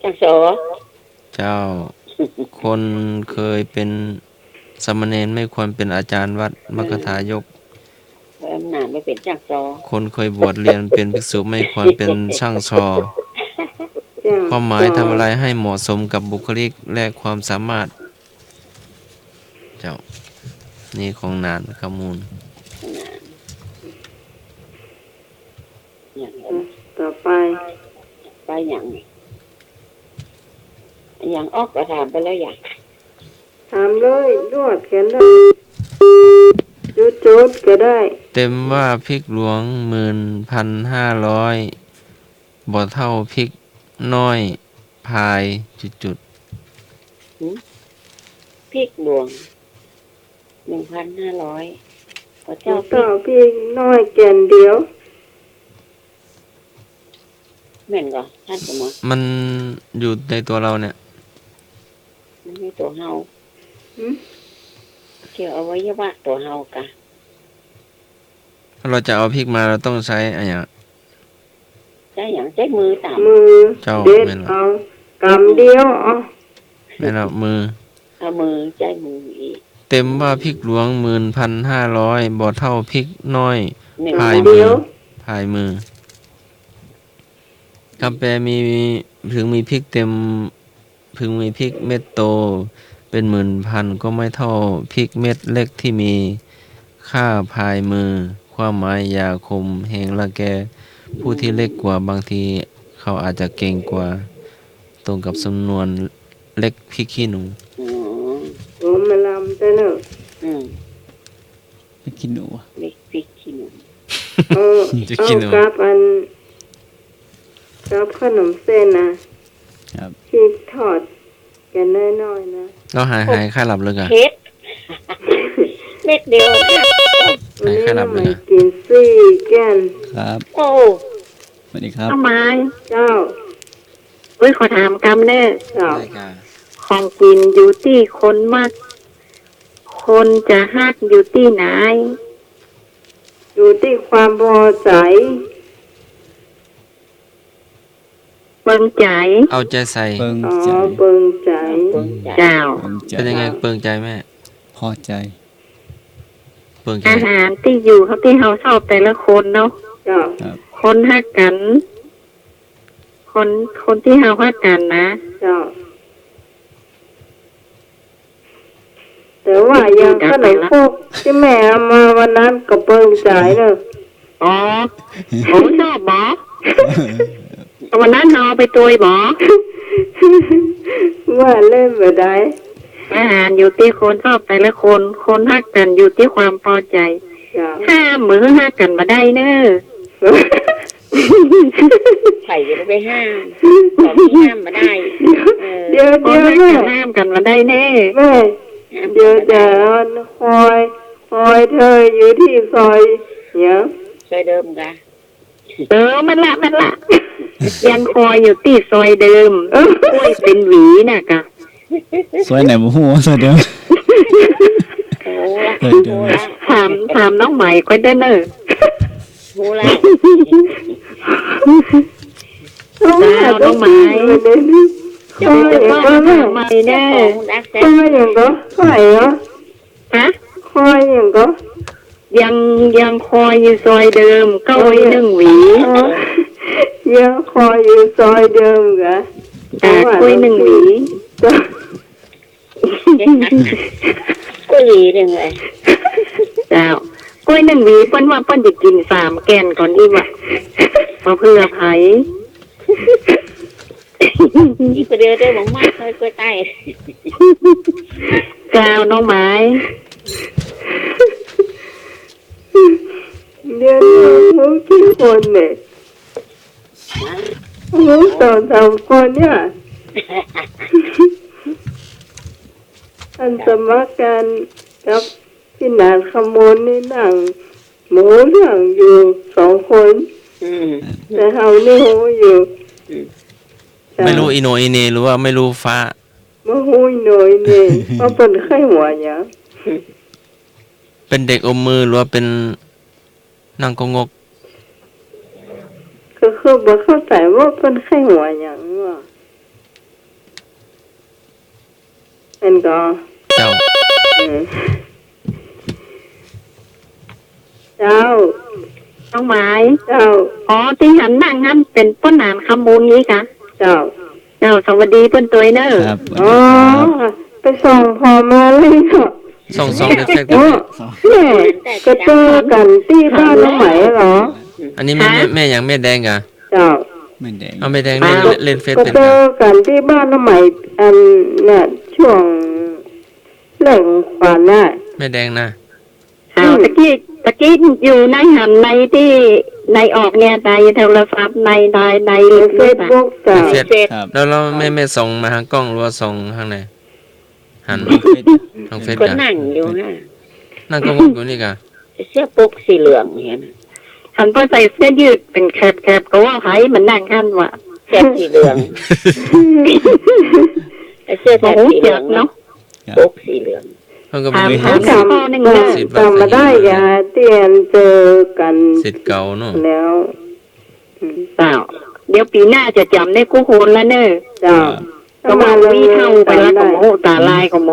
จังโส เจ้า คนเคยเป็นสามเณรไม่ควรเป็นอาจารย์วัดมคทายก อำนาจไม่เป็นจังโส คนเคยบวชเรียนเป็นภิกษุไม่ควรเป็นช่างชอ ความหมายทำอะไรให้เหมาะสมกับบุคลิกและความสามารถ เจ้า นี่ของนานข้อมูล อย่าง ต่อไป ไปอย่างอย่างออกก็ถามไปแล้วอย่าง ถามเลยรวดกันได้จุดก็ได้ เต็มว่าพริกหลวง11,500บ่เท่าพริกน้อยพายจุด พริกหลวง1,500พระ เจ้า เจ้าพริ ต่ ก อพี่น้อยแก่นเดียว แม่นก็ท่านสมมติ ๆมันอยู่ในตัวเราเนี่ย มันมีตัวเฮา หืม เชื่ออวัยวะตัวเฮากะ ถ้าเราจะเอาพริกมาเราต้องใช้อะไรอย่าง ใช้อย่างใช้มือตาม มือ เจ้า เด็ด แม่นเหรอ เอากำเดียวเอา ไม่เรามือ เอามือใช้มืออีก เต็มว่าพริกหลวง11,500บ่เท่าพริกน้อย หนึ่ง พาย เดี มื ย อ ว พายมือคำแปลมีถึงมีพริกเต็มพึงมีพริกเม็ดโต เป็น10,000ก็ไม่เท่าพริกเม็ดเล็กที่มีค่าพายมือ ความหมายยาคมแหงละแก ผู้ที่เล็กกว่าบางทีเขาอาจจะเก่งกว่า ตรงกับสำนวนเล็กพริกขี้หนู อ๋อ ผมมาลำแต่เนอะ อืม ไปกินหนู เล็กพริกขี้หนู เอา จะ เอา กินเหรอ กับกับขนมเส้นนะครับ ที่ทอดกันน้อยๆนะ เราหายค่าหลับเลยอะ เผ็ด เม็ดเดียวนะ วันนี้ ใครรั เรา บเลย มา นะ กินซี่แก่น ครับ โอ้ สวัสดีครับ น้องไม้ เจ้า ขอถามกำแน่ เจ้า ของกินอยู่ที่คนมาก คนจะฮักอยู่ที่ไหน อยู่ที่ความพอใจ เบิ่งใจ เอาใจใส่ เปิง อ๋อ ใจ เบิ่งใจ เจ้า เปิงใจ เป็นยังไงเปิงใจแม่ พอใจ เปิงใจ อาหารที่อยู่เขาที่เขาชอบแต่ละคนเนาะ เจ้า ครับ ค คนฮักกัน คนที่เฮาฮักกันนะ เจ้าแต่ว่ายังขนมพวกที่แม่เอามาวันนั้นก็เปิงใจเนอะ อ๋อโอ้ชอบหมอวันนั้นเฮาเอาไปตัวยหมอ ว่าเล่นแบบใด อาหารอยู่ที่คนชอบแต่ละคนฮักกันอยู่ที่ความพอใจ เจ้า ห้ามมือฮักกันมาได้เนอะ ไข่จะไปห้ามของที่ห้ามมาได้เดี๋ยว คน แม่ ฮักกันห้ามกันมาได้แน่ แม่เดี๋ยวจะคอยเธออยู่ที่ซอยเนี่ย ซอยเดิมกะ มันละยังคอยอยู่ที่ซอยเดิมกล้วยเป็นหวีน่ะกะ สวยไหนบ่ฮู้สวยเดิม โอ้ เคยเดิน ถามน้องใหม่ก็ได้เนอะ โหแล้ว น้องใหม่ คอยอย่างก็แม่ ใหม่แน่ ดักแซ่ คอยอย่างก็คอยเหรอ ฮะ คอยอย่างก็ ยังคอยอยู่ซอยเดิมเก้าอี้1 หวี ยังคอยอยู่ซอยเดิมกะ กล้วย1 หวี ก็หลีเรื่องเลย เจ้ากล้วย1 หวีเปิ้นว่าเปิ้นจะกิน3 แกนก่อนอีกว่ะมาเพื่อไผ อีกประเดี๋ยวได้หวังมากเลยก็ใต้ เจ้าน้องไม้ เดี๋ยวผมกี่คนเนี่ยผม2-3 คนเนี่ยอันสมัครกันกับพี่นานขโมยนี่นั่งหมูเรื่องอยู่2 คน แต่เฮานี่หูอยู่ ไม่รู้อีโนอีเนหรือว่าไม่รู้ฟ้า มาหูหน่อยนี่ว่าเป็นไข้หัวหยัง เป็นเด็กอมมือหรือว่าเป็นนางกงก ก็คือบ่เข้าใจว่าเป็นไข้หัวหยังว่าเป็นก็ เจ้า เจ้า น้องไม้ เจ้า อ๋อที่หันนั่งนั่นเป็นป้นหนานขมูลนี้กะ เจ้า เจ้าสวัสดีเปิ้นตัวเนอะ ครับ อ๋อไปส่งพอมาเลยเนาะ ส่งเด็กๆกั โอ้ น แม่ก็เจอกันที่บ้านน้องไหมเหรอ อันนี้แม่อย่างแม่แดงกะ เจ้า ไม่แดง เอาแม่แดงเล่นเฟซ ก็ เป็น เจ กะ อกันที่บ้านน้องไหมอันเนี่ยช่วงแหล่งขวัญน่ะ แม่แดงนะ อ้าวตะกี้อยู่ในหันในที่ในออกเนี่ยในโทรศัพท์ใน ในเฟซบุ๊กเจ้า เฟซ ครับ แล้วแม่ส่งมาทางกล้องหรือว่าส่งข้างในหันทางเฟซ ก็ กะ นั่งอยู่นะ นั่งกงกอยู่นี่กะ เสื้อปุกสีเหลืองเห็น หันไปใส่เสื้อยืดเป็นแคบก็ว่าไผมันนั่งขั้นว่ะ แซ่บสีเหลืองเสื้อแซ่บสีเหลืองเนาะปุกสีเหลือง เพิ่นก็ ถาม มี ถามข้อหนึ่งเลย จำมาได้ยาเตียนเจอกัน สิทธิ์เก่าเนาะ แล้ว เปล่าเดี๋ยวปีหน้าจะจำได้กู้โคนแล้วเนอะ เจ้า ก็มาวีเท่าไปแล้วก็โมตาลายก็โม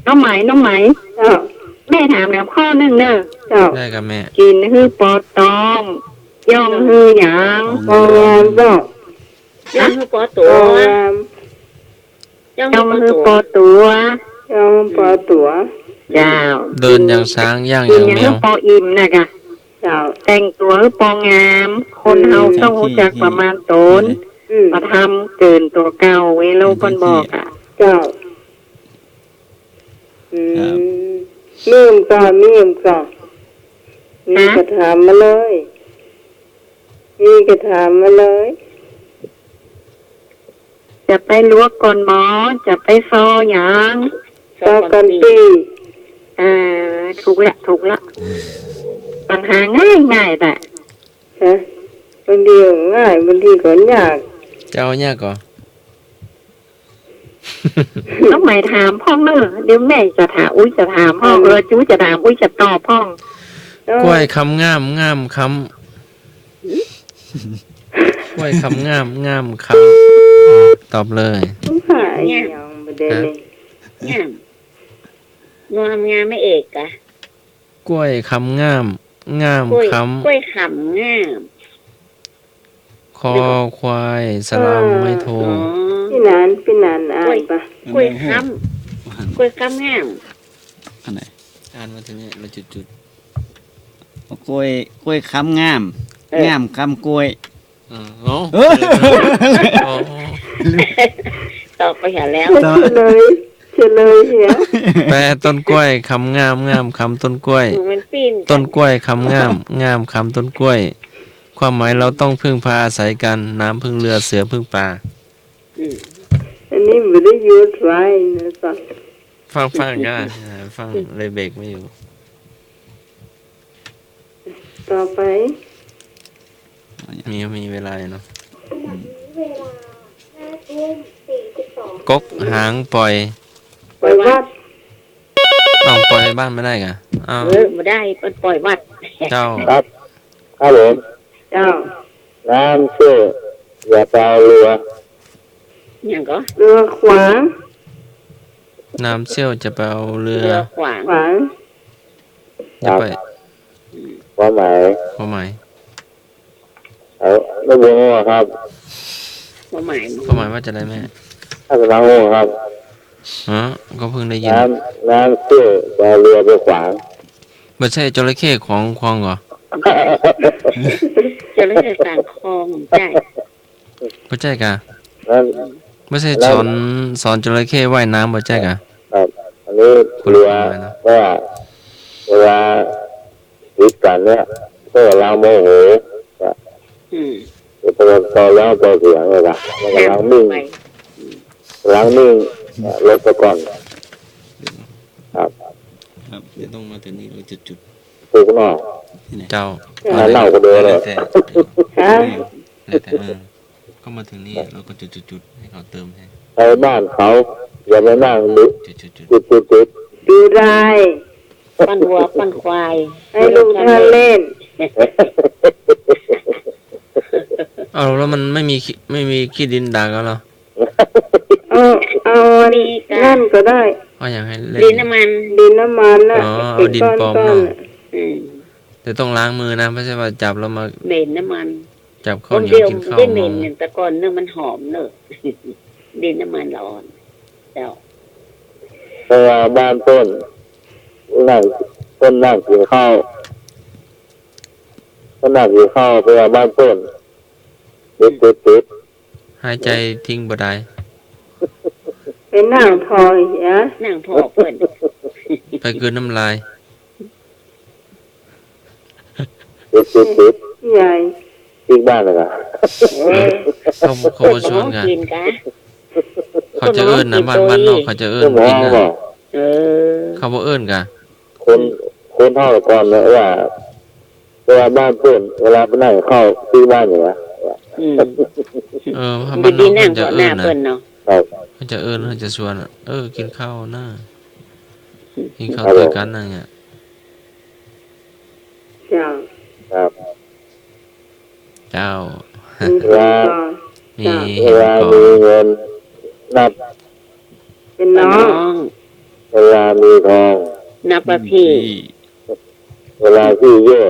น้องไหม เจ้า แม่ถามแล้วข้อหนึ่งเนอะ เจ้า ได้กับแม่ กินคือปอตองย่องคือหยาง มองงามเจ้า ย่างคือปอ ม ตัว องงาม ย่าง ย่อง คือ คือ ป ป อ อ ตัว ตัว ยังปอตัว เจ้า เดินอย่างช้างย่างอ กิน ย่าง อย่าง แม คือ ว ปออิ่มนะกะ เจ้า แต่งตัวคือปองาม คนเฮาต้องรู้จักประมาณตน มาทำเกินตัวเก่าเวโลเพิ่นบอกอ่ะ เจ้ามีมก็มีกระถามมาเลยมีกระถามมาเลย จะไปลวกก่อนหมอ จะไปซอหยาง ต่อกันปี ถูกละปัญหาง่ายแต่ ฮะบางทีก็ง่ายบางทีก็ยาก เจ้าเนี่ยก่อ ต้องหมายถามพ่องเนอะเดี๋ยวแม่จะถามอุ้ยจะถามพ่องจู้จะถามอุ้ยจะตอบพ่อง กล้วยคำงามคำกล้วยคำงามคำตอบเลย ต้องหาอย่างประเด็นนี้ งามงามไม่เอกอะ กล้วยคำงาม งาม กล้วย ค กล้วยขำงาม ำคอควายสลามไม่โท อ๋อ พี่นานอ่านปะ กล้วยขำกล้วยขำงาม อันไหน อ่านมาถึงนี้เราจุด กล้วยค้ำงามงามค้ำกล้วย ๆโอ้ เอ้ย โอ้ ตอบไปหาแล้ว เฉลยเหีย แปลต้นกล้วยคำงามงามคำต้นกล้วย มันปีน ต้นกล้วยคำงามงามคำต้นกล้วย ความหมายเราต้องพึ่งพาอาศัยกันน้ำพึ่งเรือเสือพึ่งป่า อันนี้ไม่ได้ยูทไรนะจ๊ะ ฟังก็ฟังเลยเบรกไม่อยู่ ต่อไป มีเวลาอยู่เนาะ ขณะนี้เวลา5 ทุ่ม 42 กกหางปล่อย ไปวัด ต้องปล่อยบ้านไม่ได้กะอ้าว มาได้มันปล่อยวัด เจ้า ครับครับผม เจ้า น้ำเชื่ออย่าไปเอาเรือ อย่างก็ เรือขวาง น้ำเชี่ยวจะไปเอาเรือ เรือขวาง ขวาง จะไป ความหมาย ความหมาย เอาไม่บัวครับ ความหมาย ความหมายว่าจะได้แม่ ถ้าจะน้ำครับ ฮะก็เพิ่งได้ยิน น้ำเชื่ออย่าเอาเรือไปขวาง ไม่ใช่จระเข้ของคลองเหรอ จะเล่นกลางคลองใช่ ไม่ใช่กะ นั่น ไม่ใช่สอนจระเข้ว่ายน้ำไม่ใช่กะ ครับอันนี้เรือว่าเวลาติดกันเนี่ยก็เราโมโห อืม ตัวแล้วตัวเสียงเลยครับมันกำลังนิ่ง ไป กำลังนิ่งลดไปก่อนครับ ครับเดี๋ยวต้องมาถึงนี้เราจุด ถูกเนาะ เจ้า เล่าก็ดูเลย แต่ ฮะ แต่ก็มาถึงนี่เราก็จุดให้เขาเติมให้ ไปบ้านเขาอย่าไปนั่งดู จุด จุด ดูไร ปั้นวัวปั้นควาย ให้ลูกท่านเล่น เอาแล้วมันไม่มีขี้ดินด่างแล้วเหรอ เอานั่นก็ได้ ก็อยากให้เล่น ดินน้ำมัน ดินน้ำมันน่ะ อ๋อเอาดินปลอม ก้ เนาะ นๆน่ะ อืม แต่ต้องล้างมือนะไม่ใช่ว่าจับแล้วมา เบนน้ำมัน จับ ค ข้าวน เหนีย เดี ว ยว กินข้าว ได้ ม เบ อน ง เนี่ยแต่ก่อนเนื้อมันหอมเนอะ ดินน้ำมันร้อนแล้ว เพราะว่าบ้านต้นนั่งกินข้าวต้นนั่งกินข้าวเพราะว่าบ้านต้นติด หายใจทิ้งบ่ได้ ไปนั่งทอยเหีย นั่งพอเปิด ไปกลืนน้ำลาย ติด ใหญ่ ที่บ้านเลยครับ เขาบ่ชวนกัน กินกะ เขาจะเอิ้นนะบ้านนอกเขาจะเอิ้น ก็มอ กิน ง นะ บอก เออ เขาบ่เอิ้นกะ คนเท่าก่อนนะว่าเวลาบ้านเพื่อนเวลาไปนั่งเข้าที่บ้านอยู่นะ อืม ถ้าบ้านน ดี อก ๆนั่ เขา ง จะ ก่อนห เอิ้ น้าน นะ เพิ่นเนาะ ครับ เขาจะเอิ้นเขาจะชวนอะกินข้าวนะกินข้าวด้วยกันนะเนี่ย เจ้า ครับ เจ้า มีก่อน มี เวลามีเงินนับ เป็นน้อง เวลามีทอง นับว่าพี่ เวลาที่แย่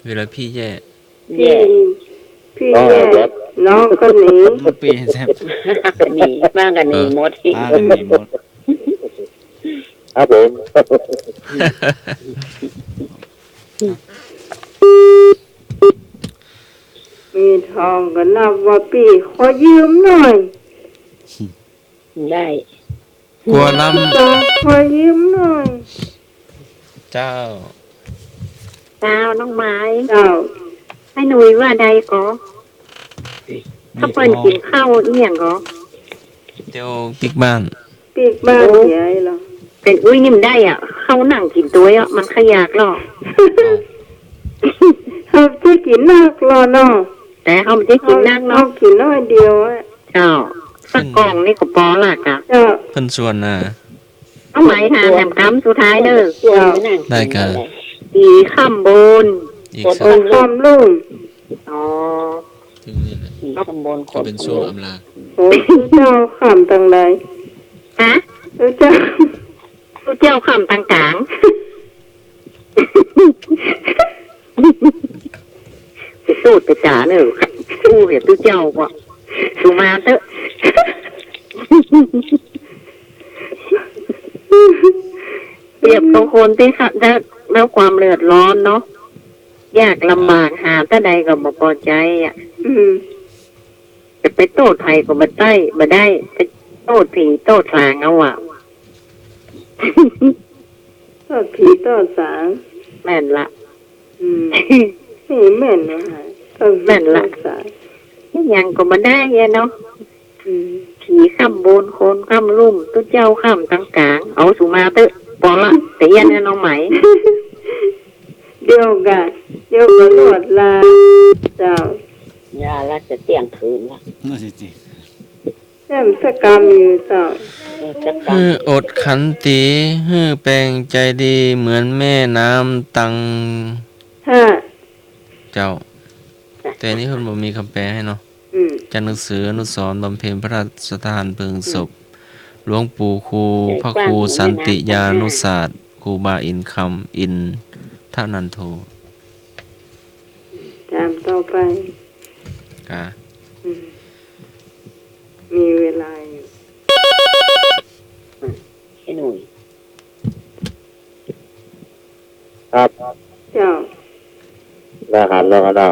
เวลาพี่แย่ แย่ พี่แย่น้องก็หนี มันปีแซ่บ หนีบ้างกันหนีหมดอีก ป้ากันดีหมด ครับผม มีทองก็นับว่าปีขอยืมหน่อย ได้ กลัวล ตาขอยืมหน่อย ำเจ้า ดาวน้องไม้ เจ้า ให้หนุยว่าใดก็ถ้าเปิ้นกินข้าวเอี่ยงก็ เดี๋ยวติ๊กบ้าน ปีกบ้านใหญ่หรอ เป็นอุ้ยนิ่มได้อ่ะเข้าหนังกินตัวอ่ะมันขยากหรอก เขาจะกินนักรอเนาะ แต่เขาไม่ได้กินนัก เขา เนาะ กินน้อยเดียวอะ เจ้าสักกล่องนี่ก็ปอละกะ เจ้า เพิ่นชวนนะ เอาไหมทานแหนมคำสุดท้ายเด้อ ตัวไม่นั่ง ได้กัน อีข้ามบน อีก โอ สัก คอมลุง อ๋อ ถึงนี่แหละ ขี่ข้างบนข ก็ น เป็นช่วงอำลา โอ้เจ้าขำตังใด ฮะ เจ้า ลูกเจ้าข้ามต่างกลาง เจ้าก็สุมาเถอะเปรียบกับคนที่ขัดแล้วความเลือดร้อนเนาะยากลำบากหาแต่ใดก็บ่พอใจอ่ะจะไปโทษใครก็บ่ได้ไปโทษผีโทษสางเอาอ่ะ โทษผีโทษสาง แม่นละ นี่แม่นนะฮะโทษผี แม่นละ โทษสาง ยังก็บ่ได้เนาะผีข้ามบนโคนข้ามลุ่มตุ้เจ้าข้ามตั้งกลางเอาสุมาเถอะพอละแต่ยันน้องไหม เดียวกันหนวดลาเจ้าย าละจะเที่ยงคืนละ น่าจะจริง แจ่มสกรรมอยู่เจ้า จะกลับ ฮืออดขันติฮือแปลงใจดีเหมือนแม่น้ำตัง ห้า เจ้า แต่นี่เพิ่นบ่มีคำแปลให้เนาะ จากหนังสืออนุสรณ์บำเพ็ญพระราชทานเพลิงศพหลวงปู่ครูพระครูสันติยานุศาสตร์ครูบาอินคำอินทนันโท ตามต่อไป กะ มีเวลาอยู่ ไอ้หนุ่ย ครับ เจ้า ได้หันแล้วก็ได้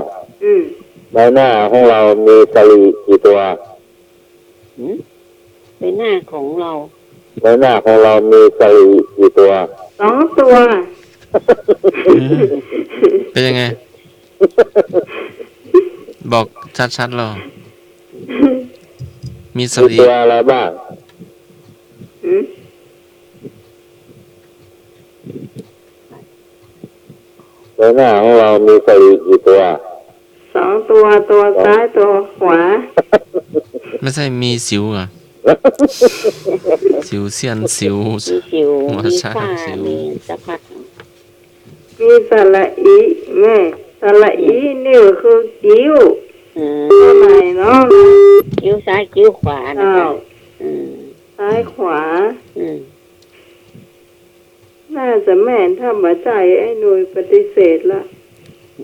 ใบหน้าของเรามีสลีกี่ตัว ใบหน้าของเรา ใบหน้าของเรามีสลีกี่ตัว 2 ตัว เป็นยังไง บอกชัดๆหรอมีส มี ลี ตัวอะไรบ้าง ใบหน้าของเรามีสลีกี่ตัว 2 ตัวซ้ายตัวขวา ไม่ใช่มีสิวเหรอ สิวเสียนสิว มีสิว หัว มี ช้าง ฝ้า สิว มีสะพัด มีสระอีแม่สระอีนี่คือคิ้วเท่าไหร่เนาะ คิ้วซ้ายคิ้วขวานะ เจ้า อืม ซ้ายขวา อืม น่าจะแม่นถ้ามาใจไอ้หน่วยปฏิเสธละ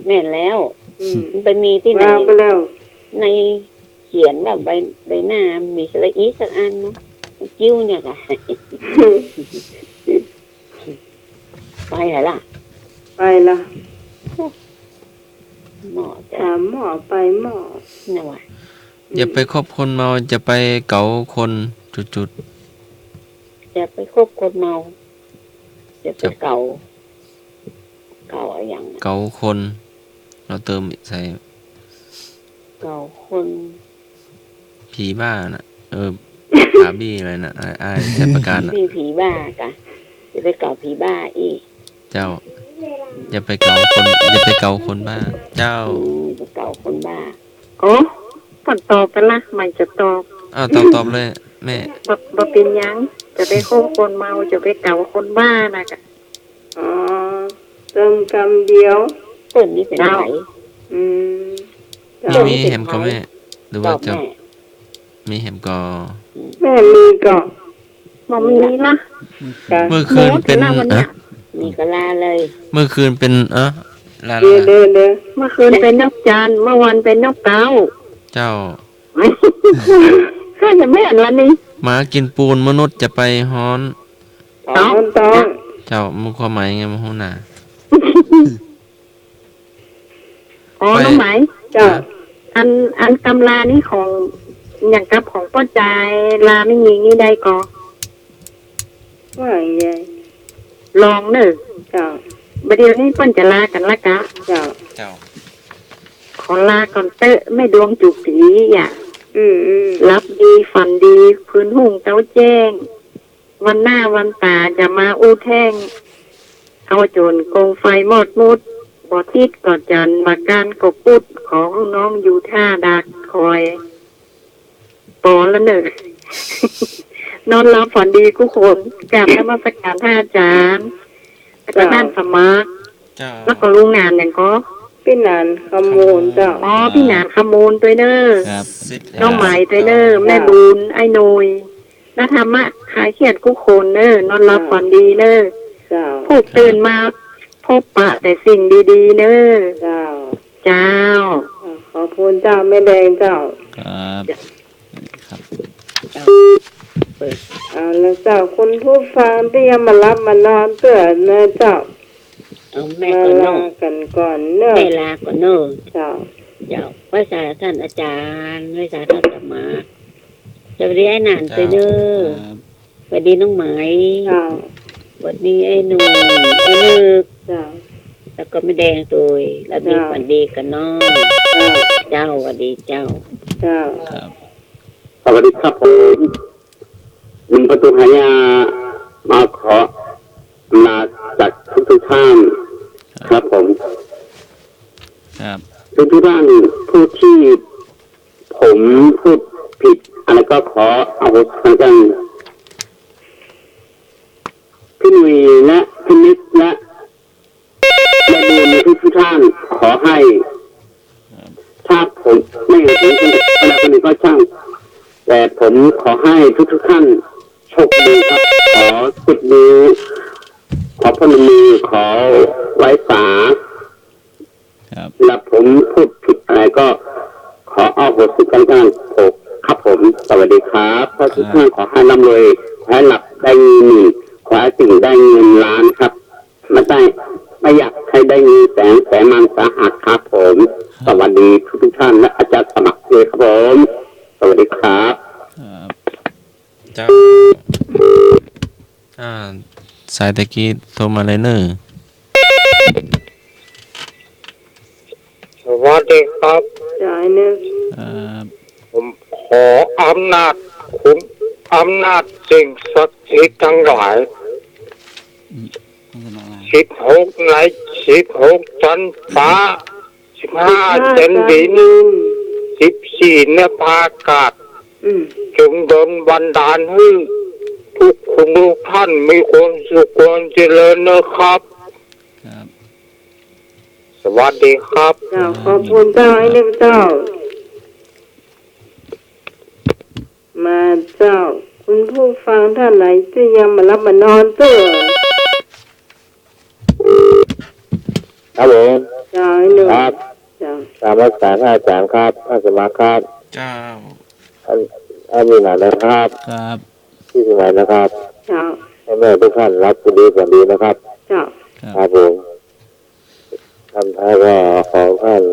แม่นแล้วมันไปมีที่ไหน วางไปแล้ว ในเขียนแบบใบหน้ามีสระอีสักอันเนาะคิ้วเนี่ยค่ะ ไปไหนล่ะ ไปละ หมอจะ ถามหมอไปหมอ เนี่ยว่ะ อย่าไปคบคนเมาจะไปเก๋าคนจุด จะไปคบคนเมาจะไปเก่าอะไรอย่างนั้น ๆเก๋าคน เราเติมใส่ เก่าคน ผีบ้าน่ะ ขาบี้อะไรน่ะไอ้ใช้ประการน่ะ พี่ผีบ้ากะจะไปเก่าผีบ้าอีก เจ้า อย่าไปเก๋าคนอย่าไปเก๋าคนบ้า เจ้า ไปเก่าคนบ้า โอ้ผลตอบกันละมันจะตอบ อ้าวตอบเลยแม่ บ่เป็นหยังจะไปโค้งคนเมาจะไปเก่าคนบ้านะกะ อ๋อเติมกรรมเดียว เปิ้นนี่เป็นไหน เจ้า มีแหมก็แม่ หรือว่า ตอบ จะ แม่ มีแหมก็ แม่มีก่อน บ่มีละ เมื่อคืนเป็น หมดแล้ววันเนี้ย มีก็ลาเลย เมื่อคืนเป็นลา เดี๋ยว เมื่อคืนเป็นนกจันทร์เมื่อวันเป็นนกเต้า เจ้า ข้าจะไม่อ่านละนี่ หมากินปูนมนุษย์จะไปฮ้อน ต้อง เจ้ามึงความหมายไงมาฮู้น่ะ อ๋อ ไป น้องไหม เจ้า อันตำรานี่ของอย่างกับของป้าจายลาไม่มีนี่ได้ก็ ว่าอย่างไร ลองเนอะ เจ้า บัดเดี๋ยวนี้เปิ้นจะลากันละกะ เจ้า เจ้า ขอลาก่อนเตอะไม่ดวงจุกผีอย่า รับดีฝันดีพื้นหุ่งเต้าแจ้ง วันหน้าวันตาจะมาอู้แท่ง เอาโจรโกงไฟหมดมุดบอทิดกอดจันมาการกบปุดของน้องอยู่ท่าดักคอยปอละเนอะ นอนรับฝันดีกุคนกราบนมัสการท่านอาจารย์แล้วก็ท่านสมัคร เจ้า แล้วก็ลุงงานอย่างก็ พี่นันขโมูลเจ้า อ๋อพี่หนานขโมนตัวเนอ ครับ น้องไหมตัวเนอแม่บุญไอ้หนยนัธรรมะขายเขียนกุคนเนอนอนรับฝันดีเนอ เจ้า ผูกตื่นมาพบปะแต่สิ่งดีๆเนอ เจ้า เจ้า ขอบคุณเจ้าแม่แดงเจ้า ครับครับ เอาแล้วเจ้าคุณผู้ฟังที่ยังมารับมานอนเตือนนะเจ้า เอาแม่ มา ก่อน ลา เนาะ กันก่อนเนอะ แม่ลาก่อนเนาะ เจ้า เจ้าไว้สาท่านอาจารย์ไว้สาท่านธรรมะสวัสดีไอ้หนานไปเด้อสวัสดีน้องไหม เจ้า สวัสดีไอ้หนุ่มไอ้นึก เจ้า แล้วก็ไม่แดงตัวแล้วมีฝันดีกันเนาะ เจ้า เจ้าสวัสดีเจ้า เจ้า ครับ สวัสดีครับผมหนึ่งประตูหายามาขอมาจากทุกท่านครับผม ครับ ทุกท่านผู้ที่ผมพูดผิดอะไรก็ขอเอาทางกันพี่หนุ่ยและพี่นิดและดูมีทุกท่านขอให้ถ้าผมไม่เห็นถึงคนใดคนหนึ่งก็ช่างแต่ผมขอให้ทุกท่านโชคดีครับ ขอติดมือขอพนมมือขอไว้สา ครับ และผมพูดผิดอะไรก็ขอเอาบทสิกันกันผมครับผมสวัสดีครับขอทุกท่านขอให้ร่ำรวยขอให้หลับได้เงินขอให้สิ่งได้เงินล้านครับไม่อยากให้ได้เงินแสนมันสาหัสครับผมสวัสดีทุกท่านและอาจารย์สมัครเลยครับผมสวัสดีครับ ครับ เจ้าสายตะกี้โทรมาเลยเนอะ สวัสดีครับ เจ้าไอ้นึก ครับ ผมขออำนาจคุณอำนาจสิ่งศักดิ์สิทธิ์ทั้งหลาย 16ใน16ชั้นฟ้า15ชั้นดิน14ในภาอากาศ จงโดนบันดาลให้ทุกคนทุกท่านมีความสุขความเจริญนะครับ ครับ สวัสดีครับ เจ้าขอบคุณเจ้าไอ้นึกเจ้า มาเจ้า คุณผู้ฟังท่านไหนที่ยังมารับมานอนเตือน ครับผม เจ้าไอ้นึก ครับ เจ้า ตามรักษาท่านอาจารย์ครับท่านสมาครับ เจ้า ท่านมีหนานะครับ ครับ ที่สมัยนะครับ เจ้า ให้แม่ทุกท่านรับคุณดีกันดีนะครับ เจ้า ครับผมท่านท้ายก็ขอท่าน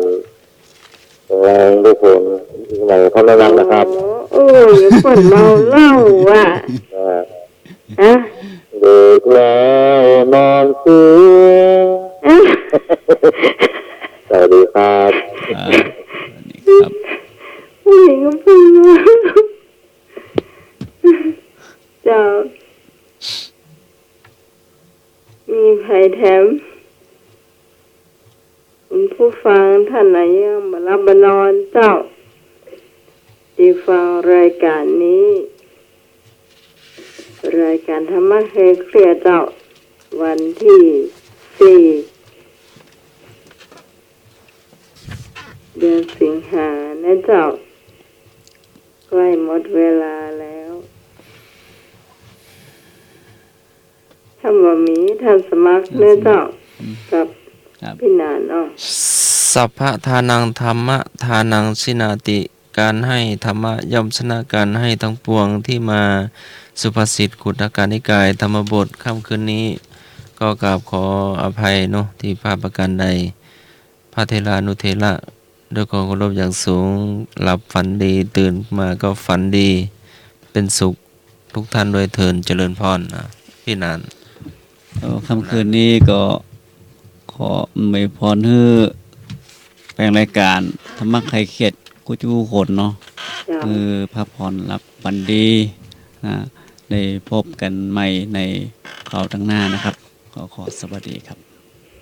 แรงทุกคนที่สมัยเขาแนะนำนะครับ โอ้ยคนเมาเหล้าว่ะฮะ เด็กแล้วนอนเสือ สวัสดีครับ ครับครับ ผู้หญิงก็พูดว่าเจ้า มีไผ่แถมคุณผู้ฟังท่านไหนยังมารับมานอนเจ้าที่ฟังรายการนี้ รายการธรรมะเคลียร์เจ้า วันที่4 เดือนสิงหานะเจ้าใกล้หมดเวลาแล้วถ้าบ่มีท่านสมัครเนื้อเจ้ากับ ครับ พี่นานเนาะ สัพพะทานังธรรมะทานังสินาติ การให้ธรรมะย่อมชนะการให้ทั้งปวงที่มาสุภาษิตขุทกานิกายธรรมบทค่ำคืนนี้ ก็กราบขออภัยเนาะที่พลาดประการใด พระเทรานุเทระด้วยความเคารพอย่างสูงหลับฝันดีตื่นมาก็ฝันดี เป็นสุขทุกท่านโดยเทินเจริญพรนะพี่นาน ค่ำคืนนี้ก็ขออวยพรให้แปลงรายการธรรมะไขเขียดกุจูคนเนาะ เจ้า คือพระพรรับวันดีได้พบกันใหม่ในคราวตั้งหน้านะครับขอสวัสดีครับ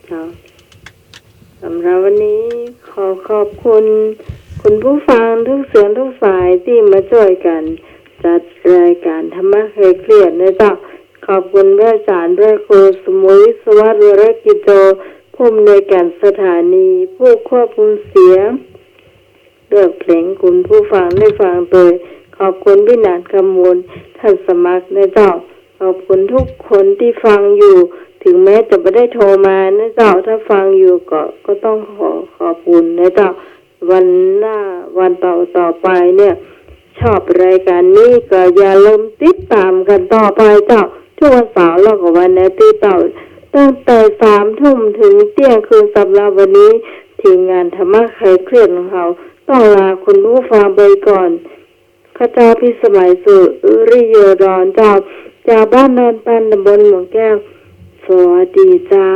เจ้าสำหรับวันนี้ขอบคุณคุณผู้ฟังทุกเสียงทุกฝ่ายที่มาช่วยกัน จัดรายการธรรมะเคยเครียดนะเจ้าขอบคุณพระอาจารย์พระครูสมุยสวัสดิ์วรกิจโตผู้อำนวยการสถานีผู้ควบคุมเสียงเลือกเพลงคุณผู้ฟังได้ฟังโดยขอบคุณพี่นานคำมูลท่านสมัครนะเจ้าขอบคุณทุกคนที่ฟังอยู่ถึงแม้จะไม่ได้โทรมานะเจ้าถ้าฟังอยู่ก็ต้องขอบคุณนะเจ้า วันหน้าวันต่อไปเนี่ย ชอบรายการนี้ก็อย่าลืมติดตามกันต่อไปเจ้าทุกวันเสาร์แล้วก็วันอาทิตย์ตั้งแต่3 ทุ่มถึงเที่ยงคืนสำหรับวันนี้ทีมงานธรรมะใครเครียดของเขาต้องลาคุณผู้ฟังไปก่อนข้าเจ้าพิสมัยสุริโยดรจากบ้านนอนปันตำบลหลวงแก้วสวัสดีเจ้า